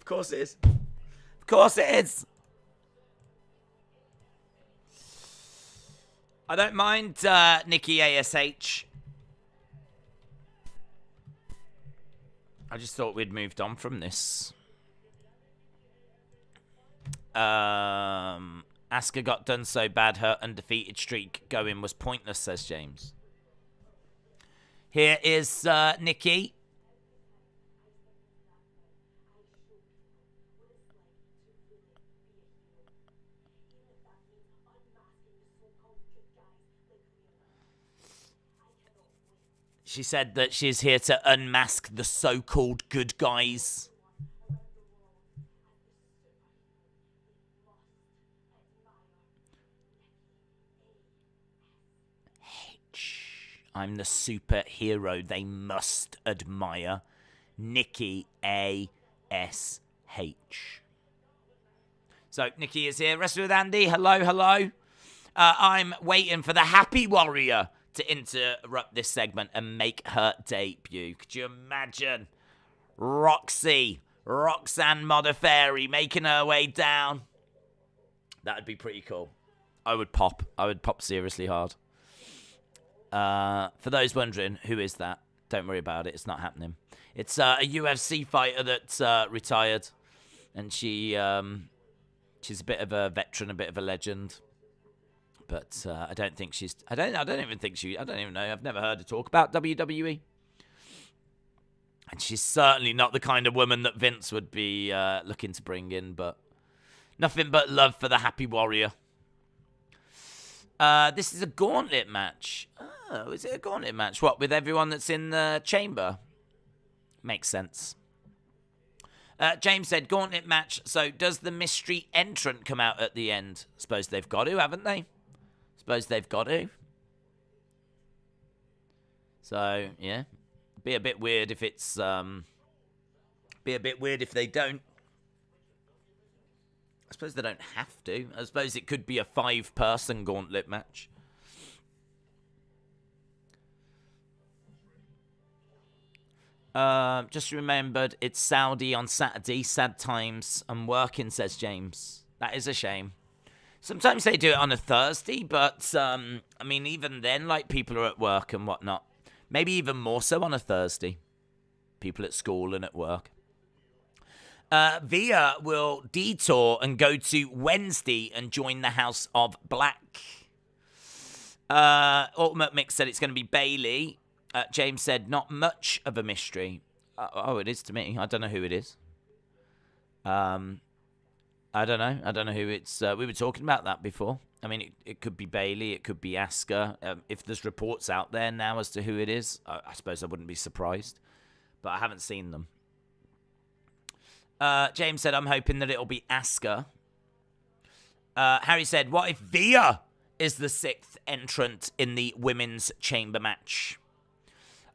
course it is. Of course it is. I don't mind Nikki ASH. I just thought we'd moved on from this. Asuka got done so bad her undefeated streak going was pointless, says James. Here is Nikki. She said that she's here to unmask the so-called good guys. I'm the superhero they must admire. Nikki ASH. So, Nikki is here. Wrestling with Andy. Hello, hello. I'm waiting for the Happy Warrior to interrupt this segment and make her debut. Could you imagine Roxanne Modafferi making her way down? That'd be pretty cool. I would pop seriously hard. For those wondering, who is that? Don't worry about it. It's not happening. It's a UFC fighter that's retired, and she's a bit of a veteran, a bit of a legend. But I don't think she's. I don't even know. I've never heard her talk about WWE. And she's certainly not the kind of woman that Vince would be looking to bring in. But nothing but love for the Happy Warrior. This is a gauntlet match. Oh, is it a gauntlet match? What, with everyone that's in the chamber? Makes sense. James said, gauntlet match. So does the mystery entrant come out at the end? Suppose they've got to, haven't they? So, yeah. Be a bit weird if it's... Be a bit weird if they don't. I suppose they don't have to. I suppose it could be a 5-person gauntlet match. Just remembered it's Saudi on Saturday. Sad times. I'm working, says James. That is a shame. Sometimes they do it on a Thursday, but, I mean, even then, like, people are at work and whatnot. Maybe even more so on a Thursday. People at school and at work. Via will detour and go to Wednesday and join the House of Black. Ultimate Mix said it's going to be Bayley. James said not much of a mystery. It is to me. I don't know who it is. I don't know who it's... we were talking about that before. I mean, it could be Bayley. It could be Asuka. If there's reports out there now as to who it is, I suppose I wouldn't be surprised. But I haven't seen them. James said, I'm hoping that it'll be Asuka. Harry said, what if Via is the 6th entrant in the women's chamber match?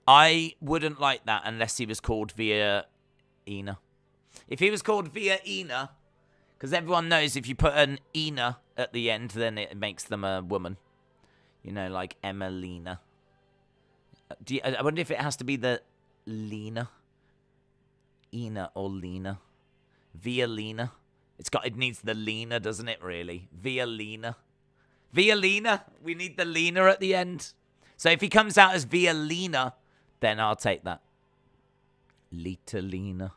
I wouldn't like that unless he was called Via Ina. If he was called Via Ina, because everyone knows if you put an Ina at the end, then it makes them a woman. You know, like Emmalina. I wonder if it has to be the Lena. Ina or Lena. Via Lena. It needs the Lena, doesn't it, really? Via Lena. Via Lena. We need the Lena at the end. So if he comes out as Via Lena, then I'll take that. Lita Lena.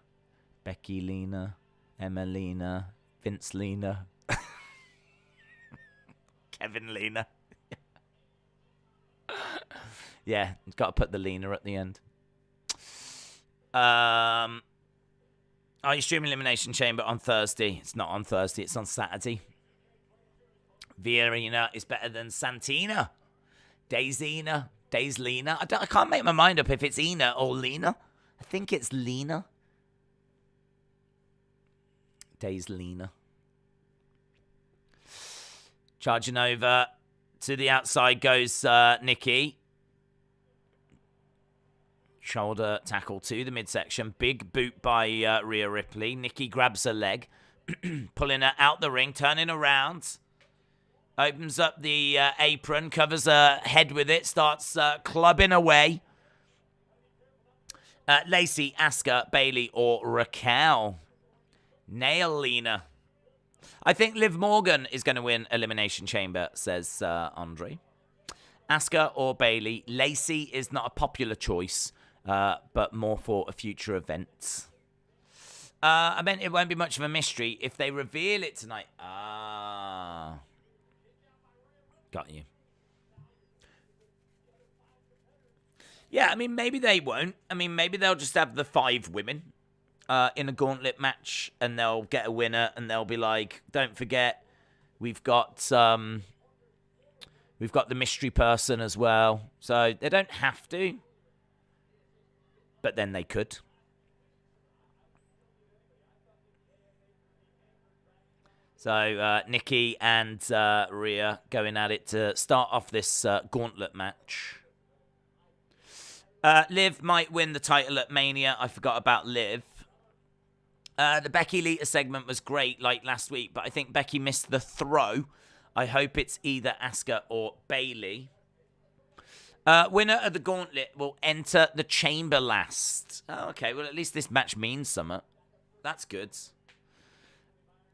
Becky Lena. Emma Lena. Vince Lena. Kevin Lena. Yeah, you've got to put the Lena at the end. Are you streaming Elimination Chamber on Thursday? It's not on Thursday. It's on Saturday. Vierina is better than Santina. Daislina. I can't make my mind up if it's Ina or Lena. I think it's Lena. Daislina. Charging over to the outside goes Nikki. Shoulder tackle to the midsection. Big boot by Rhea Ripley. Nikki grabs her leg. Pulling her out the ring. Turning around. Opens up the apron. Covers her head with it. Starts clubbing away. Lacey, Asuka, Bayley, or Raquel. Nail Lena. I think Liv Morgan is going to win Elimination Chamber, says Andre. Asuka or Bayley. Lacey is not a popular choice. But more for a future event. I meant it won't be much of a mystery if they reveal it tonight. Got you. Yeah, I mean, maybe they won't. I mean, maybe they'll just have the 5 women in a gauntlet match, and they'll get a winner, and they'll be like, don't forget, we've got the mystery person as well. So they don't have to. But then they could. So Nikki and Rhea going at it to start off this gauntlet match. Liv might win the title at Mania. I forgot about Liv. The Becky Lita segment was great like last week, but I think Becky missed the throw. I hope it's either Asuka or Bayley. Winner of the gauntlet will enter the chamber last. Oh, okay, well, at least this match means something. That's good.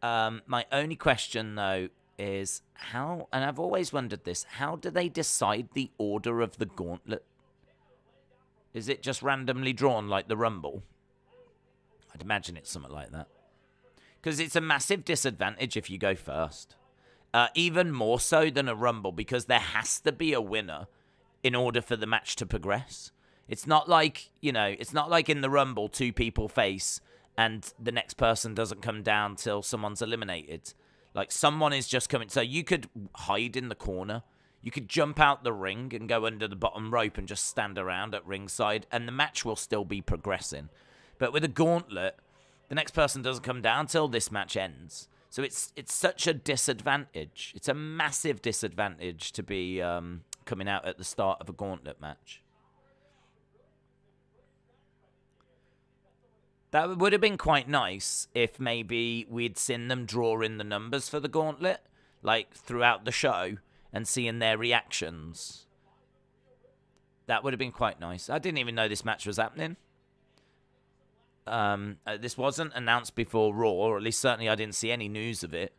My only question, though, is how, and I've always wondered this, how do they decide the order of the gauntlet? Is it just randomly drawn like the Rumble? I'd imagine it's something like that. Because it's a massive disadvantage if you go first. Even more so than a Rumble, because there has to be a winner in order for the match to progress. It's not like, it's not like in the Rumble, two people face and the next person doesn't come down till someone's eliminated. Like, someone is just coming. So you could hide in the corner. You could jump out the ring and go under the bottom rope and just stand around at ringside, and the match will still be progressing. But with a gauntlet, the next person doesn't come down till this match ends. So it's such a disadvantage. It's a massive disadvantage to be coming out at the start of a gauntlet match. That would have been quite nice if maybe we'd seen them draw in the numbers for the gauntlet, like throughout the show, and seeing their reactions. That would have been quite nice. I didn't even know this match was happening. This wasn't announced before Raw, or at least certainly I didn't see any news of it.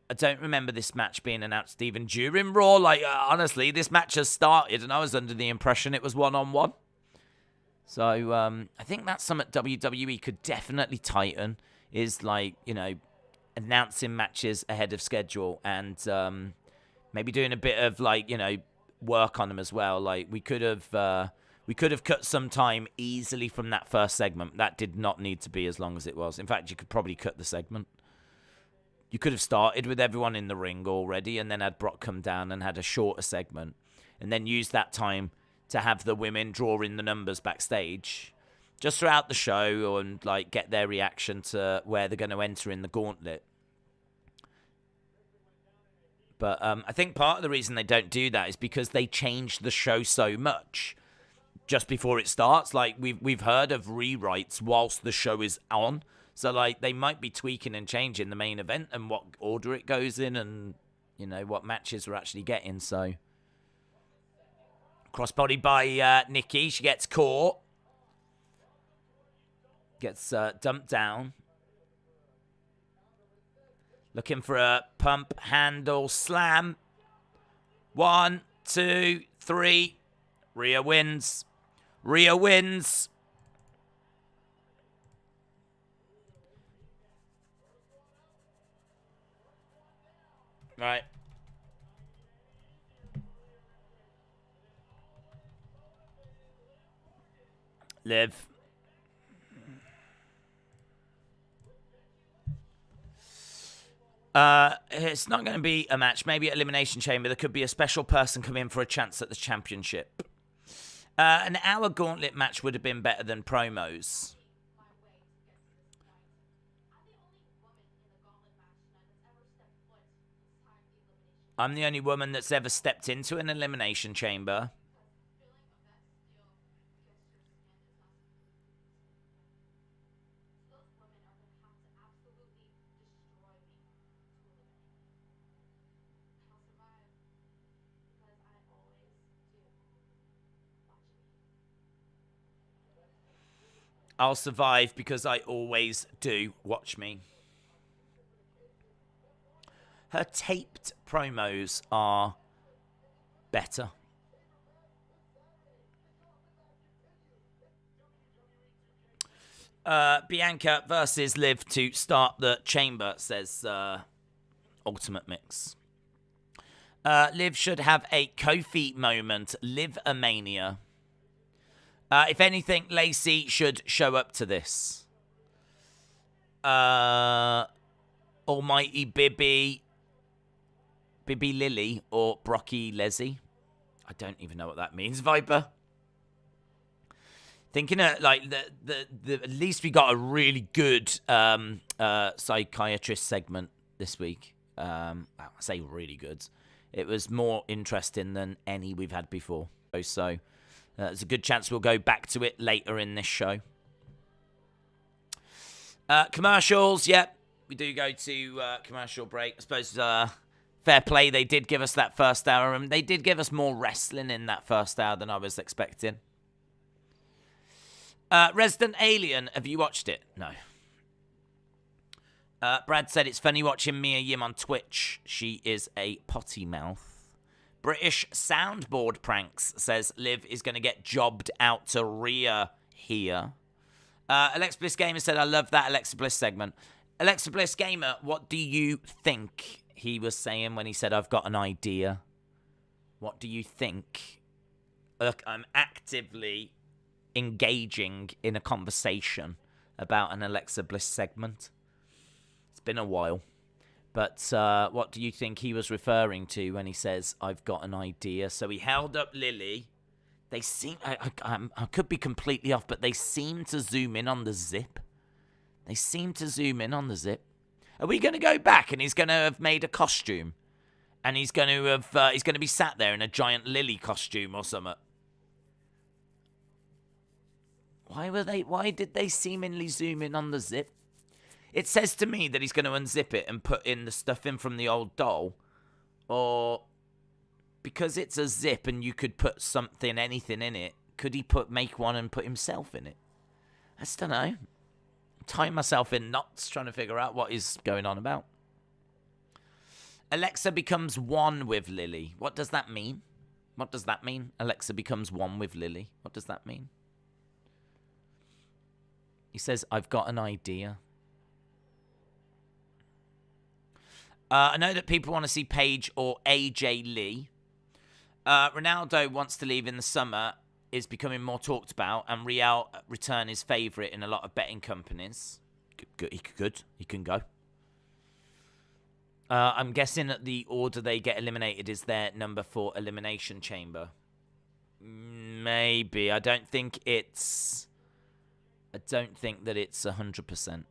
I don't remember this match being announced even during Raw. Like, honestly, this match has started, and I was under the impression it was one-on-one. So, I think that's something WWE could definitely tighten, is, like, announcing matches ahead of schedule and maybe doing a bit of, like, work on them as well. Like, we could have cut some time easily from that first segment. That did not need to be as long as it was. In fact, you could probably cut the segment. You could have started with everyone in the ring already and then had Brock come down and had a shorter segment and then used that time to have the women draw in the numbers backstage just throughout the show and, like, get their reaction to where they're going to enter in the gauntlet. But I think part of the reason they don't do that is because they change the show so much just before it starts. Like, we've heard of rewrites whilst the show is on. So, like, they might be tweaking and changing the main event and what order it goes in and, what matches we're actually getting. So, crossbody by Nikki. She gets caught. Gets dumped down. Looking for a pump handle slam. 1, 2, 3. Rhea wins. Rhea wins. Right. Liv. It's not going to be a match. Maybe at Elimination Chamber. There could be a special person come in for a chance at the championship. An hour gauntlet match would have been better than promos. I'm the only woman that's ever stepped into an Elimination Chamber. I'll survive because I always do. Watch me. Her taped promos are better. Bianca versus Liv to start the chamber, says Ultimate Mix. Liv should have a Kofi moment. Liv-a-mania. If anything, Lacey should show up to this. Almighty Bibby Lily or Brocky Leslie. I don't even know what that means, Viper. Thinking of, like, the at least we got a really good psychiatrist segment this week. I say really good. It was more interesting than any we've had before. So there's a good chance we'll go back to it later in this show. Commercials, yep. We do go to commercial break. I suppose Fair play, they did give us that first hour, and they did give us more wrestling in that first hour than I was expecting. Resident Alien, have you watched it? No. Brad said it's funny watching Mia Yim on Twitch. She is a potty mouth. British Soundboard Pranks says Liv is going to get jobbed out to Rhea here. Alexa Bliss Gamer said, I love that Alexa Bliss segment. Alexa Bliss Gamer, what do you think he was saying when he said, I've got an idea? What do you think? Look, I'm actively engaging in a conversation about an Alexa Bliss segment. It's been a while. But what do you think he was referring to when he says, I've got an idea? So he held up Lily. They seem, I could be completely off, but they seem to zoom in on the zip. They seem to zoom in on the zip. Are we going to go back and he's going to have made a costume? And he's going to be sat there in a giant Lily costume or something? Why did they seemingly zoom in on the zip? It says to me that he's going to unzip it and put in the stuff in from the old doll. Or because it's a zip and you could put something, anything in it, could he make one and put himself in it? I just don't know. I'm tying myself in knots trying to figure out what is going on about. Alexa becomes one with Lily. What does that mean? What does that mean? Alexa becomes one with Lily. What does that mean? He says, I've got an idea. I know that people want to see Paige or AJ Lee. Ronaldo wants to leave in the summer, is becoming more talked about, and Real return is favourite in a lot of betting companies. He can go. I'm guessing that the order they get eliminated is their number 4 elimination chamber. Maybe. I don't think that it's 100%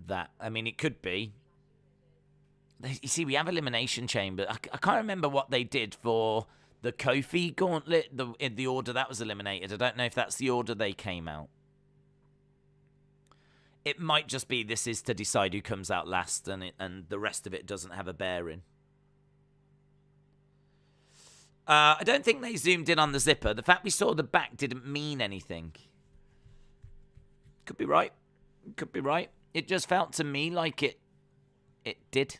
that. I mean, it could be. You see, we have elimination chamber. I can't remember what they did for the Kofi gauntlet, in the order that was eliminated. I don't know if that's the order they came out. It might just be this is to decide who comes out last, and the rest of it doesn't have a bearing. I don't think they zoomed in on the zipper. The fact we saw the back didn't mean anything. Could be right. Could be right. It just felt to me like it did.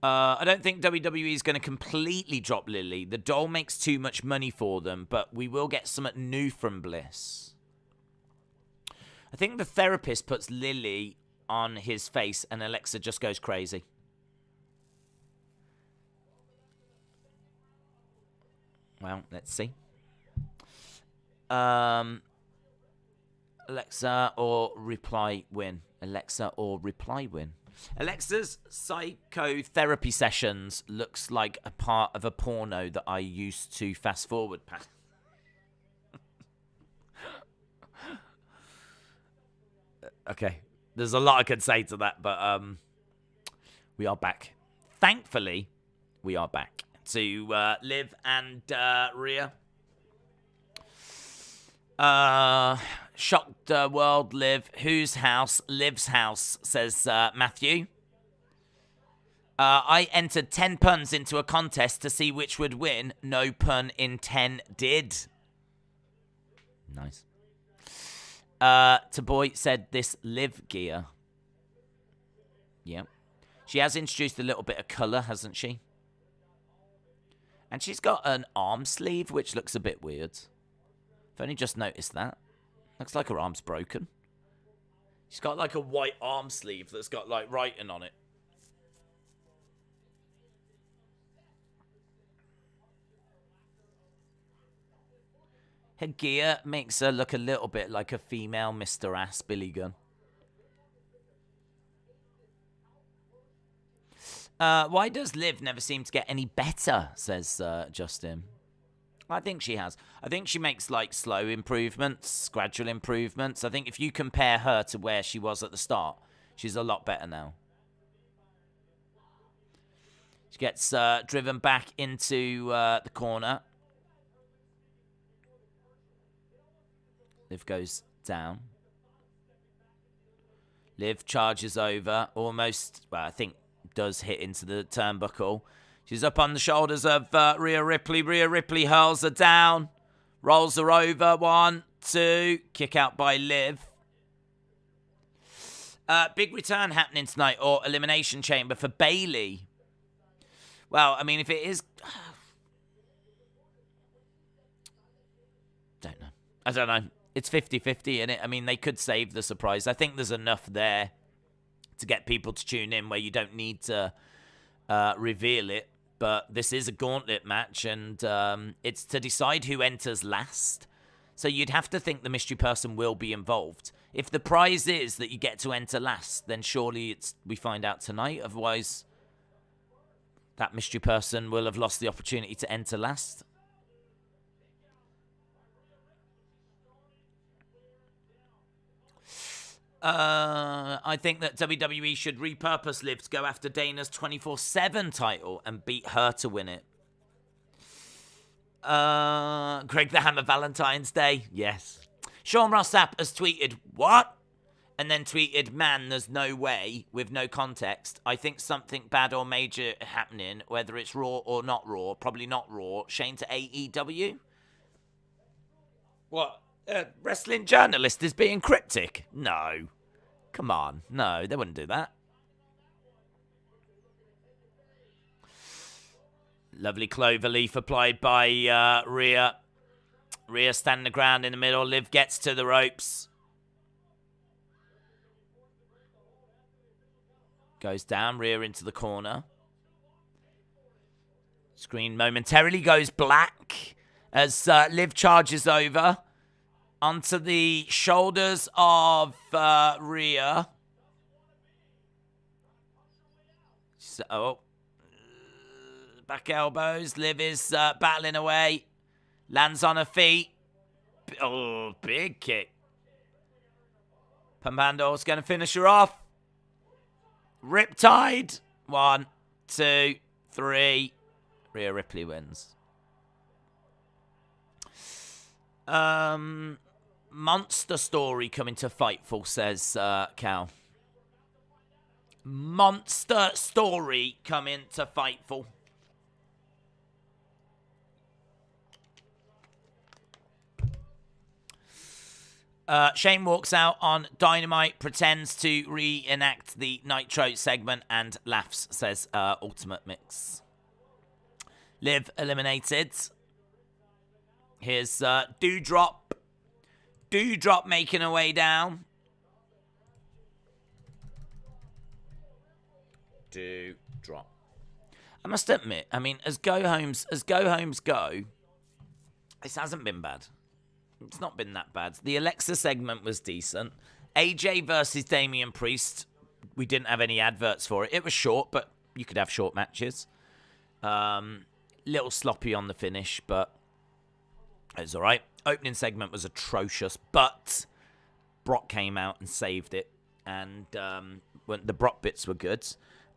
I don't think WWE is going to completely drop Lily. The doll makes too much money for them, but we will get something new from Bliss. I think the therapist puts Lily on his face and Alexa just goes crazy. Well, let's see. Alexa or reply win. Alexa or reply win. Alexa's psychotherapy sessions looks like a part of a porno that I used to fast forward past. Okay, there's a lot I could say to that, but we are back. Thankfully, we are back to Liv and Rhea. Shocked world, Liv. Whose house? Liv's house, says Matthew. I entered 10 puns into a contest to see which would win. No pun intended. Nice. Taboy said this Liv gear. Yeah. She has introduced a little bit of colour, hasn't she? And she's got an arm sleeve, which looks a bit weird. I've only just noticed that. Looks like her arm's broken. She's got like a white arm sleeve that's got like writing on it. Her gear makes her look a little bit like a female Mr. Ass Billy Gunn. Why does Liv never seem to get any better, says Justin. I think she has. I think she makes like slow improvements, gradual improvements. I think if you compare her to where she was at the start, she's a lot better now. She gets driven back into the corner. Liv goes down. Liv charges over, almost, well, I think does hit into the turnbuckle. She's up on the shoulders of Rhea Ripley. Rhea Ripley hurls her down, rolls her over. 1, 2, kick out by Liv. Big return happening tonight, or Elimination Chamber for Bayley. Well, I mean, if it is... I don't know. It's 50-50, innit? I mean, they could save the surprise. I think there's enough there to get people to tune in where you don't need to reveal it. But this is a gauntlet match, and it's to decide who enters last. So you'd have to think the mystery person will be involved. If the prize is that you get to enter last, then surely we find out tonight. Otherwise, that mystery person will have lost the opportunity to enter last. I think that WWE should repurpose Liv to go after Dana's 24/7 title and beat her to win it. Greg the Hammer Valentine's Day. Yes. Sean Rossap has tweeted, what? And then tweeted, man, there's no way, with no context. I think something bad or major happening, whether it's Raw or not Raw. Probably not Raw. Shane to AEW? What? Wrestling journalist is being cryptic? No. Come on. No, they wouldn't do that. Lovely clover leaf applied by Rhea. Rhea standing the ground in the middle. Liv gets to the ropes. Goes down. Rhea into the corner. Screen momentarily goes black as Liv charges over onto the shoulders of Rhea. So, back elbows. Liv is battling away. Lands on her feet. Oh, big kick. Pambando's going to finish her off. Riptide. 1, 2, 3. Rhea Ripley wins. Monster story coming to Fightful, says Cal. Monster story coming to Fightful. Shane walks out on Dynamite, pretends to reenact the Nitro segment, and laughs, says Ultimate Mix. Liv eliminated. Here's Doudrop. Doudrop making her way down. Doudrop. I must admit, I mean, as go homes go, this hasn't been bad. It's not been that bad. The Alexa segment was decent. AJ versus Damian Priest. We didn't have any adverts for it. It was short, but you could have short matches. Little sloppy on the finish, but it was all right. Opening segment was atrocious, but Brock came out and saved it. And when the Brock bits were good.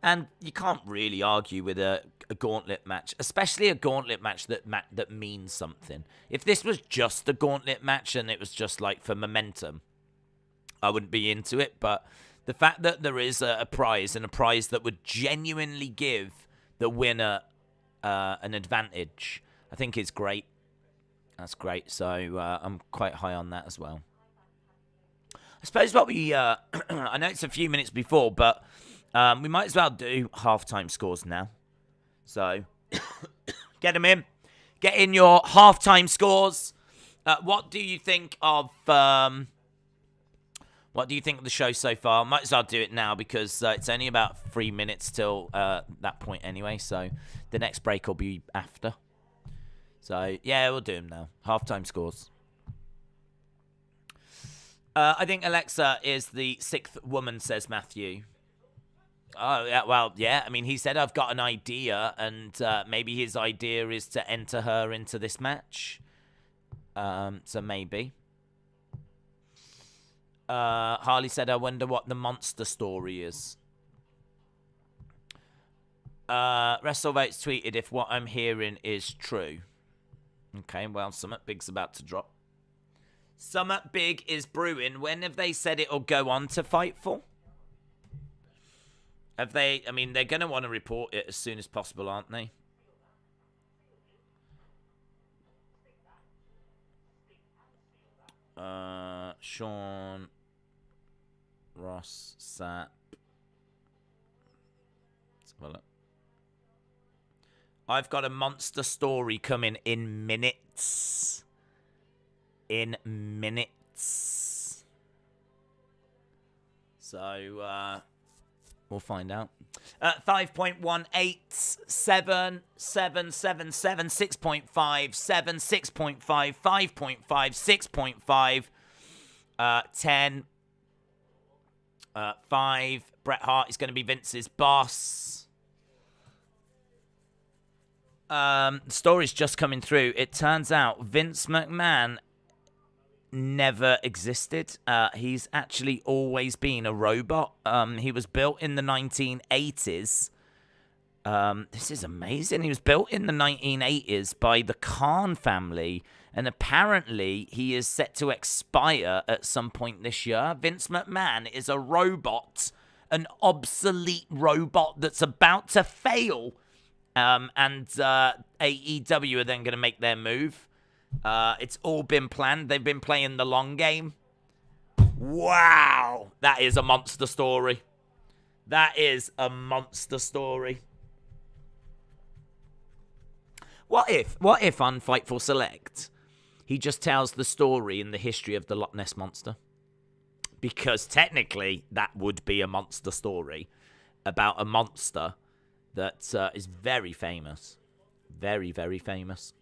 And you can't really argue with a gauntlet match, especially a gauntlet match that means something. If this was just a gauntlet match and it was just like for momentum, I wouldn't be into it. But the fact that there is a prize, and a prize that would genuinely give the winner an advantage, I think is great. That's great. So I'm quite high on that as well. I suppose what we... I know it's a few minutes before, but... we might as well do halftime scores now. So, get them in. Get in your halftime scores. What do you think of the show so far? Might as well do it now because it's only about 3 minutes till that point anyway. So, the next break will be after. So, yeah, we'll do them now. Halftime scores. I think Alexa is the 6th woman, says Matthew. Oh, yeah, well, yeah. I mean, he said, I've got an idea, and maybe his idea is to enter her into this match. So maybe. Harley said, I wonder what the monster story is. WrestleVotes tweeted, if what I'm hearing is true. Okay, well, something big's about to drop. Something big is brewing. When have they said it'll go on to Fightful? Have they? I mean, they're going to want to report it as soon as possible, aren't they? Sean Ross Sapp. Let's have a look. I've got a monster story coming in minutes. In minutes. So, we'll find out. 5.187, 777, 6.5, 7, 6.5, 5.5, 6.5, 10, 5. Bret Hart is going to be Vince's boss. The story's just coming through. It turns out Vince McMahon never existed. He's actually always been a robot. He was built in the 1980s. This is amazing. He was built in the 1980s by the Khan family, and apparently he is set to expire at some point this year. Vince McMahon is a robot, an obsolete robot that's about to fail. And AEW are then going to make their move. It's all been planned. They've been playing the long game. Wow. That is a monster story. That is a monster story. What if on Fightful Select, he just tells the story in the history of the Loch Ness Monster? Because technically, that would be a monster story about a monster that is very famous. Very, very famous.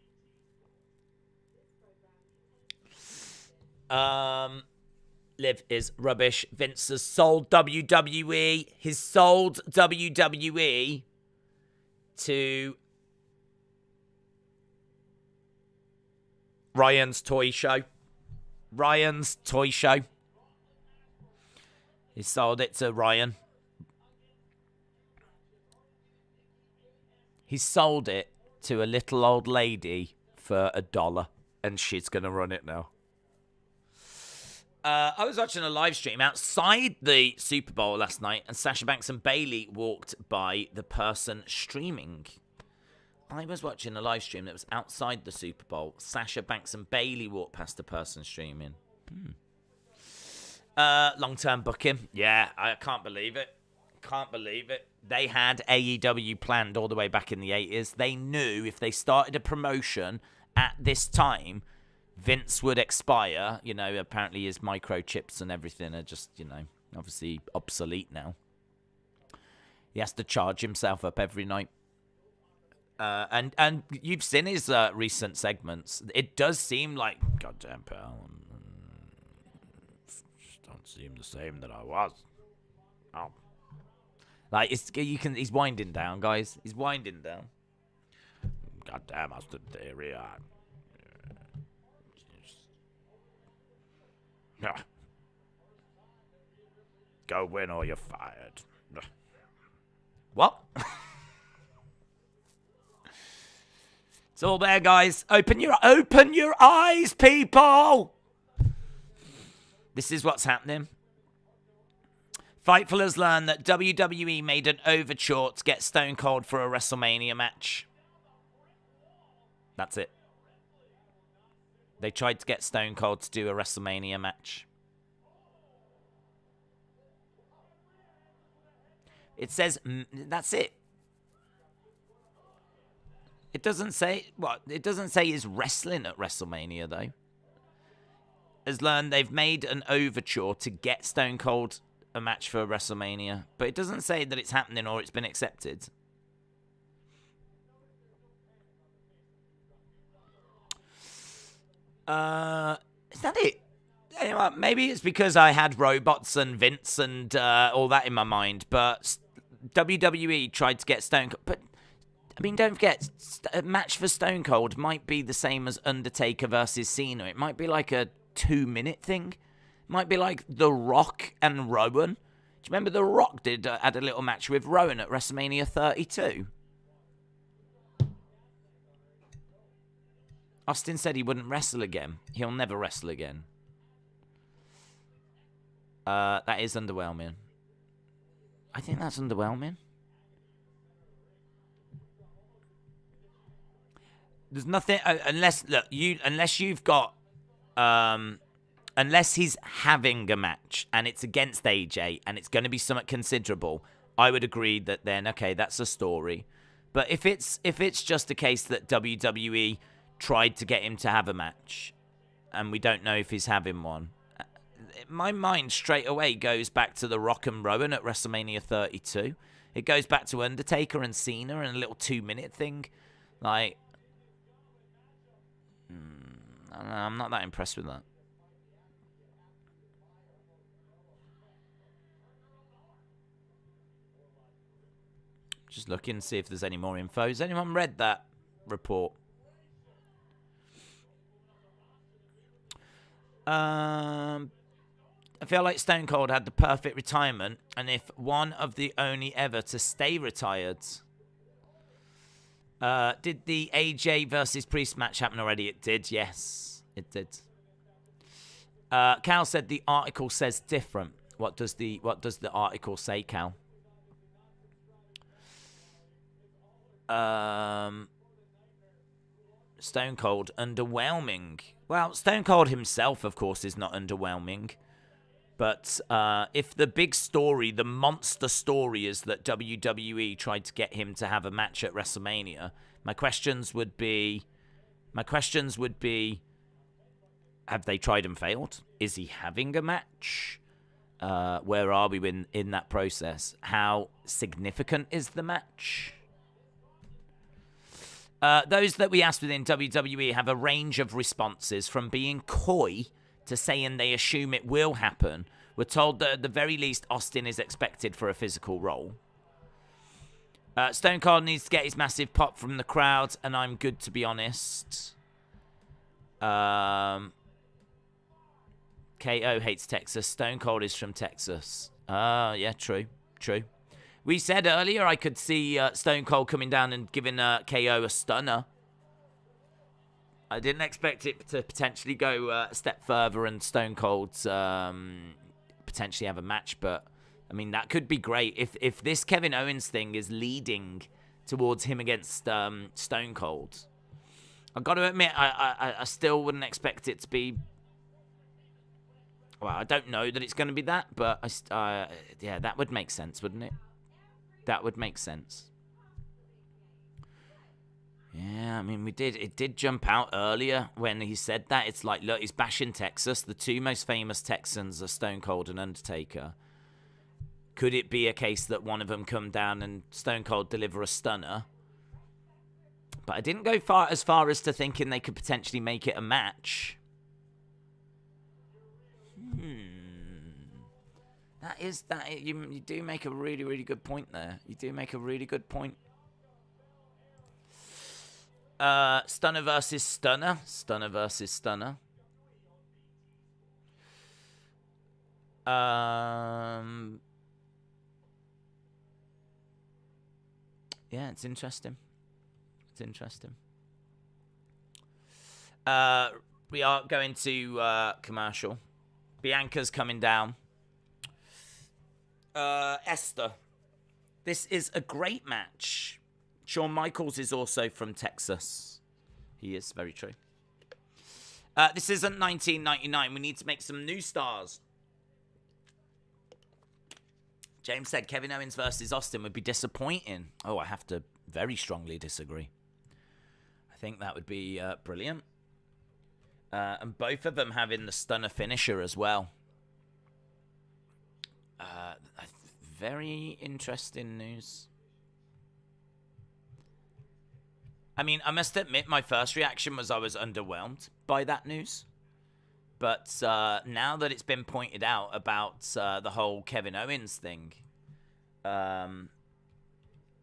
Liv is rubbish. Vince has sold WWE. He's sold WWE to Ryan's Toy Show. Ryan's Toy Show. He sold it to Ryan. He sold it to a little old lady for $1, and she's going to run it now. I was watching a live stream outside the Super Bowl last night, and Sasha Banks and Bayley walked by the person streaming. I was watching a live stream that was outside the Super Bowl. Sasha Banks and Bayley walked past the person streaming. Long-term booking. Yeah, I can't believe it. Can't believe it. They had AEW planned all the way back in the 80s. They knew if they started a promotion at this time, Vince would expire. You know, apparently his microchips and everything are just, you know, obviously obsolete now. He has to charge himself up every night. And you've seen his recent segments. It does seem like, goddamn pal, don't seem the same that I was. Oh. Like, he's winding down, guys. He's winding down. Goddamn, I stood there. Go win or you're fired. What? It's all there, guys. Open your eyes, people. This is what's happening. Fightful has learned that WWE made an overture to get Stone Cold for a WrestleMania match. That's it. They tried to get Stone Cold to do a WrestleMania match. It says, that's it. It doesn't say, what? It doesn't say he's wrestling at WrestleMania, though. Has learned they've made an overture to get Stone Cold a match for WrestleMania, but it doesn't say that it's happening or it's been accepted. Is that it? Anyway, maybe it's because I had robots and Vince and all that in my mind, but WWE tried to get Stone Cold. But, I mean, don't forget, a match for Stone Cold might be the same as Undertaker versus Cena. It might be like a 2-minute thing. Might be like The Rock and Rowan. Do you remember The Rock had a little match with Rowan at WrestleMania 32? Austin said he wouldn't wrestle again. He'll never wrestle again. That is underwhelming. I think that's underwhelming. There's nothing unless you've got unless he's having a match and it's against AJ and it's going to be somewhat considerable. I would agree that then okay, that's a story. But if it's just a case that WWE tried to get him to have a match and we don't know if he's having one, my mind straight away goes back to The Rock and Rowan at WrestleMania 32. It goes back to Undertaker and Cena and a little 2-minute thing. Like, I'm not that impressed with that. Just looking to see if there's any more info. Has anyone read that report? I feel like Stone Cold had the perfect retirement, and if one of the only ever to stay retired. Did the AJ versus Priest match happen already? It did, yes. It did. Cal said the article says different. What does the article say, Cal? Stone Cold underwhelming. Well, Stone Cold himself, of course, is not underwhelming. But if the big story, the monster story, is that WWE tried to get him to have a match at WrestleMania, my questions would be, have they tried and failed? Is he having a match? Where are we in that process? How significant is the match? Those that we asked within WWE have a range of responses, from being coy to saying they assume it will happen. We're told that at the very least Austin is expected for a physical role. Stone Cold needs to get his massive pop from the crowd, and I'm good, to be honest. KO hates Texas. Stone Cold is from Texas. Yeah, true. We said earlier I could see Stone Cold coming down and giving KO a stunner. I didn't expect it to potentially go a step further and Stone Cold potentially have a match, but I mean, that could be great. If this Kevin Owens thing is leading towards him against Stone Cold, I've got to admit, I still wouldn't expect it to be. Well, I don't know that it's going to be that, but yeah, that would make sense, wouldn't it? That would make sense. Yeah, I mean, it did jump out earlier when he said that. It's like, look, he's bashing Texas. The two most famous Texans are Stone Cold and Undertaker. Could it be a case that one of them come down and Stone Cold deliver a stunner? But I didn't go as far as to thinking they could potentially make it a match. You do make a really, really good point there. You do make a really good point. Stunner versus Stunner. Stunner versus Stunner. Yeah, it's interesting. It's interesting. We are going to commercial. Bianca's coming down. Esther. This is a great match. Shawn Michaels is also from Texas. He is, very true. This isn't 1999. We need to make some new stars. James said Kevin Owens versus Austin would be disappointing. Oh, I have to very strongly disagree. I think that would be brilliant. And both of them having the stunner finisher as well. Very interesting news. I mean, I must admit, my first reaction was I was underwhelmed by that news. But now that it's been pointed out about the whole Kevin Owens thing,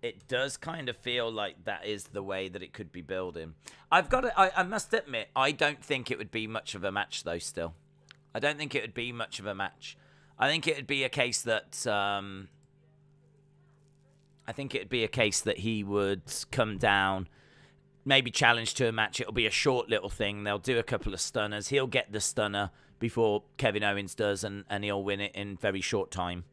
it does kind of feel like that is the way that it could be building. I must admit, I don't think it would be much of a match, though, still. I don't think it would be much of a match. I think it would be a case that he would come down, maybe challenge to a match. It'll be a short little thing. They'll do a couple of stunners. He'll get the stunner before Kevin Owens does, and he'll win it in very short time.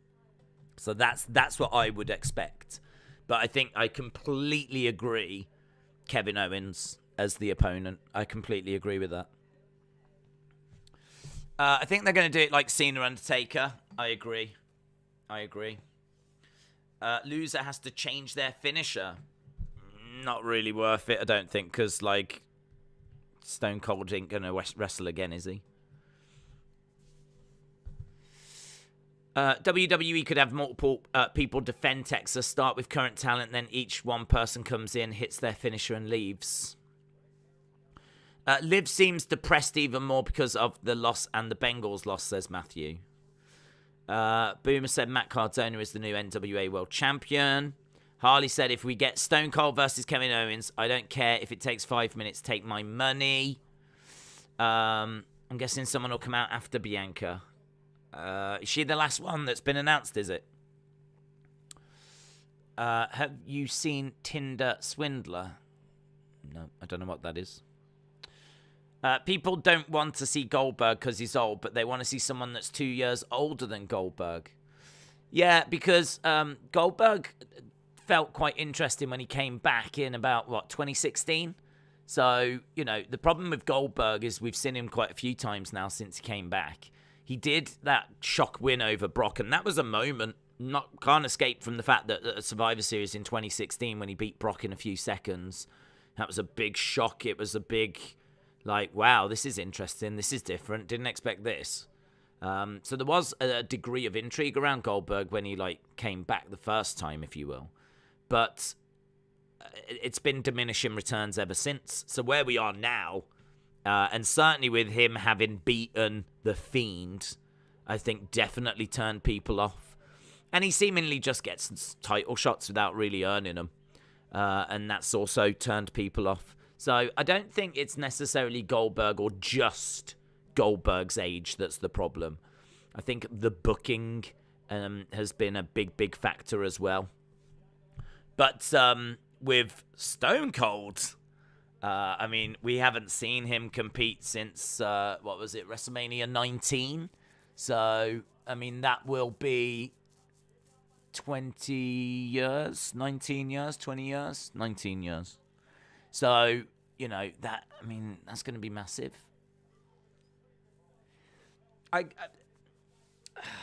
So that's what I would expect. But I think I completely agree Kevin Owens as the opponent. I completely agree with that. I think they're going to do it like Cena Undertaker. I agree. Loser has to change their finisher. Not really worth it, I don't think, because, like, Stone Cold ain't going to wrestle again, is he? WWE could have multiple people defend Texas, start with current talent, then each one person comes in, hits their finisher, and leaves. Liv seems depressed even more because of the loss and the Bengals loss, says Matthew. Boomer said Matt Cardona is the new NWA World Champion. Harley said, if we get Stone Cold versus Kevin Owens, I don't care if it takes 5 minutes, take my money. I'm guessing someone will come out after Bianca. Is she the last one that's been announced, is it? Have you seen Tinder Swindler? No, I don't know what that is. People don't want to see Goldberg because he's old, but they want to see someone that's 2 years older than Goldberg. Yeah, because Goldberg felt quite interesting when he came back in about, 2016? So, the problem with Goldberg is we've seen him quite a few times now since he came back. He did that shock win over Brock, and that was a moment. Can't escape from the fact that at Survivor Series in 2016, when he beat Brock in a few seconds, that was a big shock. It was a big, wow, this is interesting. This is different. Didn't expect this. So there was a degree of intrigue around Goldberg when he, came back the first time, if you will. But it's been diminishing returns ever since. So where we are now, and certainly with him having beaten The Fiend, I think definitely turned people off. And he seemingly just gets title shots without really earning them. And that's also turned people off. So I don't think it's necessarily Goldberg or just Goldberg's age that's the problem. I think the booking has been a big factor as well. But with Stone Cold, we haven't seen him compete since, WrestleMania 19? So, that will be 20 years, 19 years, 20 years, 19 years. So, that's going to be massive.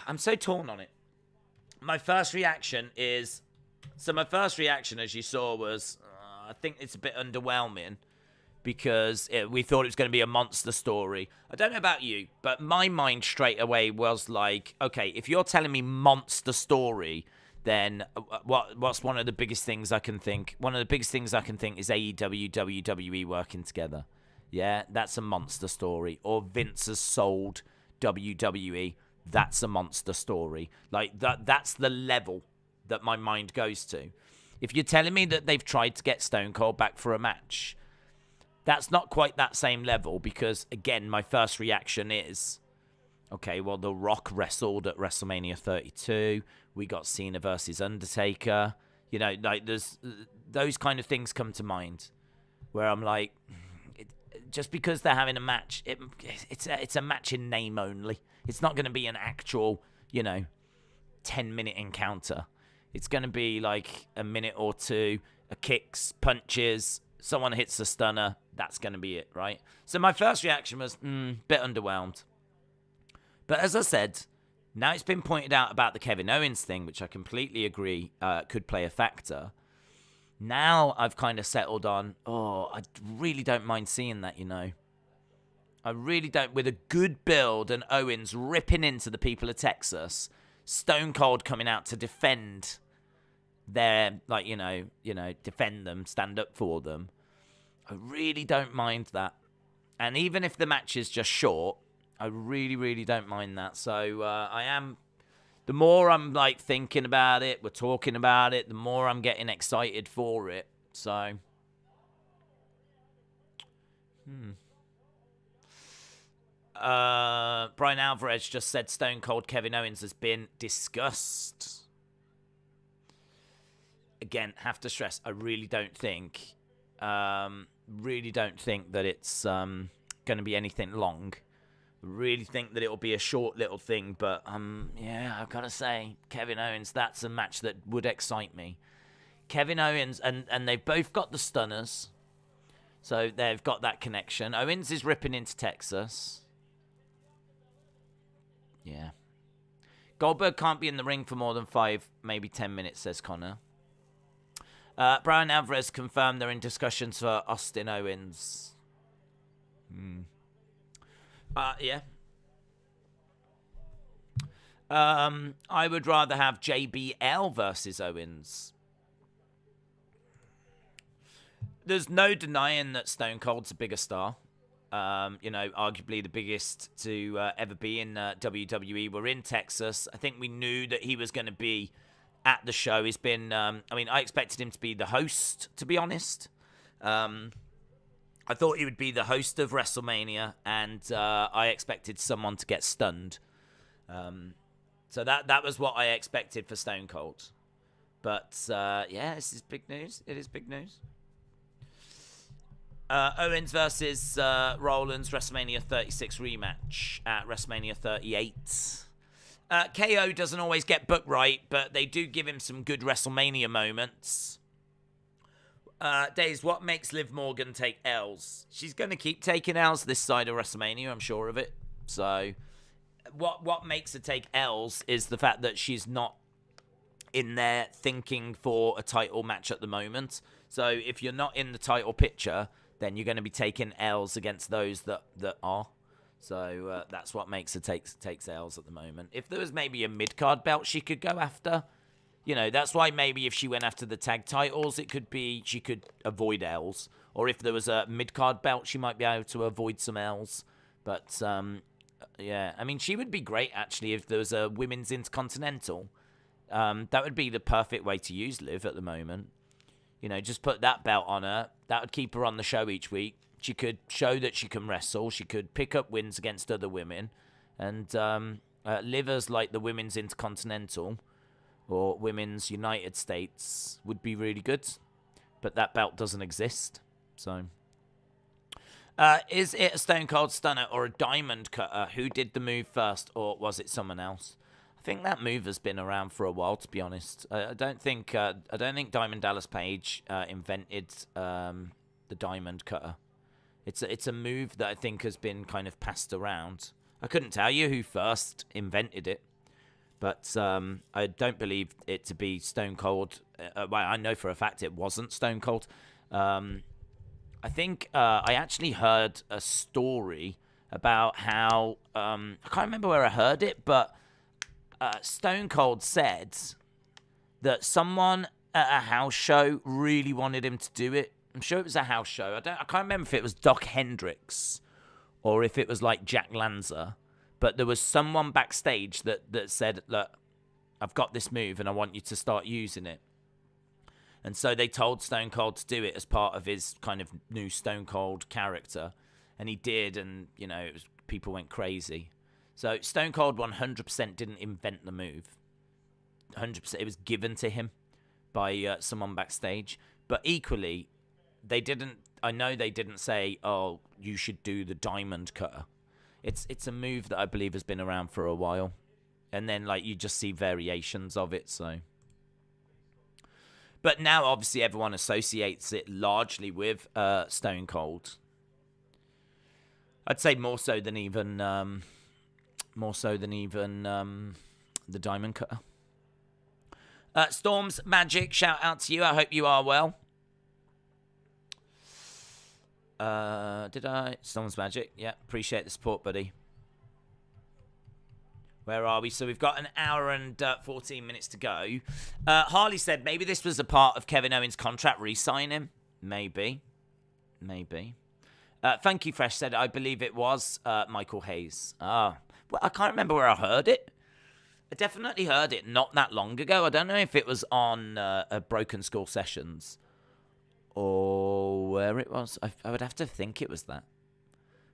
I'm so torn on it. My first reaction, as you saw, was I think it's a bit underwhelming because we thought it was going to be a monster story. I don't know about you, but my mind straight away was like, okay, if you're telling me monster story, then what's one of the biggest things I can think? One of the biggest things I can think is AEW, WWE working together. Yeah, that's a monster story. Or Vince has sold WWE. That's a monster story. That's the level that my mind goes to. If you're telling me that they've tried to get Stone Cold back for a match, that's not quite that same level because, again, my first reaction is, okay, well, The Rock wrestled at WrestleMania 32. We got Cena versus Undertaker. There's those kind of things come to mind where I'm like, just because they're having a match, it's a match in name only. It's not going to be an actual, 10-minute encounter. It's going to be like a minute or two, a kicks, punches, someone hits a stunner. That's going to be it, right? So my first reaction was, bit underwhelmed. But as I said, now it's been pointed out about the Kevin Owens thing, which I completely agree could play a factor. Now I've kind of settled on, I really don't mind seeing that, I really don't. With a good build and Owens ripping into the people of Texas, Stone Cold coming out to defend their, defend them, stand up for them. I really don't mind that. And even if the match is just short, I really, really don't mind that. So I am, the more I'm thinking about it, we're talking about it, the more I'm getting excited for it. So, Brian Alvarez just said Stone Cold Kevin Owens has been discussed. Again, have to stress, I really don't think that it's going to be anything long. Really think that it will be a short little thing, but yeah, I've got to say, Kevin Owens, that's a match that would excite me. Kevin Owens, and they've both got the stunners, so they've got that connection. Owens is ripping into Texas. Yeah. Goldberg can't be in the ring for more than 5, maybe 10 minutes, says Connor. Brian Alvarez confirmed they're in discussions for Austin Owens. Yeah. I would rather have JBL versus Owens. There's no denying that Stone Cold's a bigger star. Arguably the biggest to ever be in WWE. We're in Texas. I think we knew that he was going to be at the show. He's been, I expected him to be the host, to be honest. I thought he would be the host of WrestleMania, and I expected someone to get stunned. So that was what I expected for Stone Cold. But, yeah, this is big news. It is big news. Owens versus Rollins, WrestleMania 36 rematch at WrestleMania 38. KO doesn't always get booked right, but they do give him some good WrestleMania moments. Days, what makes Liv Morgan take L's? She's going to keep taking L's this side of WrestleMania, I'm sure of it. So, what makes her take L's is the fact that she's not in there thinking for a title match at the moment. So, if you're not in the title picture, then you're going to be taking L's against those that are. So, that's what makes her takes L's at the moment. If there was maybe a mid-card belt she could go after, that's why maybe if she went after the tag titles, it could be she could avoid L's. Or if there was a mid-card belt, she might be able to avoid some L's. But, yeah, I mean, she would be great, actually, if there was a women's intercontinental. That would be the perfect way to use Liv at the moment. Just put that belt on her. That would keep her on the show each week. She could show that she can wrestle. She could pick up wins against other women. And Liv as like the women's intercontinental or women's United States would be really good. But that belt doesn't exist. So, is it a Stone Cold Stunner or a Diamond Cutter? Who did the move first, or was it someone else? I think that move has been around for a while, to be honest. I don't think Diamond Dallas Page invented the Diamond Cutter. It's a move that I think has been kind of passed around. I couldn't tell you who first invented it, but I don't believe it to be Stone Cold. Well, I know for a fact it wasn't Stone Cold. I think I actually heard a story about how I can't remember where I heard it, but Stone Cold said that someone at a house show really wanted him to do it. I'm sure it was a house show. I can't remember if it was Doc Hendricks or if it was like Jack Lanza, but there was someone backstage that said, "Look, I've got this move and I want you to start using it." And so they told Stone Cold to do it as part of his kind of new Stone Cold character, and he did, and people went crazy. So Stone Cold 100% didn't invent the move. 100%, it was given to him by someone backstage. But equally, I know they didn't say, "Oh, you should do the Diamond Cutter." It's a move that I believe has been around for a while, and then you just see variations of it. So, but now obviously everyone associates it largely with Stone Cold. I'd say more so than even the Diamond Cutter. Storm's Magic, shout out to you. I hope you are well. Did I? Storm's Magic. Yeah, appreciate the support, buddy. Where are we? So we've got an hour and 14 minutes to go. Harley said maybe this was a part of Kevin Owens' contract re-signing. Maybe. Funky Fresh said, I believe it was Michael Hayes. Well, I can't remember where I heard it. I definitely heard it not that long ago. I don't know if it was on Broken Skull Sessions or where it was. I would have to think it was that.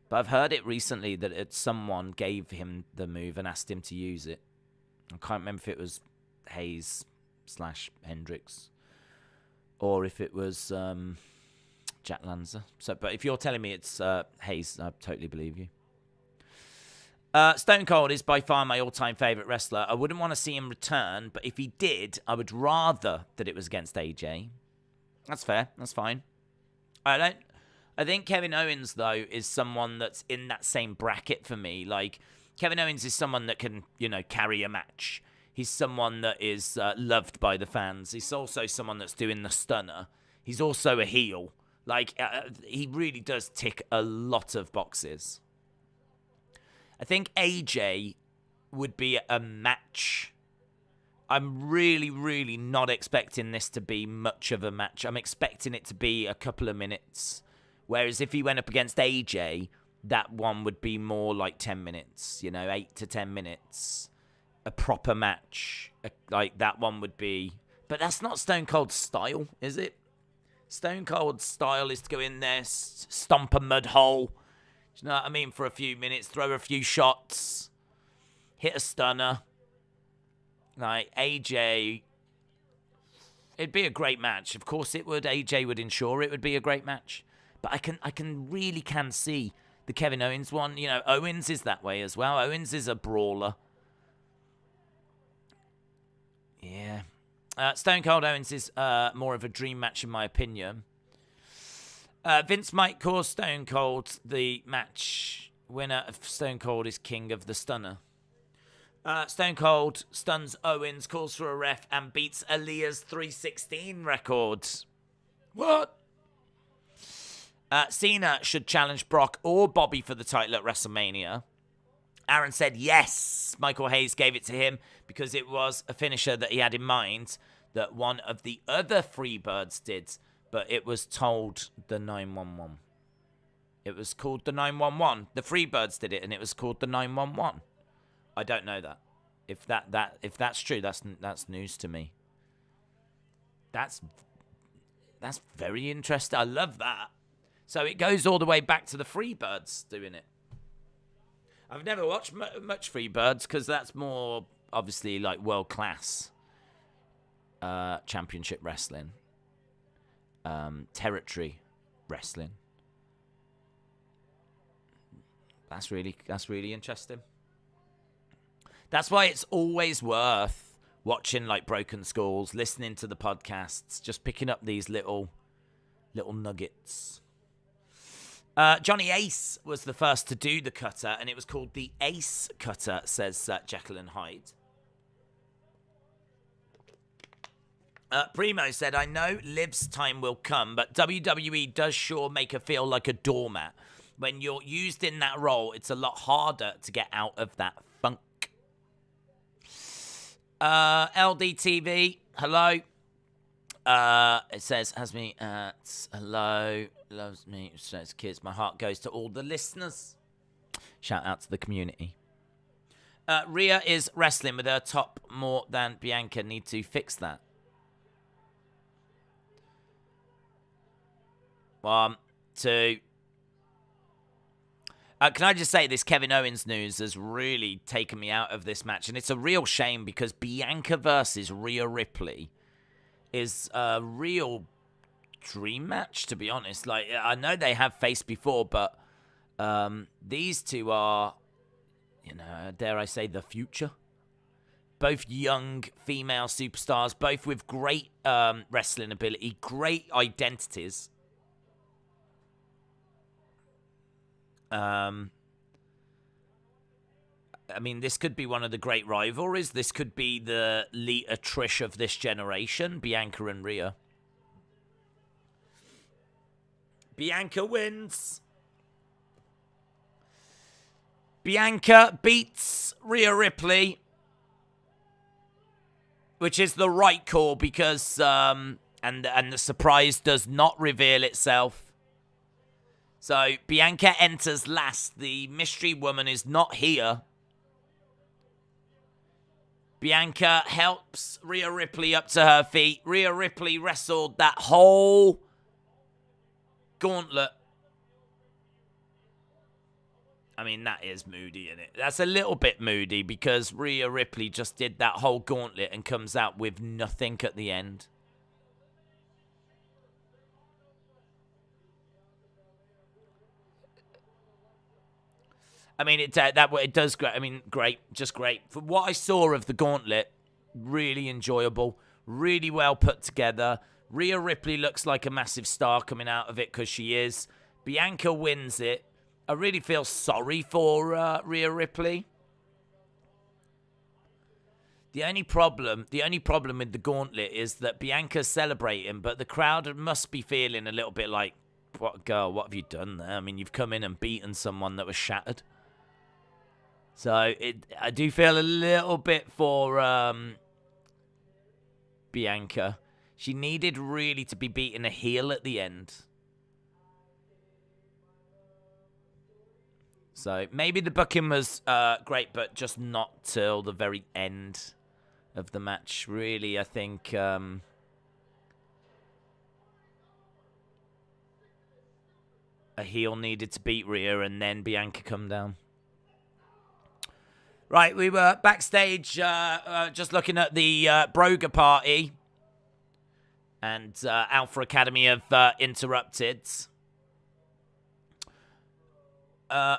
But I've heard it recently that someone gave him the move and asked him to use it. I can't remember if it was Hayes / Hendricks or if it was Jack Lanza. But if you're telling me it's Hayes, I totally believe you. Stone Cold is by far my all-time favorite wrestler. I wouldn't want to see him return, but if he did, I would rather that it was against AJ. That's fair. That's fine. I think Kevin Owens, though, is someone that's in that same bracket for me. Like, Kevin Owens is someone that can, carry a match. He's someone that is loved by the fans. He's also someone that's doing the stunner. He's also a heel. Like, he really does tick a lot of boxes. I think AJ would be a match. I'm really, really not expecting this to be much of a match. I'm expecting it to be a couple of minutes. Whereas if he went up against AJ, that one would be more like 10 minutes, 8 to 10 minutes. A proper match. Like, that one would be... But that's not Stone Cold's style, is it? Stone Cold's style is to go in there, stomp a mud hole, do you know what I mean, for a few minutes, throw a few shots, hit a stunner. Like, AJ, it'd be a great match. Of course it would. AJ would ensure it would be a great match. But I really can see the Kevin Owens one. Owens is that way as well. Owens is a brawler. Yeah. Stone Cold Owens is more of a dream match in my opinion. Vince might call Stone Cold the match winner. Stone Cold is king of the stunner. Stone Cold stuns Owens, calls for a ref, and beats Aaliyah's 316 record. What? Cena should challenge Brock or Bobby for the title at WrestleMania. Aaron said yes. Michael Hayes gave it to him because it was a finisher that he had in mind that one of the other Freebirds did, but it was told the 911. It was called the 911. The Freebirds did it, and it was called the 911. I don't know that. If that's true, that's news to me. That's very interesting. I love that. So it goes all the way back to the Freebirds doing it. I've never watched much Freebirds because that's more obviously like world class championship wrestling, territory wrestling. That's really interesting. That's why it's always worth watching like Broken Skulls, listening to the podcasts, just picking up these little nuggets. Johnny Ace was the first to do the cutter, and it was called the Ace Cutter, says Jekyll and Hyde. Primo said, I know Liv's time will come, but WWE does sure make her feel like a doormat. When you're used in that role, it's a lot harder to get out of that funk. LDTV, hello. It says, has me at hello, loves me, says kids. My heart goes to all the listeners. Shout out to the community. Rhea is wrestling with her top more than Bianca. Need to fix that. 1, 2. Can I just say this Kevin Owens news has really taken me out of this match, and it's a real shame because Bianca versus Rhea Ripley is a real dream match, to be honest. Like, I know they have faced before, but these two are, dare I say, the future. Both young female superstars, both with great wrestling ability, great identities. I mean, this could be one of the great rivalries. This could be the Lita Trish of this generation, Bianca and Rhea. Bianca wins. Bianca beats Rhea Ripley, which is the right call because and the surprise does not reveal itself. So Bianca enters last. The mystery woman is not here. Bianca helps Rhea Ripley up to her feet. Rhea Ripley wrestled that whole gauntlet. I mean, that is moody, isn't it? That's a little bit moody because Rhea Ripley just did that whole gauntlet and comes out with nothing at the end. I mean, it does great. I mean, great, just great. For what I saw of the gauntlet, really enjoyable, really well put together. Rhea Ripley looks like a massive star coming out of it because she is. Bianca wins it. I really feel sorry for Rhea Ripley. The only problem with the gauntlet is that Bianca's celebrating, but the crowd must be feeling a little bit like, what, girl, what have you done there? I mean, you've come in and beaten someone that was shattered. So I do feel a little bit for Bianca. She needed really to be beating a heel at the end. So maybe the booking was great, but just not till the very end of the match. Really, I think a heel needed to beat Rhea and then Bianca come down. Right, we were backstage just looking at the Broga party. And Alpha Academy have interrupted.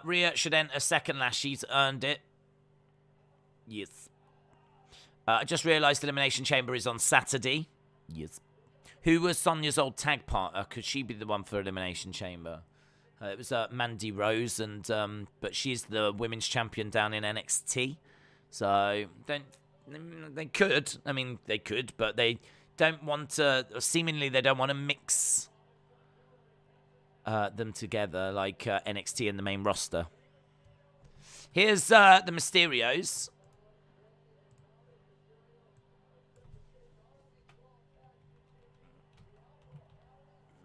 Rhea should enter second last. She's earned it. Yes. I just realised Elimination Chamber is on Saturday. Yes. Who was Sonya's old tag partner? Could she be the one for Elimination Chamber? It was Mandy Rose, and but she's the women's champion down in NXT. So they could. I mean, they could, but they don't want to. Seemingly, they don't want to mix them together like NXT and the main roster. Here's the Mysterios.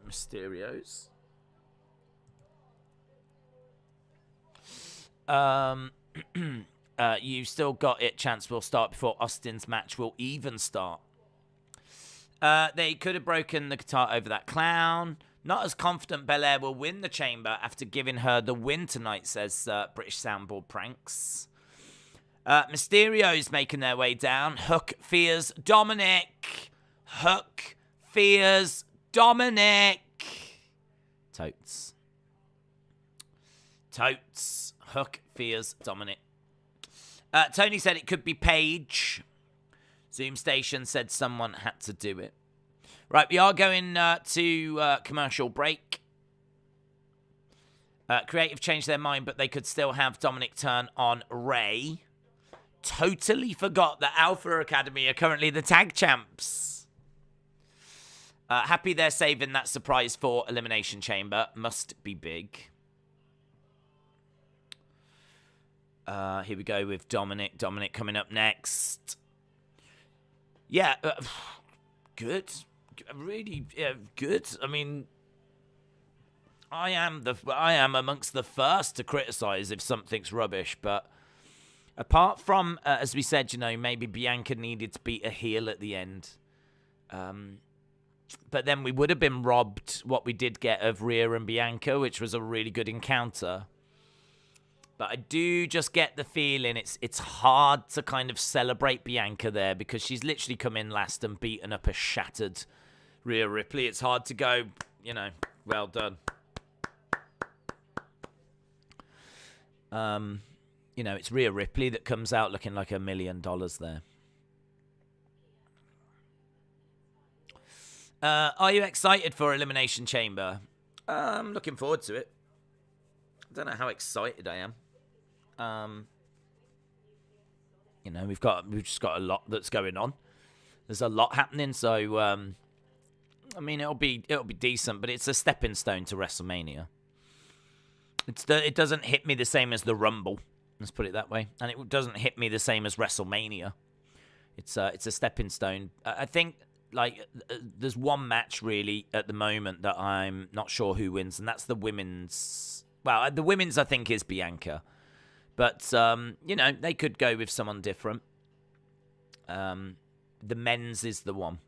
Mysterios. You've still got it. Chance will start before Austin's match will even start. They could have broken the guitar over that clown. Not as confident Belair will win the chamber after giving her the win tonight, says British Soundboard Pranks. Mysterio's making their way down. Hook fears Dominic. Hook fears Dominic. Totes. Hook fears Dominic. Tony said it could be Paige. Zoom Station said someone had to do it. Right, we are going to commercial break. Creative changed their mind, but they could still have Dominic turn on Ray. Totally forgot that Alpha Academy are currently the tag champs. Happy they're saving that surprise for Elimination Chamber. Must be big. Here we go with Dominic. Dominic coming up next. Yeah, good. Really good. I mean, I am amongst the first to criticize if something's rubbish, but apart from, as we said, you know, maybe Bianca needed to beat a heel at the end. But then we would have been robbed what we did get of Rhea and Bianca, which was a really good encounter. But I do just get the feeling it's hard to kind of celebrate Bianca there because she's literally come in last and beaten up a shattered Rhea Ripley. It's hard to go, you know, well done. You know, it's Rhea Ripley that comes out looking like $1 million there. Are you excited for Elimination Chamber? I'm looking forward to it. I don't know how excited I am. You know, we've just got a lot that's going on. There's a lot happening, so I mean, it'll be decent, but it's a stepping stone to WrestleMania. It doesn't hit me the same as the Rumble. Let's put it that way, and it doesn't hit me the same as WrestleMania. It's a stepping stone. I think like there's one match really at the moment that I'm not sure who wins, and that's the women's. Well, the women's I think is Bianca. But, you know, they could go with someone different. The men's is the one.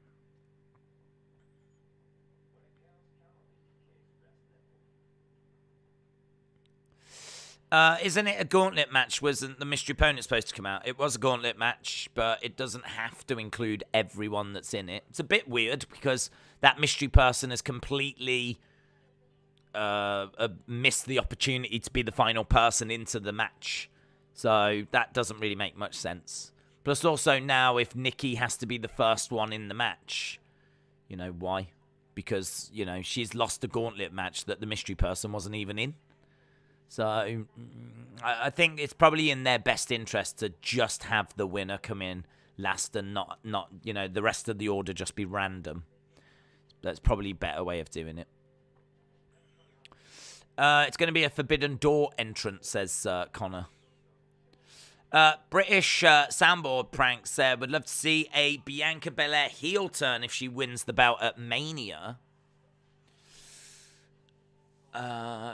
Isn't it a gauntlet match? Wasn't the mystery opponent supposed to come out? It was a gauntlet match, but it doesn't have to include everyone that's in it. It's a bit weird because that mystery person has completely missed the opportunity to be the final person into the match. So that doesn't really make much sense. Plus also now if Nikki has to be the first one in the match, you know, why? Because, you know, she's lost the gauntlet match that the mystery person wasn't even in. So I think it's probably in their best interest to just have the winner come in last and not you know, the rest of the order just be random. That's probably a better way of doing it. It's going to be a Forbidden Door entrance, says Connor. British soundboard prank said, would love to see a Bianca Belair heel turn if she wins the belt at Mania.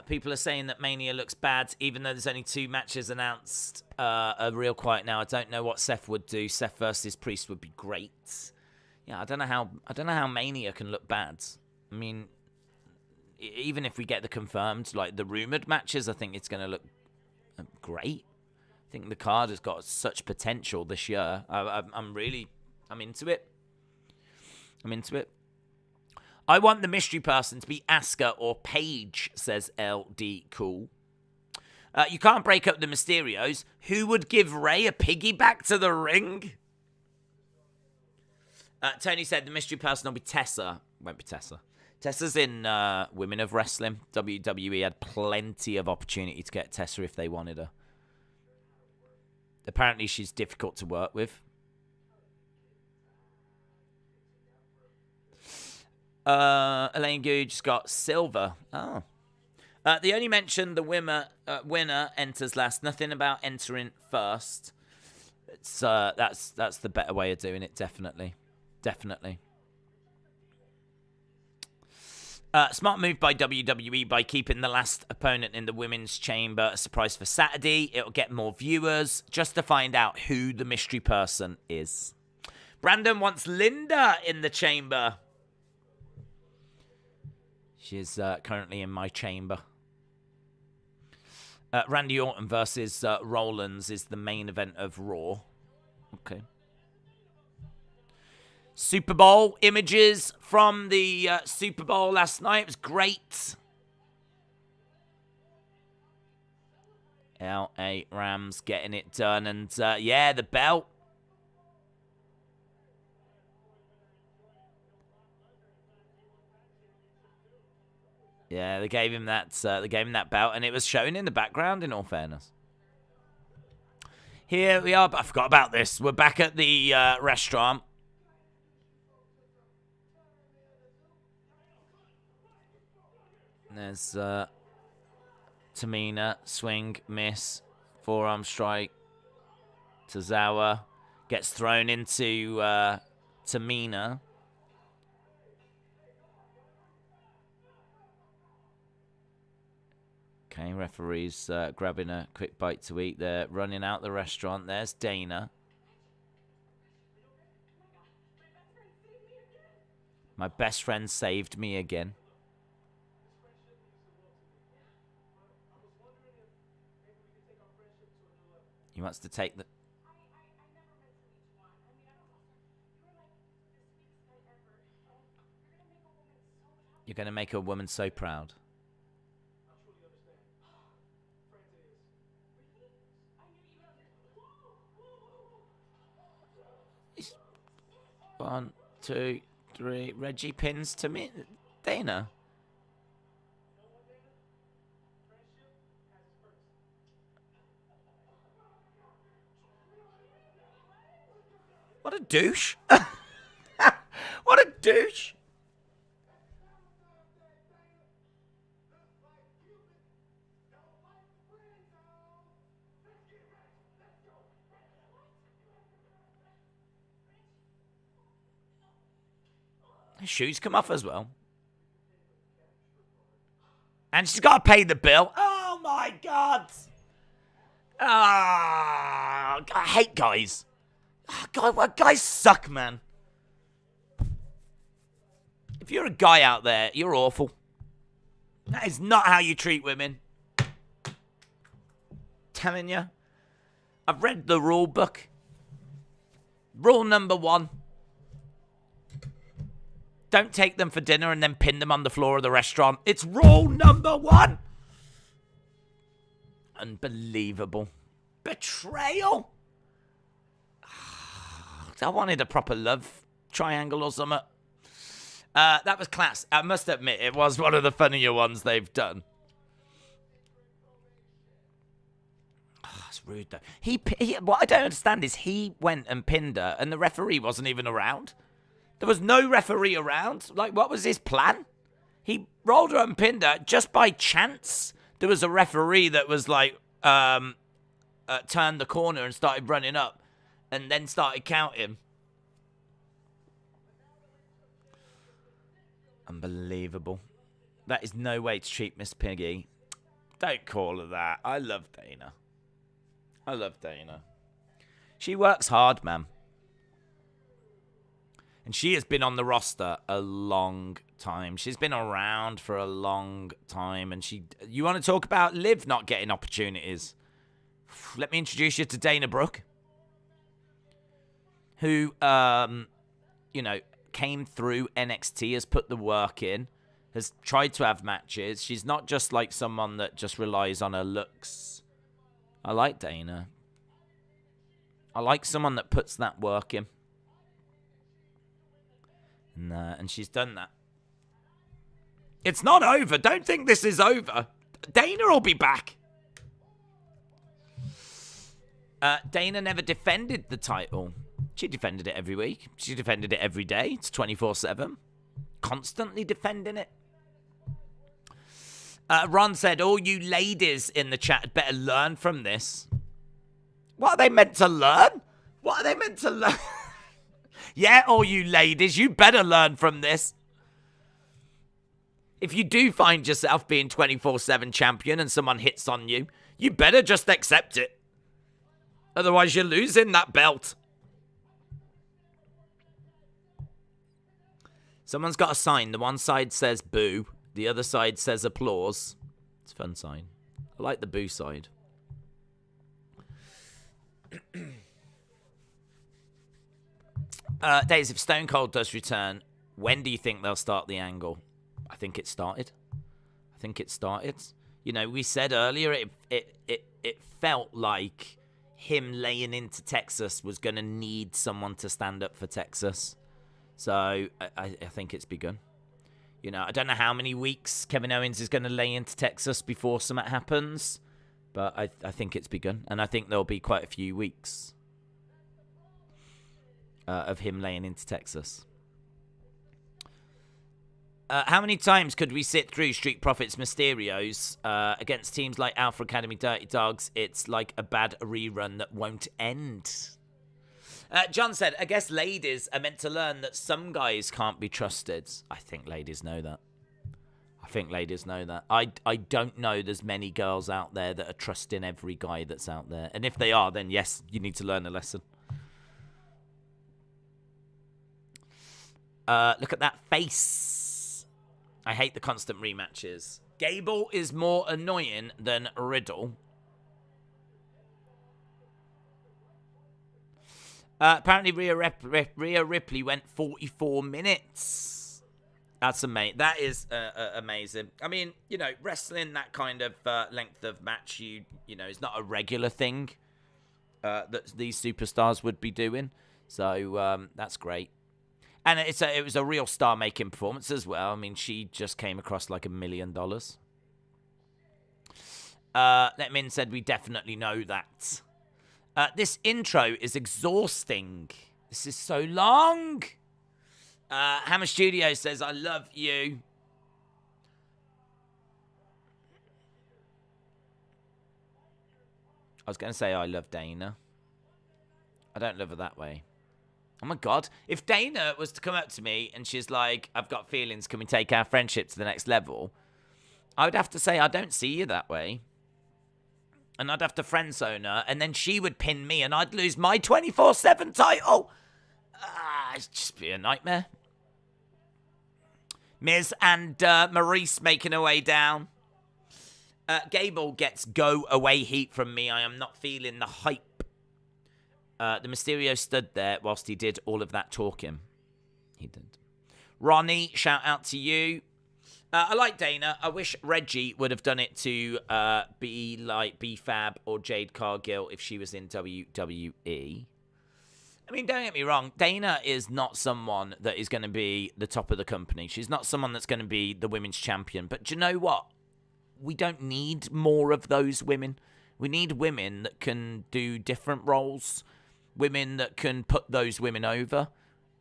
People are saying that Mania looks bad, even though there's only 2 matches announced. Are real quiet now. I don't know what Seth would do. Seth versus Priest would be great. Yeah, I don't know how Mania can look bad. I mean, even if we get the confirmed, like the rumored matches, I think it's going to look great. I think the card has got such potential this year. I'm into it. I'm into it. I want the mystery person to be Asuka or Paige, says LD Cool. You can't break up the Mysterios. Who would give Ray a piggyback to the ring? Tony said the mystery person will be Tessa. Won't be Tessa. Tessa's in Women of Wrestling. WWE had plenty of opportunity to get Tessa if they wanted her. Apparently she's difficult to work with. Elaine Googe got silver. Oh. They only mentioned the winner enters last. Nothing about entering first. It's that's the better way of doing it, definitely. Definitely. Smart move by WWE by keeping the last opponent in the women's chamber a surprise for Saturday. It'll get more viewers just to find out who the mystery person is. Brandon wants Linda in the chamber. She's currently in my chamber. Randy Orton versus Rollins is the main event of Raw. Okay. Super Bowl images from the Super Bowl last night. It was great. LA Rams getting it done. And, yeah, the belt. Yeah, they gave him that belt, and it was shown in the background, in all fairness. Here we are. I forgot about this. We're back at the restaurant. There's Tamina, swing, miss, forearm strike. Tozawa gets thrown into Tamina. Okay, referee's grabbing a quick bite to eat. They're running out the restaurant. There's Dana. My best friend saved me again. He wants to take the... You're going to make a woman so proud. One, two, three. Reggie pins to me. Dana. What a douche. What a douche. His shoes come off as well. And she's got to pay the bill. Oh, my God. I hate guys. Oh, God, guys suck, man. If you're a guy out there, you're awful. That is not how you treat women. Telling you. I've read the rule book. Rule number 1. Don't take them for dinner and then pin them on the floor of the restaurant. It's rule number 1. Unbelievable. Betrayal. I wanted a proper love triangle or something. That was class. I must admit, it was one of the funnier ones they've done. Oh, it's rude, though. What I don't understand is he went and pinned her, and the referee wasn't even around. There was no referee around. Like, what was his plan? He rolled her and pinned her just by chance. There was a referee that was like, turned the corner and started running up and then started counting. Unbelievable. That is no way to treat Miss Piggy. Don't call her that. I love Dana. I love Dana. She works hard, man. And she has been on the roster a long time. She's been around for a long time. And you want to talk about Liv not getting opportunities? Let me introduce you to Dana Brooke, who, came through NXT, has put the work in, has tried to have matches. She's not just like someone that just relies on her looks. I like Dana. I like someone that puts that work in. And she's done that. It's not over. Don't think this is over. Dana will be back. Dana never defended the title. She defended it every week. She defended it every day. It's 24/7. Constantly defending it. Ron said, all you ladies in the chat better learn from this. What are they meant to learn? What are they meant to learn? Yeah, all you ladies, you better learn from this. If you do find yourself being 24/7 champion and someone hits on you, you better just accept it. Otherwise, you're losing that belt. Someone's got a sign. The one side says boo. The other side says applause. It's a fun sign. I like the boo side. Days, if Stone Cold does return, when do you think they'll start the angle? I think it started. You know, we said earlier it felt like him laying into Texas was going to need someone to stand up for Texas. So I think it's begun. You know, I don't know how many weeks Kevin Owens is going to lay into Texas before something happens, but I think it's begun. And I think there'll be quite a few weeks of him laying into Texas. How many times could we sit through Street Profits Mysterios against teams like Alpha Academy Dirty Dogs? It's like a bad rerun that won't end. John said, I guess ladies are meant to learn that some guys can't be trusted. I think ladies know that. I don't know there's many girls out there that are trusting every guy that's out there. And if they are, then yes, you need to learn a lesson. Look at that face. I hate the constant rematches. Gable is more annoying than Riddle. Apparently, Rhea Ripley went 44 minutes. That's amazing. That is amazing. I mean, you know, wrestling that kind of length of match, you know, is not a regular thing that these superstars would be doing. So that's great. And it was a real star-making performance as well. I mean, she just came across like $1 million. Letmin said, we definitely know that. This intro is exhausting. This is so long. Hammer Studio says, I love you. I was going to say I love Dana. I don't love her that way. Oh my God. If Dana was to come up to me and she's like, I've got feelings, can we take our friendship to the next level? I would have to say, I don't see you that way. And I'd have to friend zone her, and then she would pin me, and I'd lose my 24/7 title. It'd just be a nightmare. Miz and Maurice making her way down. Gable gets go away heat from me. I am not feeling the hype. The Mysterio stood there whilst he did all of that talking. He did. Ronnie, shout out to you. I like Dana. I wish Reggie would have done it to be like B-Fab or Jade Cargill if she was in WWE. I mean, don't get me wrong. Dana is not someone that is going to be the top of the company. She's not someone that's going to be the women's champion. But do you know what? We don't need more of those women. We need women that can do different roles. Women that can put those women over.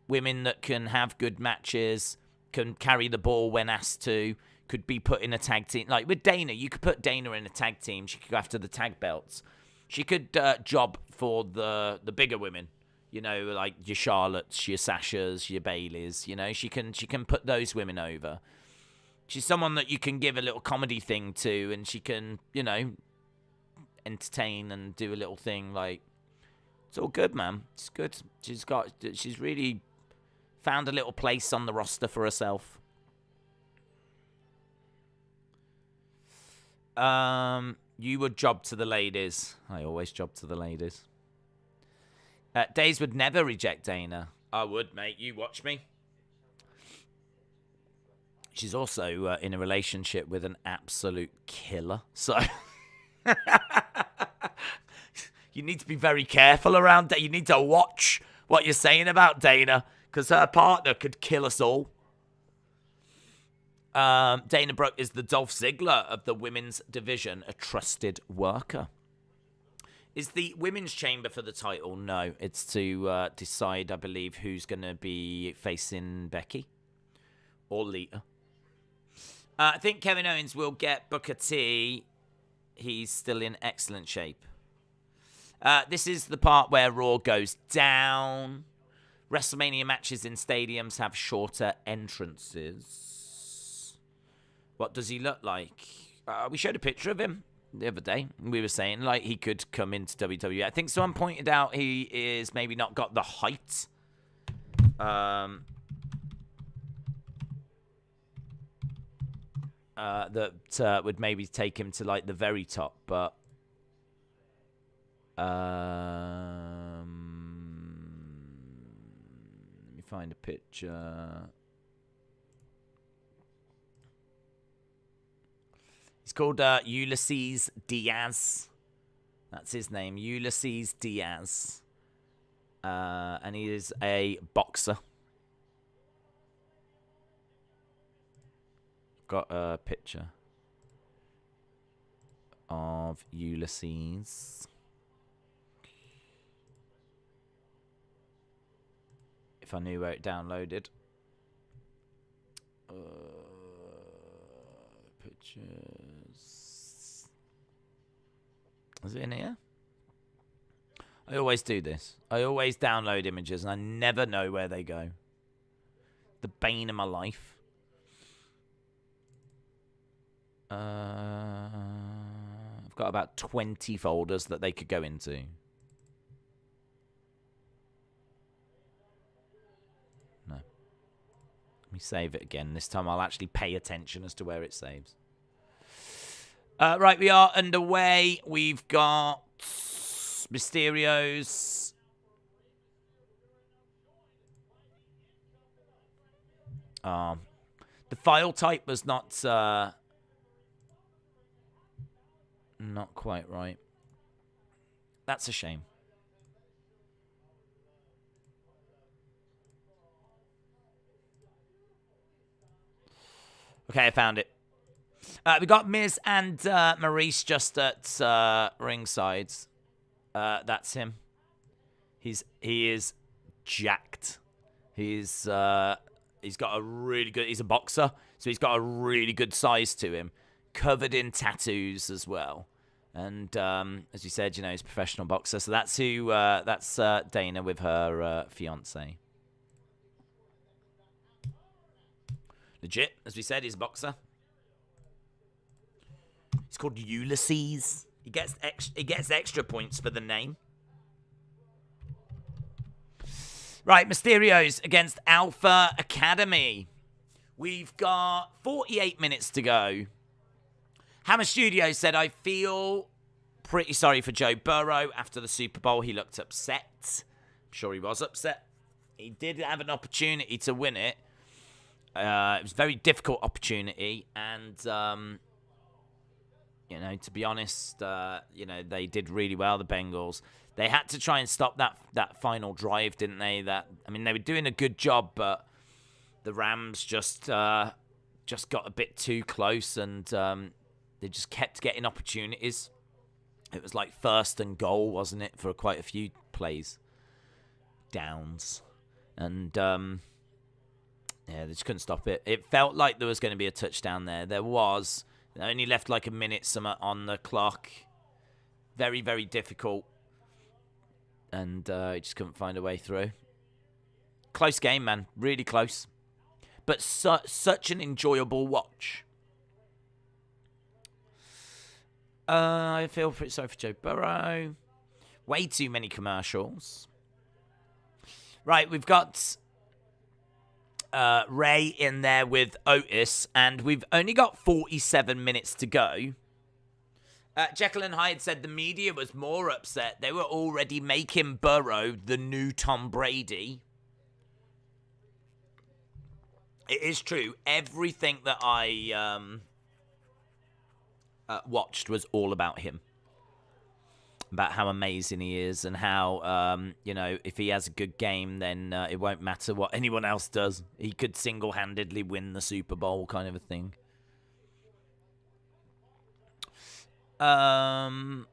Women that can have good matches. Can carry the ball when asked to, could be put in a tag team. Like with Dana, you could put Dana in a tag team. She could go after the tag belts. She could job for the bigger women, you know, like your Charlottes, your Sashas, your Baileys. You know, she can put those women over. She's someone that you can give a little comedy thing to, and she can, you know, entertain and do a little thing. Like, it's all good, man. It's good. She's really found a little place on the roster for herself. You would job to the ladies. I always job to the ladies. Days would never reject Dana. I would, mate. You watch me. She's also in a relationship with an absolute killer. So you need to be very careful around Dana. You need to watch what you're saying about Dana, because her partner could kill us all. Dana Brooke is the Dolph Ziggler of the women's division, a trusted worker. Is the women's chamber for the title? No, it's to decide, I believe, who's going to be facing Becky or Lita. I think Kevin Owens will get Booker T. He's still in excellent shape. This is the part where Raw goes down. WrestleMania matches in stadiums have shorter entrances. What does he look like? We showed a picture of him the other day. We were saying, like, he could come into WWE. I think someone pointed out he is maybe not got the height. That would maybe take him to, like, the very top. But find a picture. He's called Ulysses Diaz. That's his name, Ulysses Diaz. And he is a boxer. Got a picture of Ulysses. If I knew where it downloaded. Pictures. Is it in here? I always do this. I always download images and I never know where they go. The bane of my life. I've got about 20 folders that they could go into. No. Let me save it again. This time I'll actually pay attention as to where it saves. Right, we are underway. We've got Mysterios. The file type was not quite right. That's a shame. Okay, I found it. We got Miz and Maurice just at ringside. That's him. He is jacked. He's got a really good. He's a boxer, so he's got a really good size to him. Covered in tattoos as well, and as you said, you know, he's a professional boxer. So that's who. That's Dana with her fiance. Legit, as we said, he's a boxer. He's called Ulysses. He gets extra points for the name. Right, Mysterios against Alpha Academy. We've got 48 minutes to go. Hammer Studios said, I feel pretty sorry for Joe Burrow after the Super Bowl. He looked upset. I'm sure he was upset. He did have an opportunity to win it. It was a very difficult opportunity, and to be honest, they did really well. The Bengals. They had to try and stop that final drive, didn't they? They were doing a good job, but the Rams just got a bit too close, and they just kept getting opportunities. It was like 1st and goal, wasn't it, for quite a few plays, downs, and they just couldn't stop it. It felt like there was going to be a touchdown there. There was. They only left like a minute on the clock. Very, very difficult, and he just couldn't find a way through. Close game, man. Really close. But such an enjoyable watch. I feel pretty sorry for Joe Burrow. Way too many commercials. Right, we've got Ray in there with Otis, and we've only got 47 minutes to go. Jekyll and Hyde said the media was more upset. They were already making Burrow the new Tom Brady. It is true. Everything that I watched was all about him. About how amazing he is, and how, if he has a good game, then it won't matter what anyone else does. He could single-handedly win the Super Bowl, kind of a thing. Karen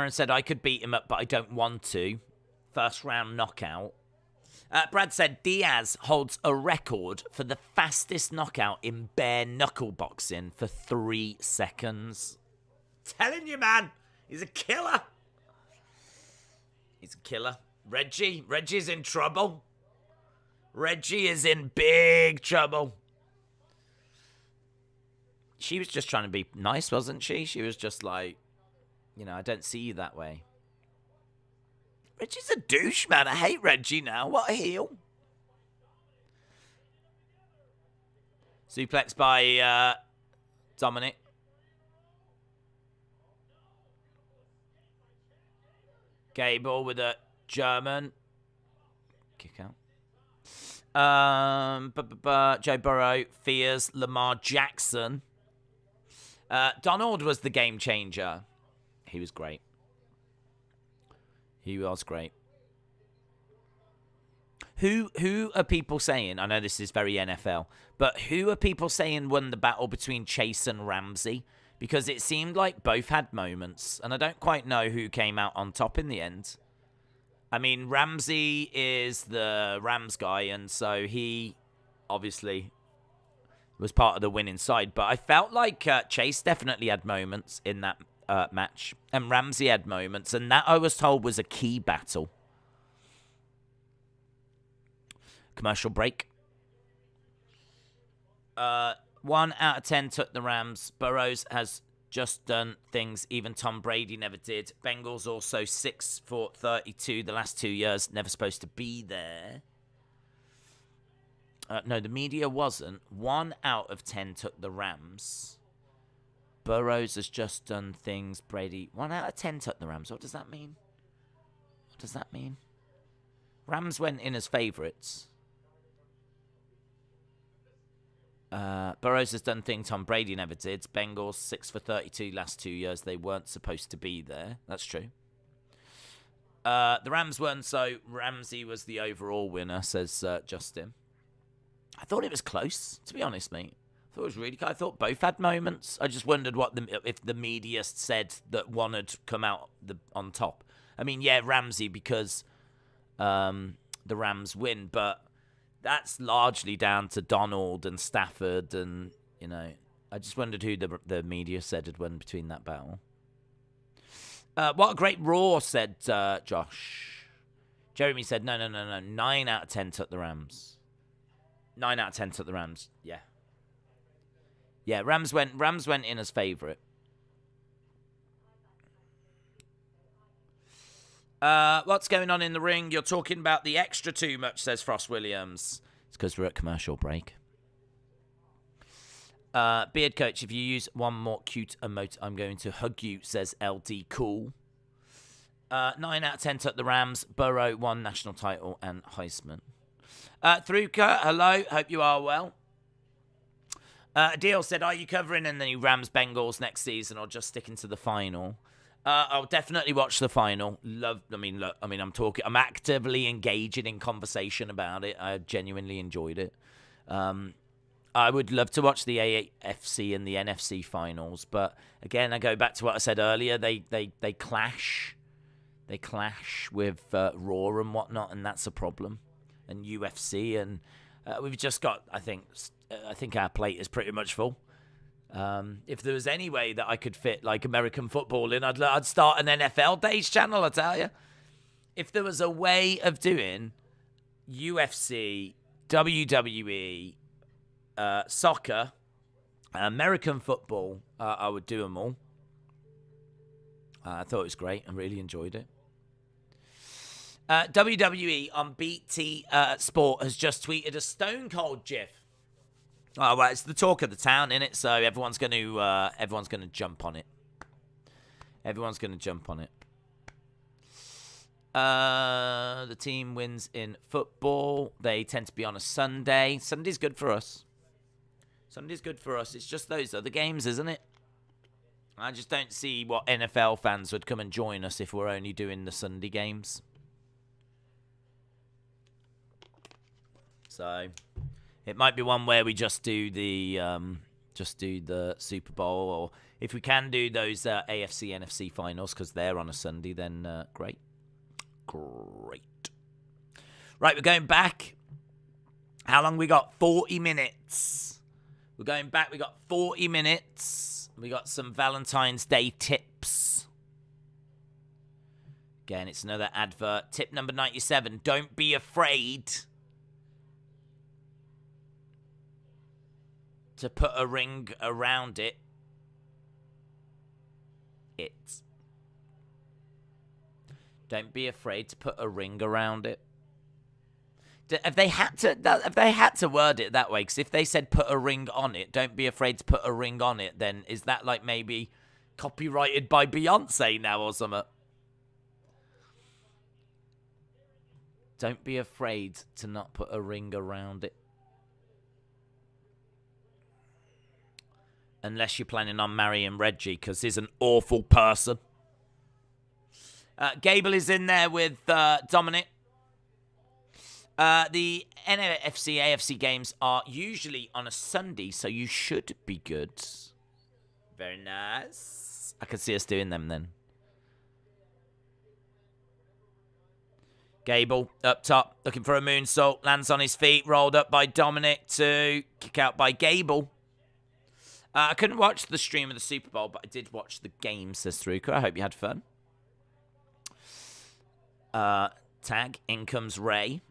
said, I could beat him up, but I don't want to. First round knockout. Brad said, Diaz holds a record for the fastest knockout in bare knuckle boxing for 3 seconds. Telling you, man, he's a killer. He's a killer. Reggie's in trouble. Reggie is in big trouble. She was just trying to be nice, wasn't she? She was just like, I don't see you that way. Reggie's a douche, man. I hate Reggie now. What a heel. Suplex by Dominic. Gable with a German kick out. Joe Burrow fears Lamar Jackson. Donald was the game changer. He was great. He was great. Who are people saying, I know this is very NFL, but who are people saying won the battle between Chase and Ramsey? Because it seemed like both had moments, and I don't quite know who came out on top in the end. I mean, Ramsey is the Rams guy, and so he obviously was part of the winning side. But I felt like Chase definitely had moments in that match, and Ramsey had moments, and that I was told was a key battle. Commercial break. 1 out of 10 took the Rams. Burrows has just done things even Tom Brady never did. Bengals also 6 for 32 the last 2 years. Never supposed to be there. No, the media wasn't. 1 out of 10 took the Rams. Burrows has just done things Brady. 1 out of 10 took the Rams. What does that mean? What does that mean? Rams went in as favourites. Burrows has done things Tom Brady never did. Bengals 6 for 32 last 2 years. They weren't supposed to be there. That's true. The Rams weren't, so Ramsey was the overall winner, says Justin. I thought it was close, to be honest, mate. I thought it was really close. I thought both had moments. I just wondered if the media said that one had come out on top. I mean, yeah, Ramsey, because the Rams win, but that's largely down to Donald and Stafford, and, I just wondered who the media said had won between that battle. What a great Raw, said Josh. Jeremy said, no. 9 out of 10 took the Rams. 9 out of 10 took the Rams, yeah. Yeah, Rams went in as favourite. What's going on in the ring? You're talking about the extra too much, says Frost Williams. It's because we're at commercial break. Beard Coach, if you use one more cute emote, I'm going to hug you, says LD Cool. 9 out of 10 took the Rams. Burrow won national title and Heisman. Thruka, hello. Hope you are well. Deal said, are you covering in the Rams Bengals next season or just sticking to the final? I'll definitely watch the final. I'm actively engaging in conversation about it. I genuinely enjoyed it. I would love to watch the AFC and the NFC finals, but again, I go back to what I said earlier. They clash. They clash with Raw and whatnot, and that's a problem. And UFC, and we've just got. I think our plate is pretty much full. If there was any way that I could fit like American football in, I'd start an NFL Days channel. I tell you, if there was a way of doing UFC, WWE, soccer, American football, I would do them all. I thought it was great. I really enjoyed it. WWE on BT Sport has just tweeted a Stone Cold GIF. Oh well, it's the talk of the town, innit? So everyone's going to jump on it. Everyone's going to jump on it. The team wins in football. They tend to be on a Sunday. Sunday's good for us. Sunday's good for us. It's just those other games, isn't it? I just don't see what NFL fans would come and join us if we're only doing the Sunday games. So it might be one where we just do the Super Bowl, or if we can do those AFC, NFC finals because they're on a Sunday, then great. Right, we're going back. How long we got? 40 minutes. We're going back. We got 40 minutes. We got some Valentine's Day tips. Again, it's another advert. Tip number 97. Don't be afraid to put a ring around it. Don't be afraid to put a ring around it. If they had to word it that way, because if they said put a ring on it, don't be afraid to put a ring on it, then is that like maybe copyrighted by Beyonce now or something? Don't be afraid to not put a ring around it. Unless you're planning on marrying Reggie, because he's an awful person. Gable is in there with Dominic. The NFC, AFC games are usually on a Sunday, so you should be good. Very nice. I can see us doing them then. Gable up top, looking for a moonsault. Lands on his feet, rolled up by Dominic to kick out by Gable. I couldn't watch the stream of the Super Bowl, but I did watch the game, says Thruka. I hope you had fun. Tag, in comes Ray.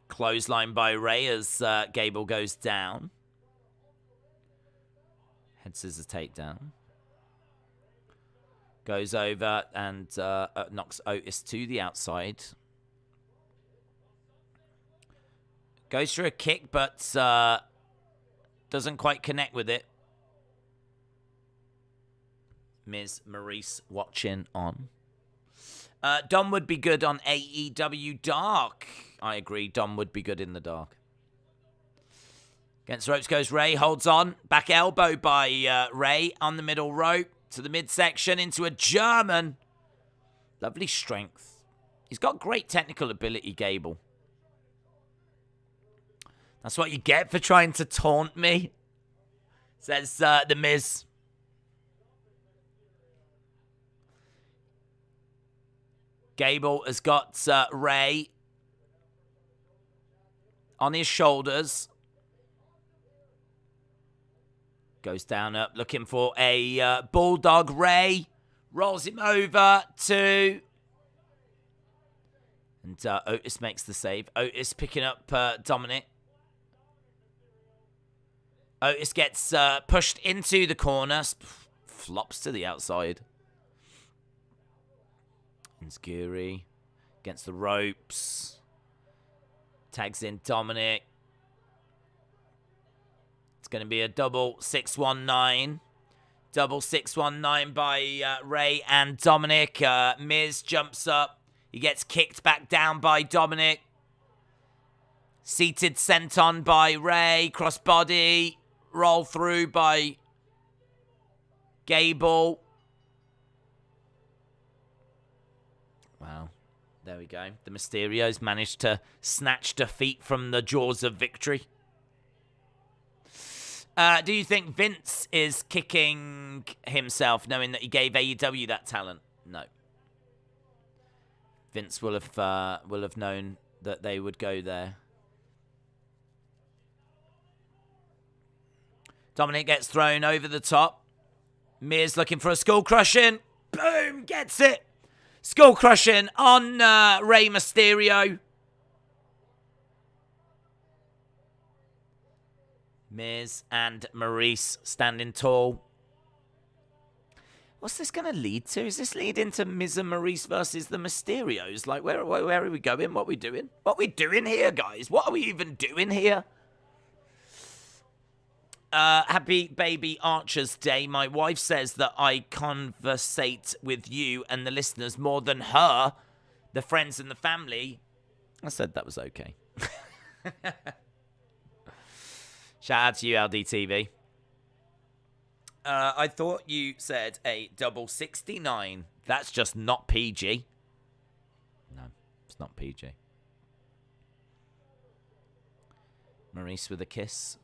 Clothesline by Ray as Gable goes down. Head scissors takedown. Goes over and knocks Otis to the outside. Goes for a kick, but doesn't quite connect with it. Ms. Maurice watching on. Dom would be good on AEW Dark. I agree. Dom would be good in the dark. Against the ropes goes Ray. Holds on. Back elbow by Ray on the middle rope. To the midsection. Into a German. Lovely strength. He's got great technical ability, Gable. That's what you get for trying to taunt me. Says The Miz. Gable has got Ray on his shoulders. Goes down up, looking for a bulldog. Ray rolls him over to... And Otis makes the save. Otis picking up Dominic. Otis gets pushed into the corner. Flops to the outside. Enzguri against the ropes. Tags in Dominic. It's going to be a double 619. Double 619 by Ray and Dominic. Miz jumps up. He gets kicked back down by Dominic. Seated senton by Ray. Crossbody. roll through by Gable. Wow. There we go. The Mysterios managed to snatch defeat from the jaws of victory. Do you think Vince is kicking himself knowing that he gave AEW that talent? No. Vince will have known that they would go there. Dominic gets thrown over the top. Miz looking for a skull crushing. Boom! Gets it. Skull crushing on Rey Mysterio. Miz and Maurice standing tall. What's this going to lead to? Is this leading to Miz and Maurice versus the Mysterios? Like, where are we going? What are we doing? What are we doing here, guys? What are we even doing here? Happy Baby Archer's Day. My wife says that I conversate with you and the listeners more than her, the friends and the family. I said that was okay. Shout out to you, LDTV. I thought you said a double 69. That's just not PG. No, it's not PG. Maurice with a kiss.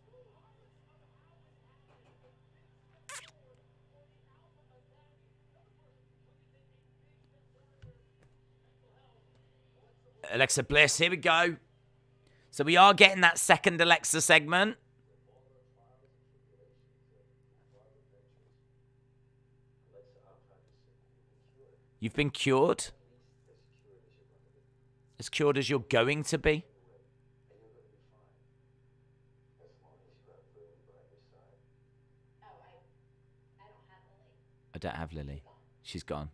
Alexa Bliss, here we go. So we are getting that second Alexa segment. You've been cured? As cured as you're going to be? I don't have Lily. She's gone.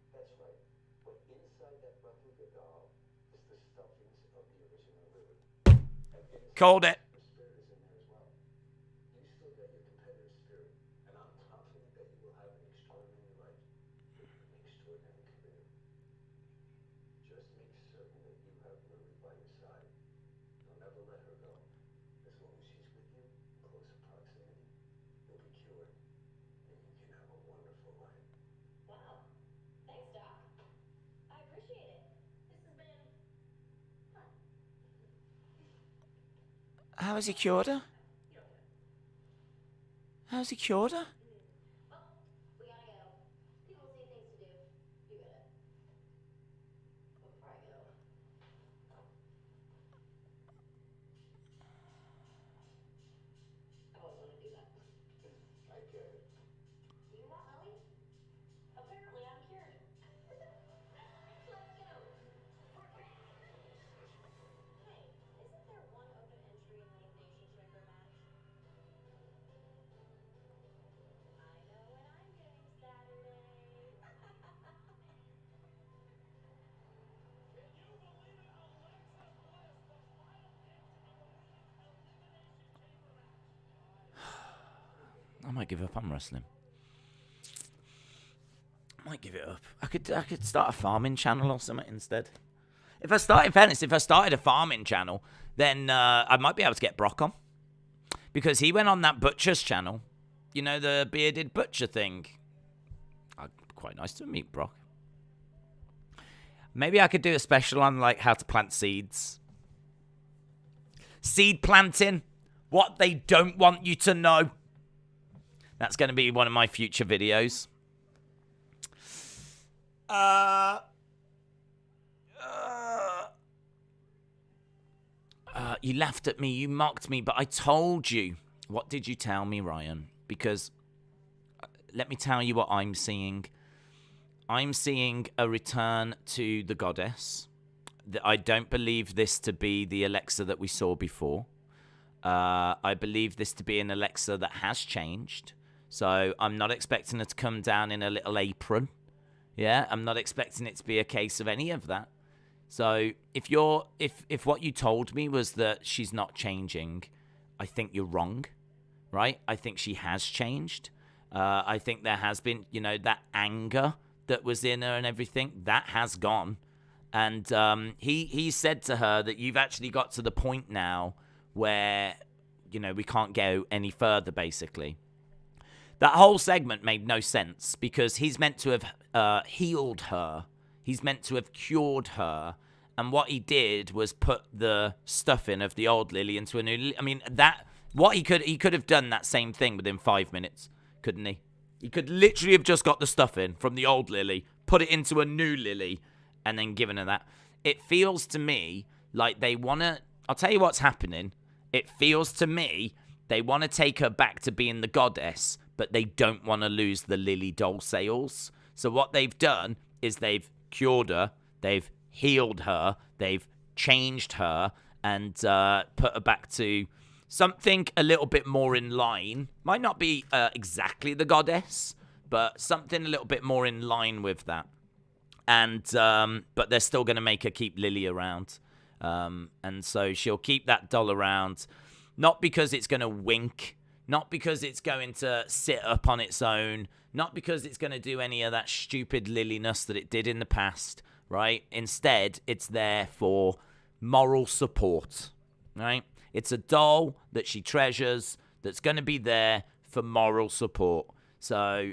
Called it. How has he cured her? How has he cured her? We gotta go. People see things to do. You get it. Before I go. I always want to do that. I get it. You hear that, Lily? Apparently I'm cured. Let's go. Hey, isn't there one open entry in the Nation Chamber match? I know when I'm getting Saturday. Can you believe it? Alexa Bliss, the final picked in the Women's Elimination Chamber match. I might give up on wrestling. I might give it up. I could start a farming channel or something instead. If I started a farming channel, then I might be able to get Brock on. Because he went on that Butcher's channel. You know, the bearded butcher thing. Quite nice to meet Brock. Maybe I could do a special on, like, how to plant seeds. Seed planting. What they don't want you to know. That's going to be one of my future videos. You laughed at me, you mocked me, but I told you. What did you tell me, Ryan? Because let me tell you what I'm seeing. I'm seeing a return to the goddess. I don't believe this to be the Alexa that we saw before. I believe this to be an Alexa that has changed. So I'm not expecting her to come down in a little apron. Yeah, I'm not expecting it to be a case of any of that. So if what you told me was that she's not changing, I think you're wrong, right? I think she has changed. I think there has been, that anger that was in her and everything, that has gone. And he said to her that you've actually got to the point now where, we can't go any further, basically. That whole segment made no sense because he's meant to have healed her. He's meant to have cured her. And what he did was put the stuffing of the old Lily into a new Lily. I mean, he could have done that same thing within 5 minutes, couldn't he? He could literally have just got the stuffing from the old Lily, put it into a new Lily, and then given her that. It feels to me like they want to... I'll tell you what's happening. It feels to me they want to take her back to being the goddess, but they don't want to lose the Lily doll sales. So what they've done is they've cured her, they've healed her, they've changed her, and put her back to something a little bit more in line. Might not be exactly the goddess, but something a little bit more in line with that. And but they're still going to make her keep Lily around. And so she'll keep that doll around, not because it's going to wink, not because it's going to sit up on its own, not because it's going to do any of that stupid Lilyness that it did in the past, right? Instead, it's there for moral support, right? It's a doll that she treasures that's going to be there for moral support. So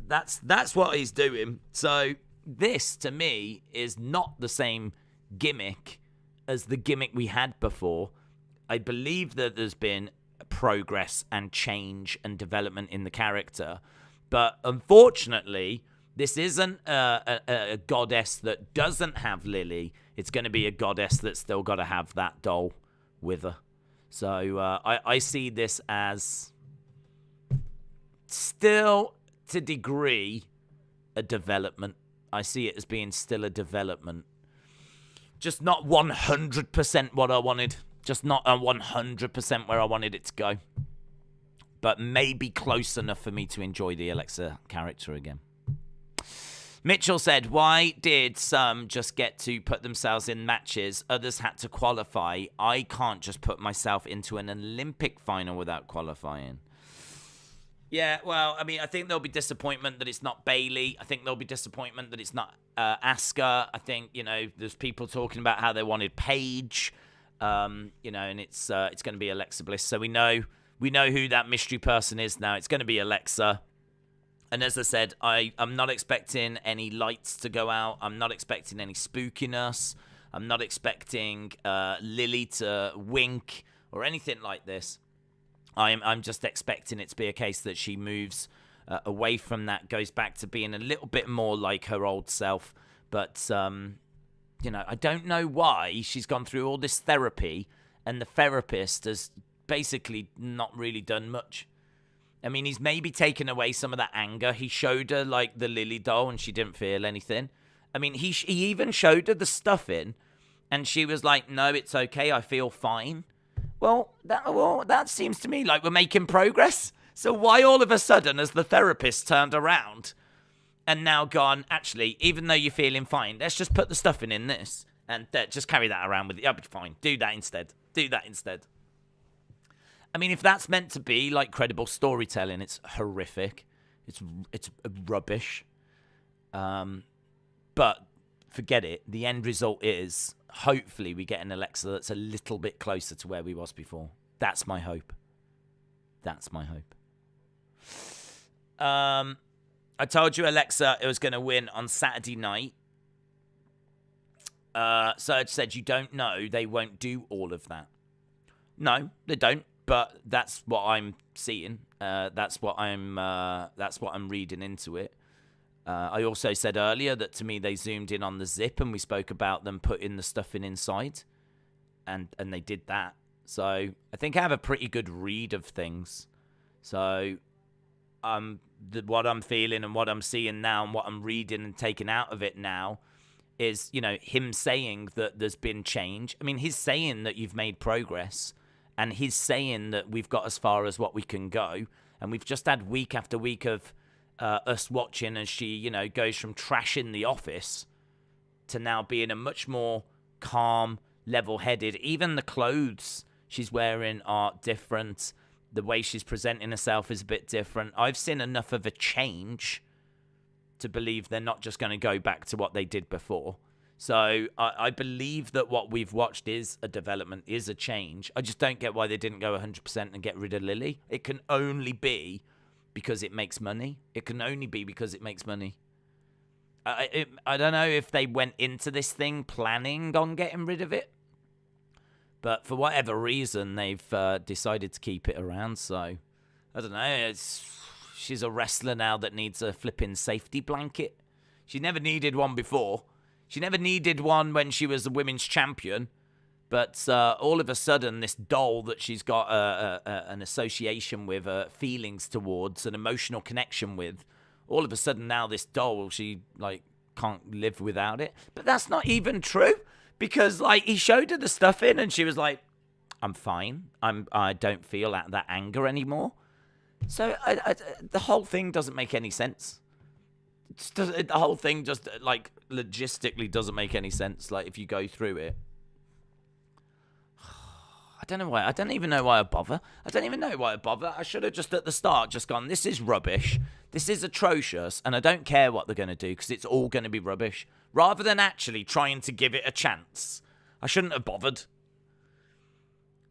that's what he's doing. So this, to me, is not the same gimmick as the gimmick we had before. I believe that there's been progress and change and development in the character, but unfortunately, this isn't a goddess that doesn't have Lily. It's going to be a goddess that's still got to have that doll with her. So I see this as still, to degree, a development. I see it as being still a development. Just not 100% what I wanted. Just not 100% where I wanted it to go. But maybe close enough for me to enjoy the Alexa character again. Mitchell said, why did some just get to put themselves in matches? Others had to qualify. I can't just put myself into an Olympic final without qualifying. Yeah, well, I mean, I think there'll be disappointment that it's not Bayley. I think there'll be disappointment that it's not Asuka. I think, there's people talking about how they wanted Paige, and it's going to be Alexa Bliss. So we know who that mystery person is now. It's going to be Alexa. And as I said, I'm not expecting any lights to go out. I'm not expecting any spookiness. I'm not expecting Lily to wink or anything like this. I'm just expecting it to be a case that she moves away from that, goes back to being a little bit more like her old self. But, I don't know why she's gone through all this therapy and the therapist has basically not really done much. I mean, he's maybe taken away some of that anger. He showed her, like, the Lily doll and she didn't feel anything. I mean, he even showed her the stuffing and she was like, no, it's okay, I feel fine. Well, that seems to me like we're making progress. So why all of a sudden has the therapist turned around and now gone, actually, even though you're feeling fine, let's just put the stuffing in this and just carry that around with you. I'll be fine. Do that instead. I mean, if that's meant to be like credible storytelling, it's horrific. It's rubbish. But forget it. The end result is, hopefully we get an Alexa that's a little bit closer to where we was before. That's my hope. I told you Alexa it was going to win on Saturday night. Serge said you don't know they won't do all of that. No, they don't. But that's what I'm seeing. That's what I'm reading into it. I also said earlier that to me they zoomed in on the zip and we spoke about them putting the stuffing inside. And they did that. So I think I have a pretty good read of things. So what I'm feeling and what I'm seeing now and what I'm reading and taking out of it now is, him saying that there's been change. I mean, he's saying that you've made progress. And he's saying that we've got as far as what we can go. And we've just had week after week of us watching as she, goes from trashing the office to now being a much more calm, level-headed. Even the clothes she's wearing are different. The way she's presenting herself is a bit different. I've seen enough of a change to believe they're not just going to go back to what they did before. So I believe that what we've watched is a development, is a change. I just don't get why they didn't go 100% and get rid of Lily. It can only be because it makes money. It can only be because it makes money. I don't know if they went into this thing planning on getting rid of it. But for whatever reason, they've decided to keep it around. So, I don't know. She's a wrestler now that needs a flipping safety blanket. She never needed one before. She never needed one when she was the women's champion. But all of a sudden, this doll that she's got an association with, feelings towards, an emotional connection with, all of a sudden now this doll, she can't live without it. But that's not even true. Because, he showed her the stuff in, and she was like, I'm fine. I don't feel that anger anymore. So, the whole thing doesn't make any sense. The whole thing just, logistically doesn't make any sense, if you go through it. I don't know why. I don't even know why I bother. I should have just at the start just gone, this is rubbish. This is atrocious, and I don't care what they're going to do, because it's all going to be rubbish. Rather than actually trying to give it a chance. I shouldn't have bothered.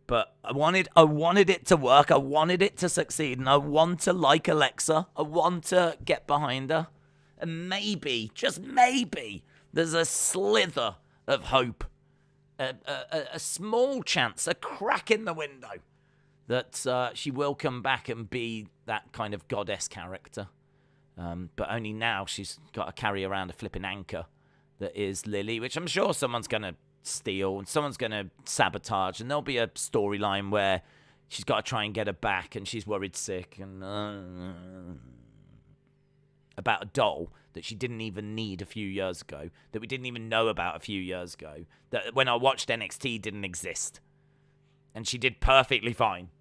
But I wanted it to work. I wanted it to succeed. And I want to like Alexa. I want to get behind her. And maybe, just maybe, there's a slither of hope. A small chance, a crack in the window, that she will come back and be that kind of goddess character. But only now she's got to carry around a flipping anchor that is Lily, which I'm sure someone's going to steal and someone's going to sabotage, and there'll be a storyline where she's got to try and get her back and she's worried sick and about a doll that she didn't even need a few years ago, that we didn't even know about a few years ago, that when I watched NXT didn't exist. And she did perfectly fine.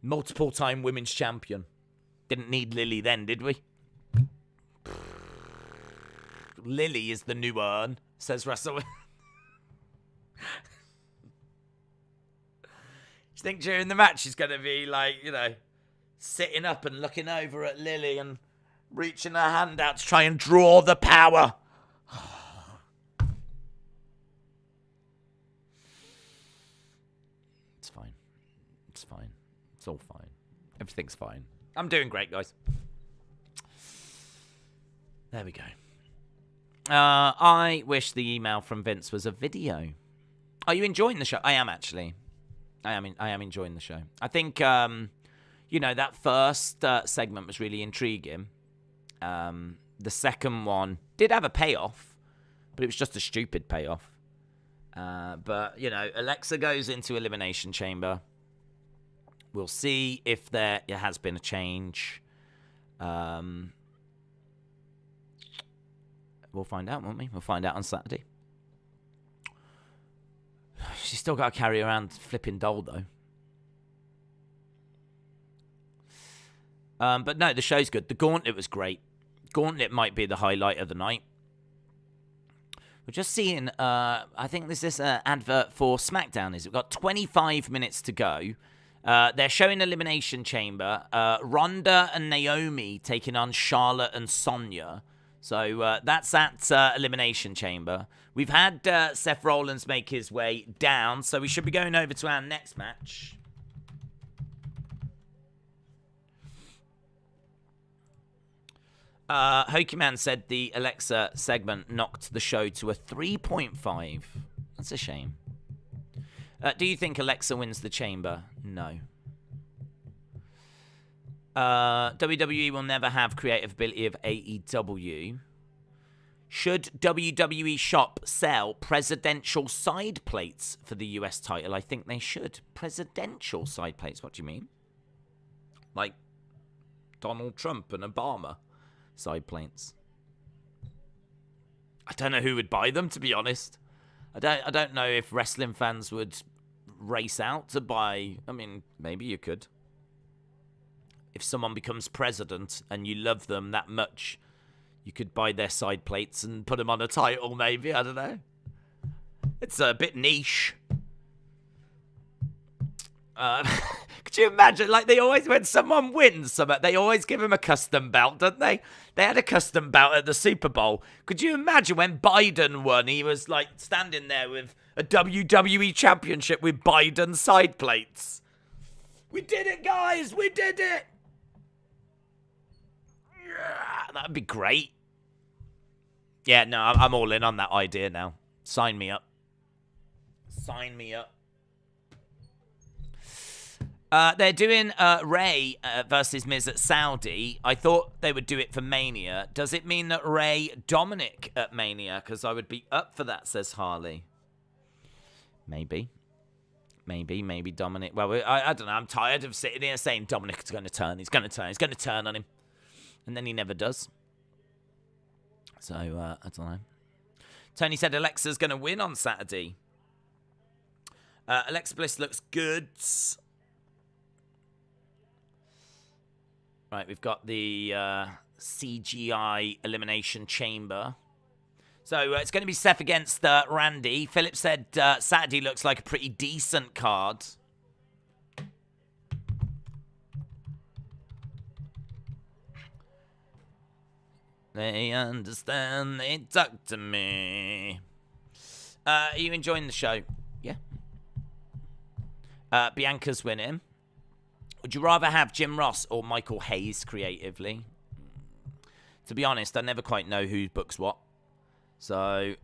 Multiple-time women's champion. Didn't need Lily then, did we? Lily is the new urn, says Russell. Do you think during the match she's going to be sitting up and looking over at Lily and reaching her hand out to try and draw the power? It's fine. It's fine. It's all fine. Everything's fine. I'm doing great, guys. There we go. I wish the email from Vince was a video. Are you enjoying the show? I am, actually. I am enjoying the show. I think, that first segment was really intriguing. The second one did have a payoff, but it was just a stupid payoff. But, Alexa goes into Elimination Chamber. We'll see if there has been a change. We'll find out, won't we? We'll find out on Saturday. She's still got to carry around flipping doll, though. But no, the show's good. The Gauntlet was great. Gauntlet might be the highlight of the night. We're just seeing, I think this is an advert for SmackDown. We've got 25 minutes to go. They're showing Elimination Chamber. Ronda and Naomi taking on Charlotte and Sonya. So that's at Elimination Chamber. We've had Seth Rollins make his way down, so we should be going over to our next match. Hokiman said the Alexa segment knocked the show to a 3.5. That's a shame. Do you think Alexa wins the Chamber? No. WWE will never have creative ability of AEW. Should WWE Shop sell presidential side plates for the US title? I think they should. Presidential side plates? What do you mean? Like Donald Trump and Obama side plates? I don't know who would buy them, to be honest. I don't know if wrestling fans would race out to buy. I mean, maybe you could. If someone becomes president and you love them that much, you could buy their side plates and put them on a title, maybe. I don't know. It's a bit niche. Could you imagine? Like, they always, when someone wins something, they always give him a custom belt, don't they? They had a custom belt at the Super Bowl. Could you imagine when Biden won? He was, like, standing there with a WWE Championship with Biden side plates. We did it, guys! We did it! Yeah, that'd be great. Yeah, no, I'm all in on that idea now. Sign me up. Sign me up. They're doing Ray versus Miz at Saudi. I thought they would do it for Mania. Does it mean that Ray Dominic at Mania? Because I would be up for that, says Harley. Maybe Dominic. Well, I don't know. I'm tired of sitting here saying Dominic's going to turn. He's going to turn. He's going to turn on him. And then he never does. So, I don't know. Tony said Alexa's going to win on Saturday. Alexa Bliss looks good. Right, we've got the CGI Elimination Chamber. So it's going to be Seth against Randy. Philip said Saturday looks like a pretty decent card. They understand, they talk to me. Are you enjoying the show? Yeah. Bianca's winning. Would you rather have Jim Ross or Michael Hayes creatively? To be honest, I never quite know who books what. So,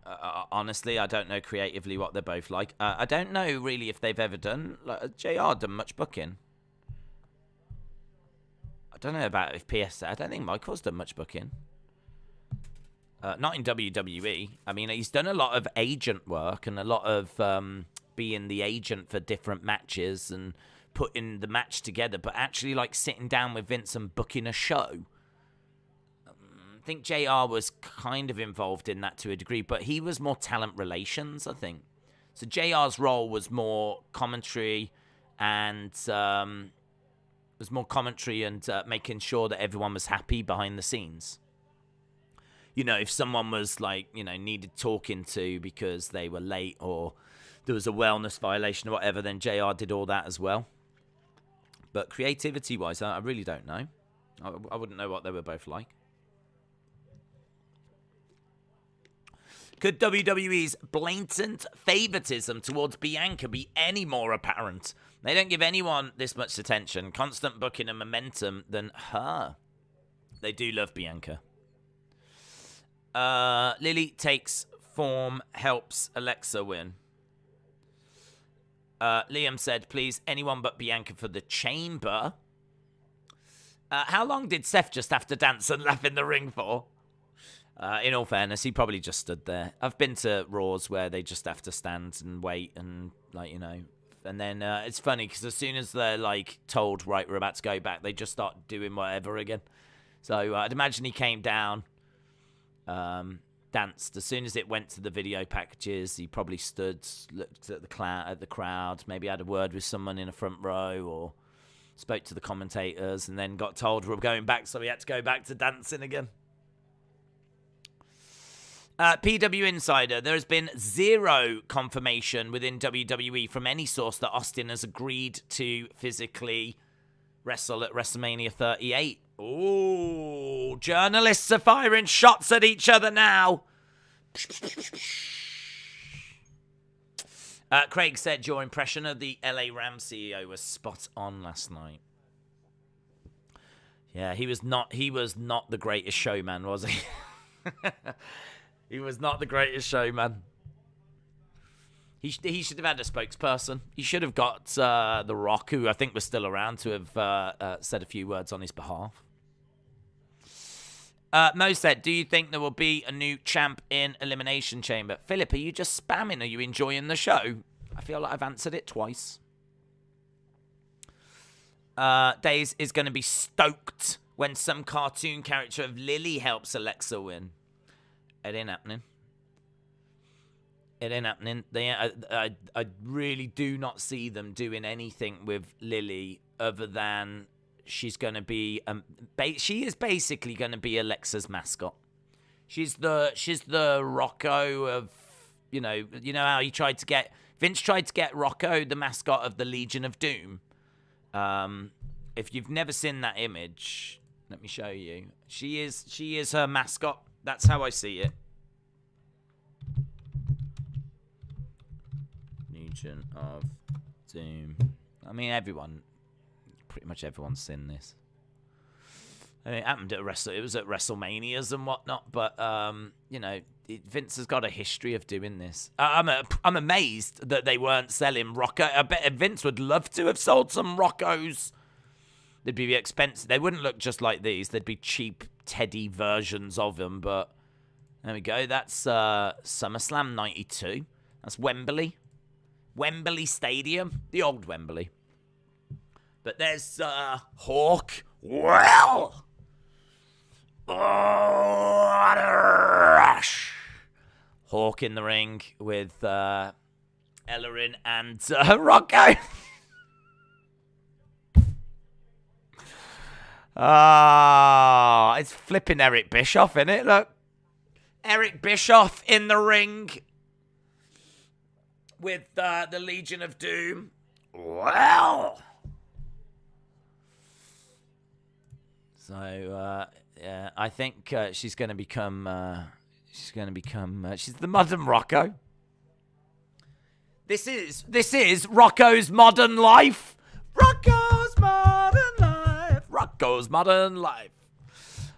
honestly, I don't know creatively what they're both like. I don't know, really, if they've ever done... Like, JR done much booking. I don't know about if PS... I don't think Michael's done much booking. Not in WWE. I mean, he's done a lot of agent work and a lot of being the agent for different matches and putting the match together. But actually, like, sitting down with Vince and booking a show... I think JR was kind of involved in that to a degree, but he was more talent relations, I think. So JR's role was more commentary and making sure that everyone was happy behind the scenes. You know, if someone was like, you know, needed talking to because they were late or there was a wellness violation or whatever, then JR did all that as well. But creativity-wise, I really don't know. I wouldn't know what they were both like. Could WWE's blatant favoritism towards Bianca be any more apparent? They don't give anyone this much attention, constant booking and momentum than her. They do love Bianca. Lily takes form, helps Alexa win. Liam said, please, anyone but Bianca for the chamber. How long did Seth just have to dance and laugh in the ring for? In all fairness, he probably just stood there. I've been to Raws where they just have to stand and wait and, like, you know. And then it's funny because as soon as they're, like, told, right, we're about to go back, they just start doing whatever again. So I'd imagine he came down, danced. As soon as it went to the video packages, he probably stood, looked at the crowd, maybe had a word with someone in a front row or spoke to the commentators and then got told we're going back, so he had to go back to dancing again. PW Insider, there has been zero confirmation within WWE from any source that Austin has agreed to physically wrestle at WrestleMania 38. Ooh, journalists are firing shots at each other now. Craig said your impression of the LA Rams CEO was spot on last night. Yeah, he was not the greatest showman, was he? He was not the greatest showman. He should have had a spokesperson. He should have got The Rock, who I think was still around, to have said a few words on his behalf. Mo said, do you think there will be a new champ in Elimination Chamber? Philip, are you just spamming? Are you enjoying the show? I feel like I've answered it twice. Days is going to be stoked when some cartoon character of Lily helps Alexa win. It ain't happening. It ain't happening. I really do not see them doing anything with Lily other than she's going to be... she is basically going to be Alexa's mascot. She's the Rocco of... You know how Vince tried to get Rocco, the mascot of the Legion of Doom. If you've never seen that image, let me show you. She is her mascot. That's how I see it. Legion of Doom. I mean, pretty much everyone's seen this. I mean, it happened at it was at WrestleManias and whatnot, but Vince has got a history of doing this. I'm amazed that they weren't selling Rocco. I bet Vince would love to have sold some Roccos. They'd be expensive. They wouldn't look just like these. They'd be cheap Teddy versions of them. But there we go. That's SummerSlam '92. That's Wembley Stadium, the old Wembley. But there's Hawk. Well, rush. Hawk in the ring with Ellerin and Rocco. It's flipping Eric Bischoff, isn't it? Look. Eric Bischoff in the ring with the Legion of Doom. Well. So, yeah, I think she's going to become, she's the modern Rocco. This is Rocco's modern life. Rocco's modern life. Rocco's modern life.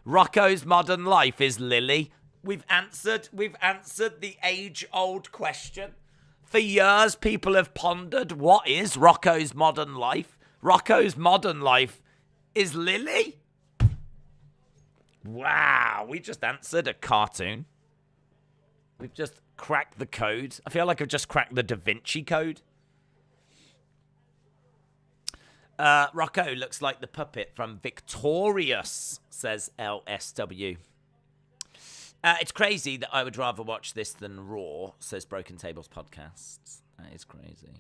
Rocco's modern life is Lily. We've answered the age-old question. For years, people have pondered, what is Rocco's modern life? Rocco's modern life is Lily. Wow, we just answered a cartoon. We've just cracked the code. I feel like I've just cracked the Da Vinci Code. Rocco looks like the puppet from Victorious, says LSW. It's crazy that I would rather watch this than Raw, says Broken Tables Podcast. That is crazy.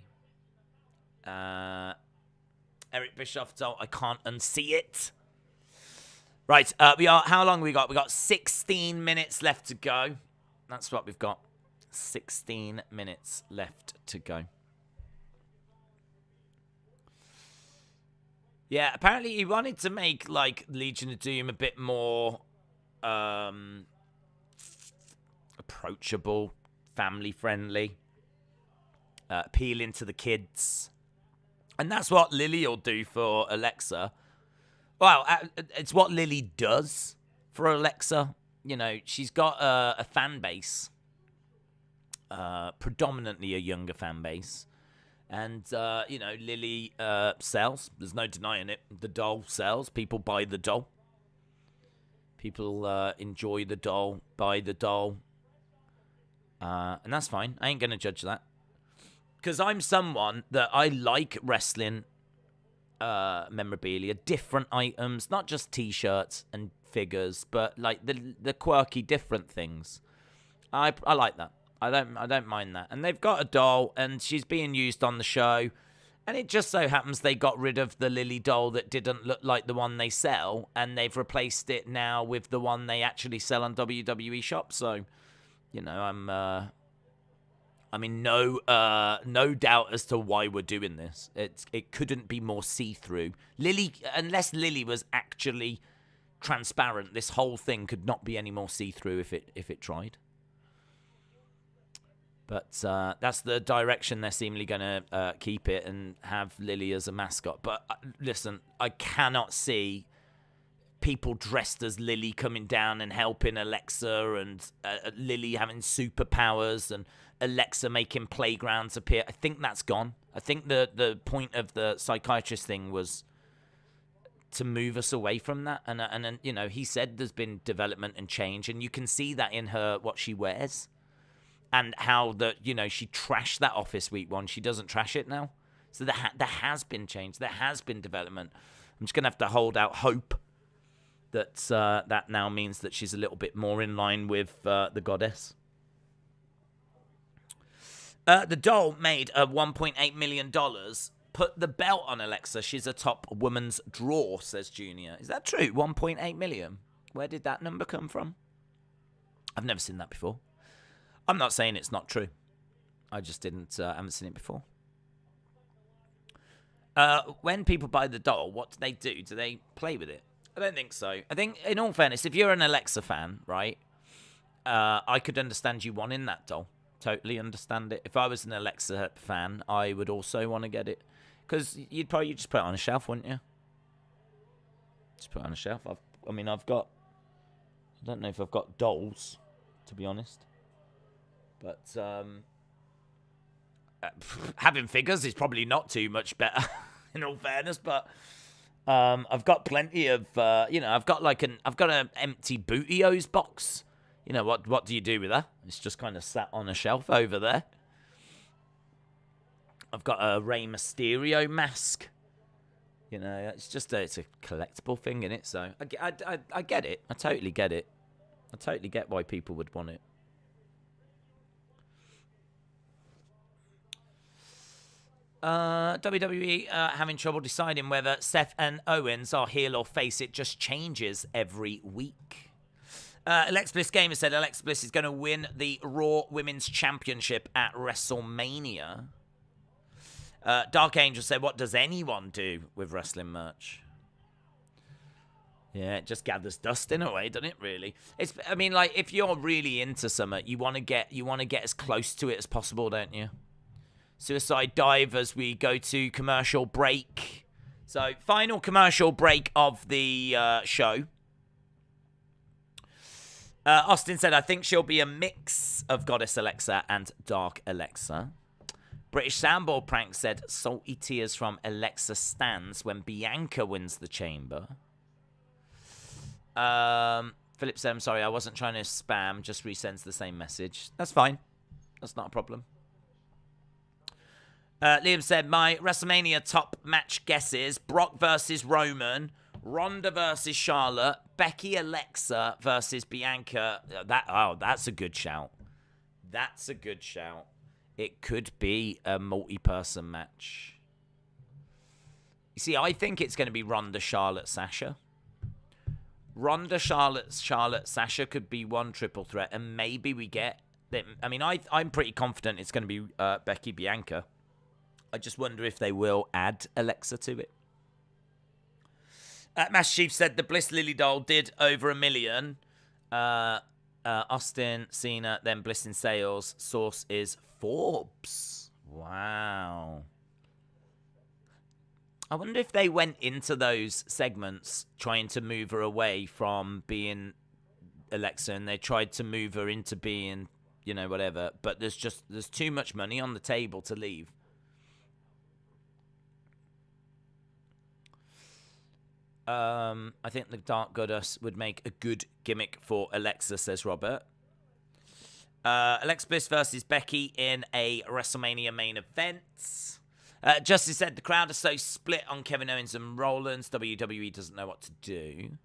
Eric Bischoff, I can't unsee it. Right, how long we got? We got 16 minutes left to go. That's what we've got. 16 minutes left to go. Yeah, apparently he wanted to make, like, Legion of Doom a bit more approachable, family-friendly, appealing to the kids. And that's what Lily will do for Alexa. Well, it's what Lily does for Alexa. You know, she's got a fan base, predominantly a younger fan base. And, Lily sells. There's no denying it. The doll sells. People buy the doll. People enjoy the doll, buy the doll. And that's fine. I ain't going to judge that. Because I'm someone that I like wrestling memorabilia, different items, not just t-shirts and figures, but like the quirky different things. I like that. I don't mind that. And they've got a doll and she's being used on the show, and it just so happens they got rid of the Lily doll that didn't look like the one they sell, and they've replaced it now with the one they actually sell on WWE Shop. So, you know, I'm in no doubt as to why we're doing this. It couldn't be more see-through. Lily, unless Lily was actually transparent, this whole thing could not be any more see-through if it tried. But that's the direction they're seemingly going to keep it and have Lily as a mascot. But listen, I cannot see people dressed as Lily coming down and helping Alexa, and Lily having superpowers, and Alexa making playgrounds appear. I think that's gone. I think the point of the psychiatrist thing was to move us away from that. And you know, he said there's been development and change, and you can see that in her, what she wears, and how she trashed that office week one. She doesn't trash it now. So there has been change. There has been development. I'm just going to have to hold out hope that that now means that she's a little bit more in line with the goddess. The doll made $1.8 million. Put the belt on Alexa. She's a top woman's draw, says Junior. Is that true? 1.8 million? Where did that number come from? I've never seen that before. I'm not saying it's not true. I just haven't seen it before. When people buy the doll, what do they do? Do they play with it? I don't think so. I think, in all fairness, if you're an Alexa fan, right, I could understand you wanting that doll. Totally understand it. If I was an Alexa fan, I would also want to get it. Because you'd probably just put it on a shelf, wouldn't you? Just put it on a shelf. I don't know if I've got dolls, to be honest. But having figures is probably not too much better, in all fairness. But I've got plenty of, I've got an empty Bootios box. You know, what do you do with that? It's just kind of sat on a shelf over there. I've got a Rey Mysterio mask. You know, it's a collectible thing, innit? So I get it. I totally get it. I totally get why people would want it. WWE having trouble deciding whether Seth and Owens are heel or face. It just changes every week. Alexa Bliss Gamer said Alexa Bliss is going to win the Raw Women's Championship at WrestleMania. Dark Angel said, what does anyone do with wrestling merch? Yeah, it just gathers dust in a way, doesn't it, really? If you're really into something, you want to get as close to it as possible, don't you? Suicide Dive as we go to commercial break. So, final commercial break of the show. Austin said, I think she'll be a mix of Goddess Alexa and Dark Alexa. British Soundboard Prank said, salty tears from Alexa stands when Bianca wins the chamber. Philip said, I'm sorry, I wasn't trying to spam, just resends the same message. That's fine. That's not a problem. Liam said, my WrestleMania top match guesses, Brock versus Roman, Ronda versus Charlotte, Becky Alexa versus Bianca. That's a good shout. That's a good shout. It could be a multi-person match. You see, I think it's going to be Ronda, Charlotte, Sasha. Ronda, Charlotte, Sasha could be one triple threat, and maybe we get... I'm pretty confident it's going to be Becky, Bianca. I just wonder if they will add Alexa to it. Master Chief said the Bliss Lily doll did over $1 million. Austin, Cena, then Bliss in sales. Source is Forbes. Wow. I wonder if they went into those segments trying to move her away from being Alexa, and they tried to move her into being, whatever. But there's too much money on the table to leave. I think the Dark Goddess would make a good gimmick for Alexa, says Robert. Alexa Bliss versus Becky in a WrestleMania main event. Justice said the crowd are so split on Kevin Owens and Rollins, WWE doesn't know what to do.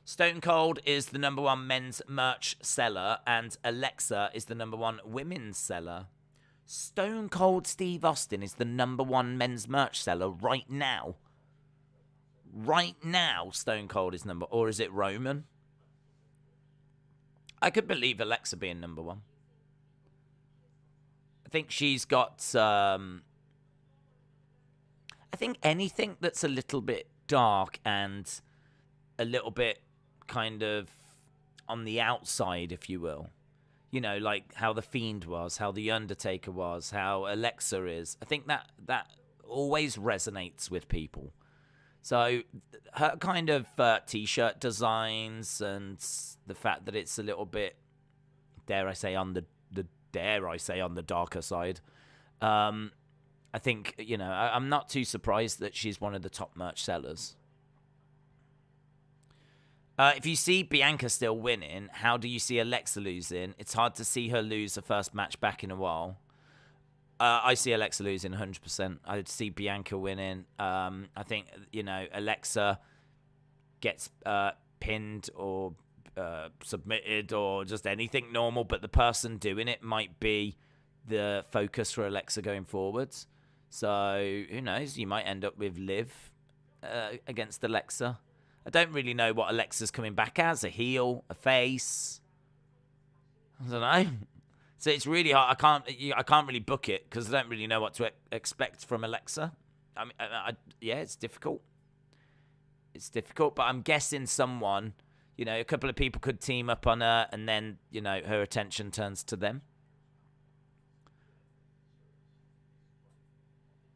Stone Cold is the #1 men's merch seller, and Alexa is the #1 women's seller. Stone Cold Steve Austin is the #1 men's merch seller right now. Right now, Stone Cold is or is it Roman? I could believe Alexa being #1. I think she's got, I think anything that's a little bit dark and a little bit kind of on the outside, if you will. Like how The Fiend was, how The Undertaker was, how Alexa is. I think that always resonates with people. So her kind of T-shirt designs and the fact that it's a little bit, dare I say, on the darker side. I think, I'm not too surprised that she's one of the top merch sellers. If you see Bianca still winning, how do you see Alexa losing? It's hard to see her lose the first match back in a while. I see Alexa losing 100%. I'd see Bianca winning. I think, Alexa gets pinned or submitted or just anything normal, but the person doing it might be the focus for Alexa going forwards. So, who knows? You might end up with Liv against Alexa. I don't really know what Alexa's coming back as. A heel? A face? I don't know. So it's really hard. I can't really book it because I don't really know what to expect from Alexa. I mean, yeah, it's difficult. It's difficult, but I'm guessing someone, a couple of people could team up on her, and then, her attention turns to them.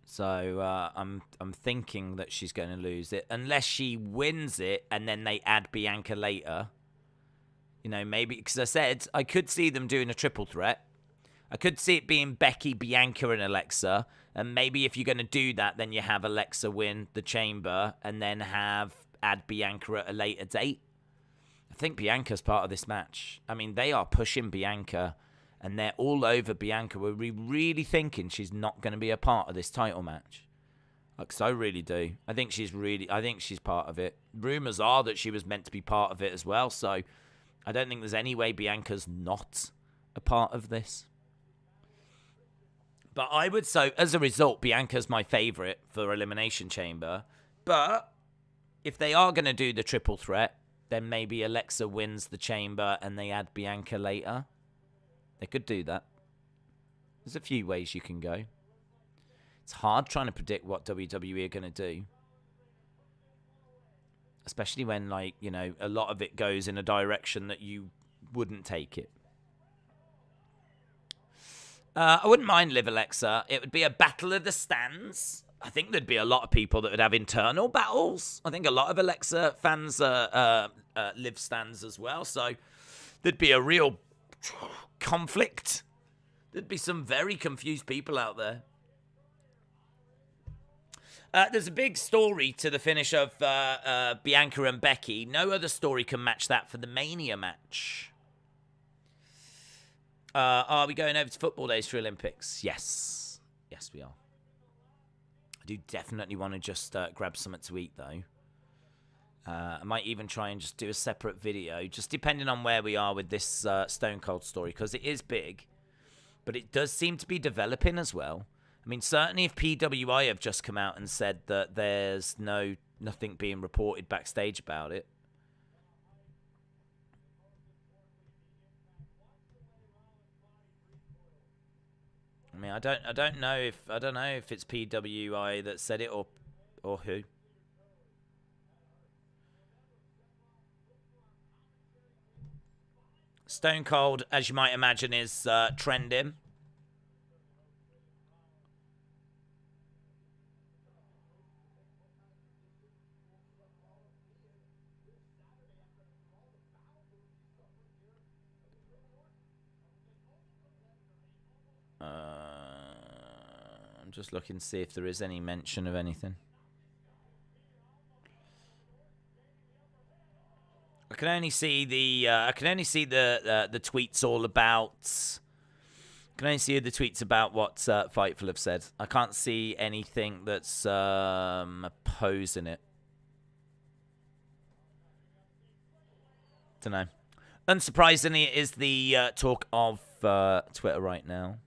So I'm thinking that she's going to lose it, unless she wins it, and then they add Bianca later. Maybe, because I said I could see them doing a triple threat. I could see it being Becky, Bianca, and Alexa. And maybe if you're going to do that, then you have Alexa win the chamber and then add Bianca at a later date. I think Bianca's part of this match. I mean, they are pushing Bianca and they're all over Bianca. Were we really thinking she's not going to be a part of this title match? Because I really do. I think she's part of it. Rumors are that she was meant to be part of it as well. So I don't think there's any way Bianca's not a part of this. But I would say, as a result, Bianca's my favourite for Elimination Chamber. But if they are going to do the triple threat, then maybe Alexa wins the chamber and they add Bianca later. They could do that. There's a few ways you can go. It's hard trying to predict what WWE are going to do. Especially when, a lot of it goes in a direction that you wouldn't take it. I wouldn't mind Liv Alexa. It would be a battle of the stands. I think there'd be a lot of people that would have internal battles. I think a lot of Alexa fans Liv stands as well. So there'd be a real conflict. There'd be some very confused people out there. There's a big story to the finish of Bianca and Becky. No other story can match that for the Mania match. Are we going over to football days for Olympics? Yes. Yes, we are. I do definitely want to just grab something to eat, though. I might even try and just do a separate video, just depending on where we are with this Stone Cold story, because it is big. But it does seem to be developing as well. I mean, certainly if PWI have just come out and said that there's nothing being reported backstage about it. I mean, I don't know if it's PWI that said it or who. Stone Cold, as you might imagine, is trending. I'm just looking to see if there is any mention of anything. I can only see the tweets all about. I can only see the tweets about what Fightful have said. I can't see anything that's opposing it. Don't know. Unsurprisingly, it is the talk of Twitter right now.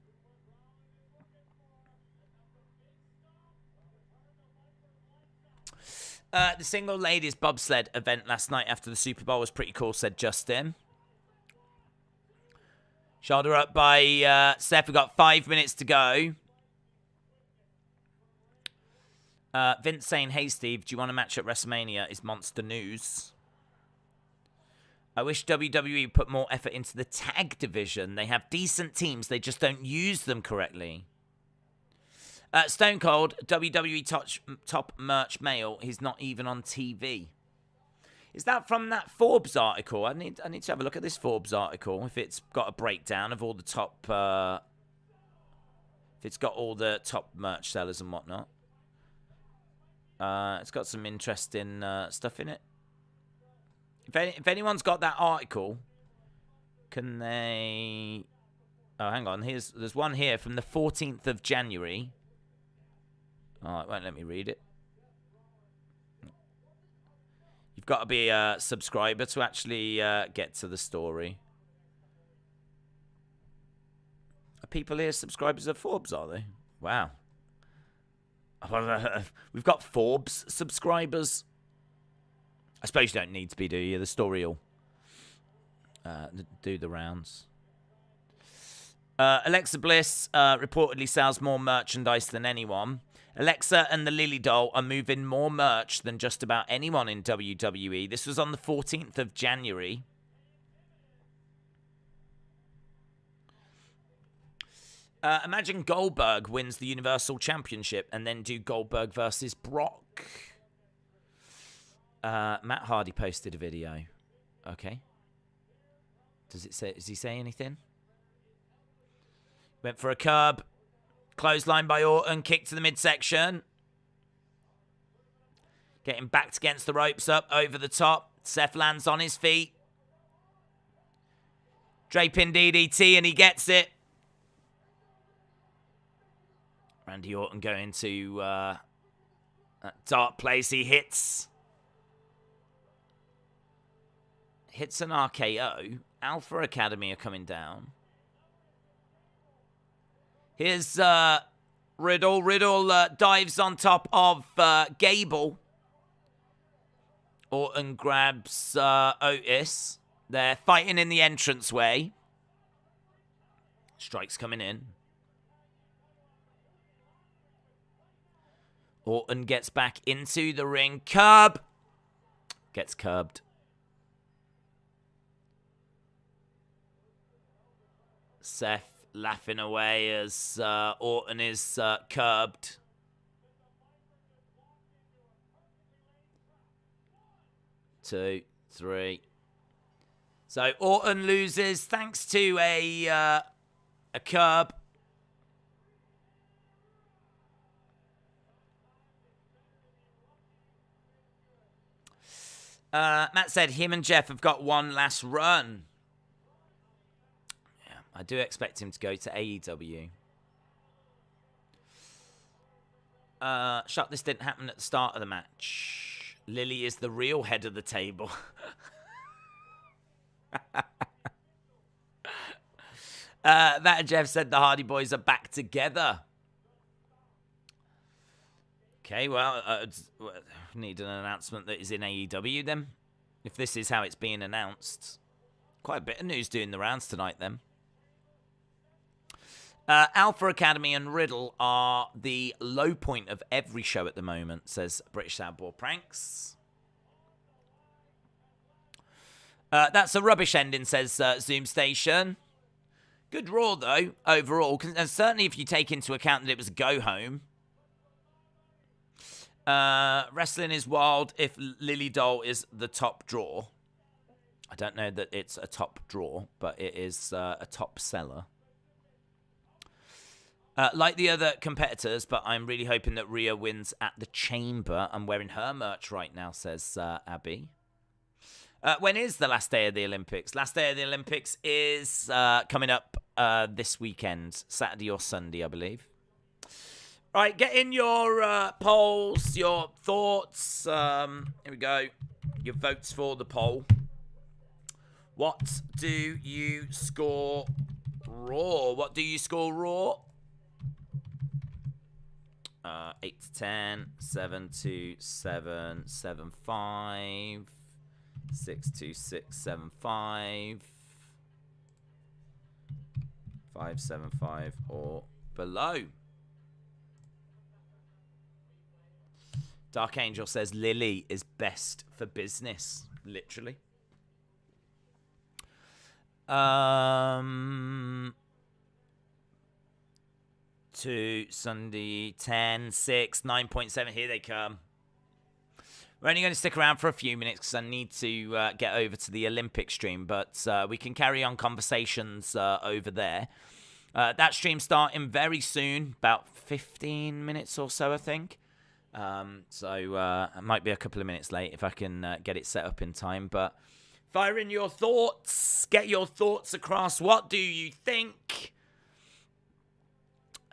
The single ladies bobsled event last night after the Super Bowl was pretty cool, said Justin. Shoulder up by Seth. We've got 5 minutes to go. Vince saying, hey, Steve, do you want a match at WrestleMania? Is monster news. I wish WWE put more effort into the tag division. They have decent teams. They just don't use them correctly. Stone Cold, WWE top merch male. He's not even on TV. Is that from that Forbes article? I need to have a look at this Forbes article. If it's got a breakdown of all the top... if it's got all the top merch sellers and whatnot. It's got some interesting stuff in it. If anyone's got that article, can they... Oh, hang on. There's one here from the 14th of January. Oh, it won't let me read it. You've got to be a subscriber to actually get to the story. Are people here subscribers of Forbes, are they? Wow. We've got Forbes subscribers. I suppose you don't need to be, do you? The story will do the rounds. Alexa Bliss reportedly sells more merchandise than anyone. Alexa and the Lily Doll are moving more merch than just about anyone in WWE. This was on the 14th of January. Imagine Goldberg wins the Universal Championship and then do Goldberg versus Brock. Matt Hardy posted a video. Okay. Does he say anything? Went for a curb. Clothesline by Orton. Kick to the midsection. Getting backed against the ropes up over the top. Seth lands on his feet. Draping DDT and he gets it. Randy Orton going to that dark place. He hits an RKO. Alpha Academy are coming down. Here's Riddle. Riddle dives on top of Gable. Orton grabs Otis. They're fighting in the entranceway. Strikes coming in. Orton gets back into the ring. Curb. Gets curbed. Seth laughing away as Orton is curbed. Two, three. So Orton loses thanks to a curb. Matt said him and Jeff have got one last run. Yeah, I do expect him to go to AEW. Shock this didn't happen at the start of the match. Lily is the real head of the table. Matt and Jeff said the Hardy Boys are back together. Okay, well, need an announcement that is in AEW then. If this is how it's being announced. Quite a bit of news doing the rounds tonight then. Alpha Academy and Riddle are the low point of every show at the moment, says British Soundboard Pranks. That's a rubbish ending, says Zoom Station. Good Raw, though, overall. And certainly if you take into account that it was a go-home. Wrestling is wild if Lily Doll is the top draw. I don't know that it's a top draw, but it is a top seller. Like the other competitors, but I'm really hoping that Rhea wins at the Chamber. I'm wearing her merch right now, says Abby. When is the last day of the Olympics? Last day of the Olympics is coming up this weekend, Saturday or Sunday, I believe. Right, get in your polls, your thoughts. Here we go. Your votes for the poll. What do you score Raw? What do you score Raw? 8 to 10, 7 to 7, 7 5, 6 to 6, 7 5, 5 7 5 or below. Dark Angel says Lily is best for business, literally. To Sunday, 10, 6, 9.7. Here they come. We're only going to stick around for a few minutes because I need to get over to the Olympic stream, but we can carry on conversations over there. That stream starting very soon, about 15 minutes or so, I think. So it might be a couple of minutes late if I can get it set up in time. But fire in your thoughts. Get your thoughts across. What do you think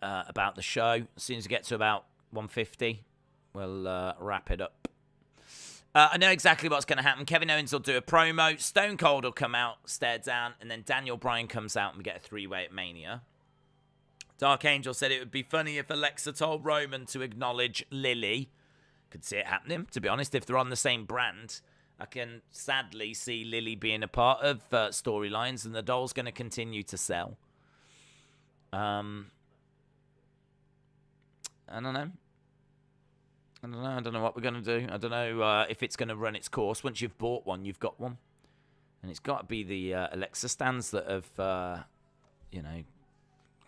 about the show? As soon as we get to about 1:50, we'll wrap it up. I know exactly what's going to happen. Kevin Owens will do a promo. Stone Cold will come out, stare down, and then Daniel Bryan comes out and we get a three-way at Mania. Dark Angel said it would be funny if Alexa told Roman to acknowledge Lily. Could see it happening, to be honest, if they're on the same brand. I can sadly see Lily being a part of storylines, and the doll's going to continue to sell. I don't know. I don't know what we're going to do. I don't know if it's going to run its course. Once you've bought one, you've got one. And it's got to be the Alexa stands that have, you know,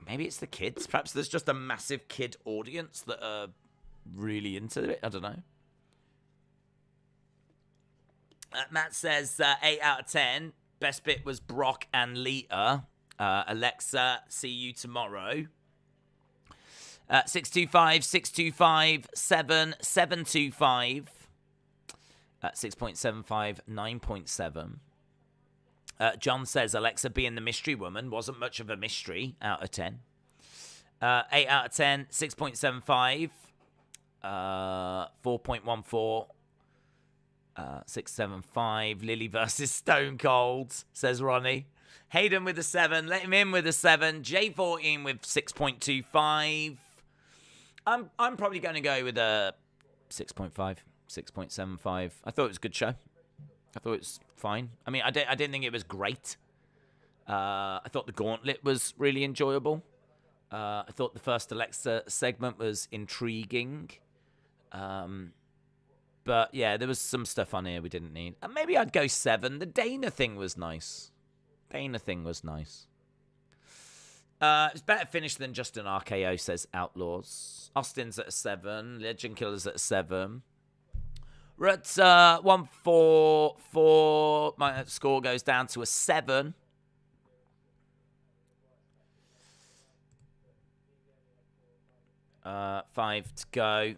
maybe it's the kids. Perhaps there's just a massive kid audience that are really into it. I don't know. Matt says 8 out of 10. Best bit was Brock and Lita. Alexa, see you tomorrow. 625, 625, 7, 725. 6.75, 9.7. John says Alexa being the mystery woman wasn't much of a mystery. Out of 10. 8 out of 10. 6.75. 4.14. 675. Lily versus Stone Cold, says Ronnie. Hayden with a 7. Let him in with a 7. J14 with 6.25. I'm probably going to go with a 6.5, 6.75. I thought it was a good show. I thought it was fine. I mean, I didn't think it was great. I thought the gauntlet was really enjoyable. I thought the first Alexa segment was intriguing. But yeah, there was some stuff on here we didn't need. And maybe I'd go 7. The Dana thing was nice. It's better finish than just an RKO, says Outlaws. Austin's at a 7. Legend Killer's at a 7. We're at 144. My score goes down to a 7. Five to go.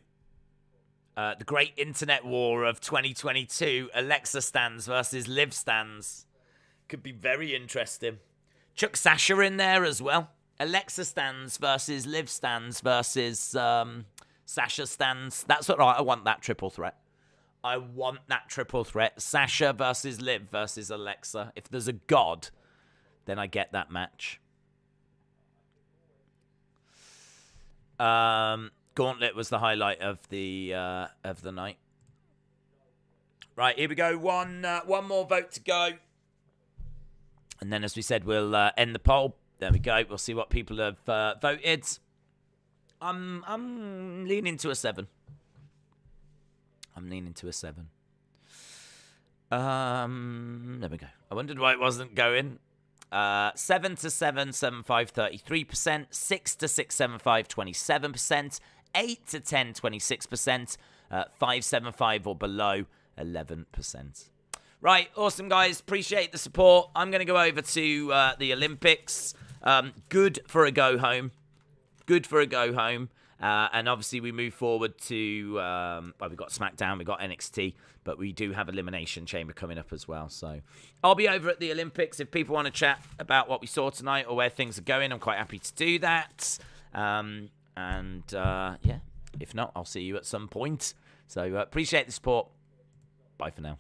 The great internet war of 2022. Alexa stands versus Liv stands. Could be very interesting. Chuck Sasha in there as well. Alexa stands versus Liv stands versus Sasha stands. That's what I want, that triple threat. I want that triple threat. Sasha versus Liv versus Alexa. If there's a god, then I get that match. Gauntlet was the highlight of the night. Right, here we go. One more vote to go. And then, as we said, we'll end the poll. There we go. We'll see what people have voted. I'm leaning to a 7. There we go. I wondered why it wasn't going. 7 to 7, 7.5, 33%. 6 to 6, 7.5, 27%. 8 to 10, 26%. 5.75 or below, 11%. Right, awesome, guys. Appreciate the support. I'm going to go over to the Olympics. Good for a go home. And obviously, we move forward to... we've got SmackDown, we've got NXT, but we do have Elimination Chamber coming up as well. So I'll be over at the Olympics. If people want to chat about what we saw tonight or where things are going, I'm quite happy to do that. Yeah, if not, I'll see you at some point. So appreciate the support. Bye for now.